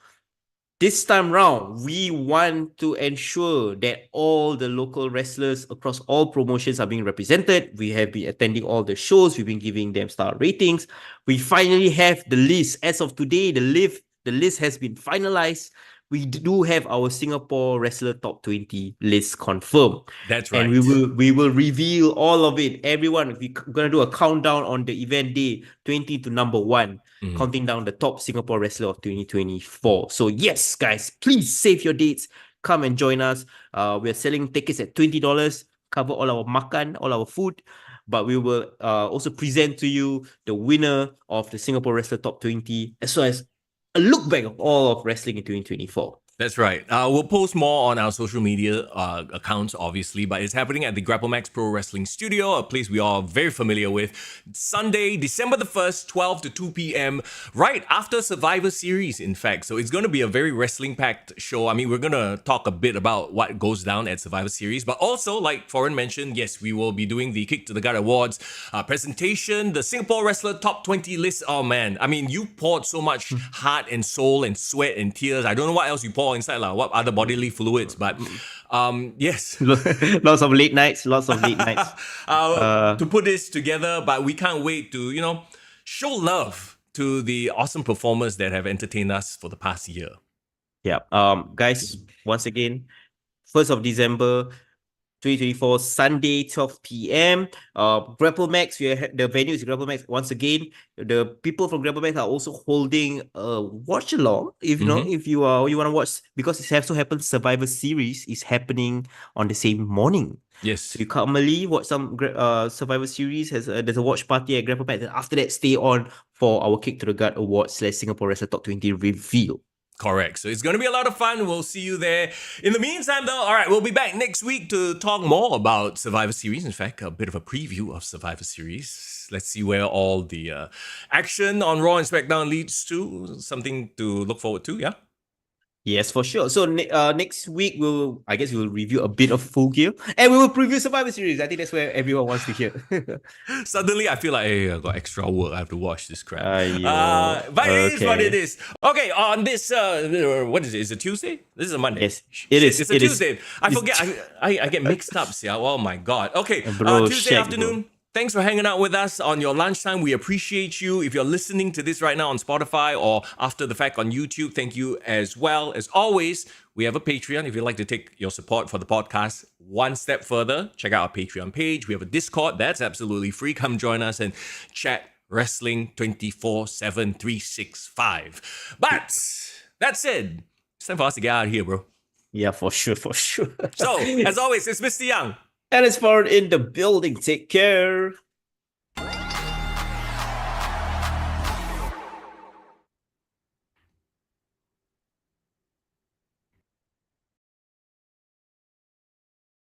This time round, we want to ensure that all the local wrestlers across all promotions are being represented. We have been attending all the shows. We've been giving them star ratings. We finally have the list. As of today, the list has been finalized. We do have our Singapore Wrestler Top 20 list confirmed. That's right. And we will reveal all of it. Everyone, we're going to do a countdown on the event day, 20 to number 1, counting down the top Singapore Wrestler of 2024. So yes, guys, please save your dates. Come and join us. We're selling tickets at $20, cover all our makan, all our food. But we will also present to you the winner of the Singapore Wrestler Top 20, as well as a look back of all of wrestling in 2024. That's right. We'll post more on our social media accounts, obviously, but it's happening at the Grapplemax Pro Wrestling Studio, a place we are very familiar with. Sunday, December the 1st, 12 to 2 p.m., right after Survivor Series, in fact. So it's going to be a very wrestling-packed show. I mean, we're going to talk a bit about what goes down at Survivor Series, but also, like Foreign mentioned, yes, we will be doing the Kick to the Gut Awards presentation, the Singapore Wrestler Top 20 list. Oh, man. I mean, you poured so much heart and soul and sweat and tears. I don't know what else you poured inside, what other bodily fluids, but yes. lots of late nights. To put this together, but we can't wait to, show love to the awesome performers that have entertained us for the past year. Yeah. Guys, once again, 1st of December, 2024, Sunday, 12 p.m. Grapplemax, the venue is Grapplemax. Once again, the people from Grapplemax are also holding a watch along. If you want to watch, because it so happens Survivor Series is happening on the same morning. Yes. So you calmly watch some Survivor Series. There's a watch party at Grapplemax, and after that, stay on for our Kick to the Gut Awards / Singapore Wrestler Top 20 reveal. Correct. So it's going to be a lot of fun. We'll see you there. In the meantime, though, all right, we'll be back next week to talk more about Survivor Series. In fact, a bit of a preview of Survivor Series. Let's see where all the action on Raw and SmackDown leads to. Something to look forward to, yeah? Yes, for sure. So next week we'll review a bit of Full Gear, and we will preview Survivor Series. I think that's where everyone wants to hear. Suddenly, I feel like, hey, I got extra work. I have to watch this crap. But it is okay. what it is. Okay, on this, what is it? Is it Tuesday? This is a Monday. Yes, it is. It's a Tuesday. I forget. I get mixed up. Yeah. Oh my god. Okay, Bro, Tuesday afternoon. Bro. Thanks for hanging out with us on your lunchtime. We appreciate you. If you're listening to this right now on Spotify or after the fact on YouTube, thank you as well. As always, we have a Patreon. If you'd like to take your support for the podcast one step further, check out our Patreon page. We have a Discord. That's absolutely free. Come join us and chat wrestling 24/7, 365. But that said, it's time for us to get out of here, bro. Yeah, for sure. So, as always, it's Mr. Young. And it's forward in the building. Take care.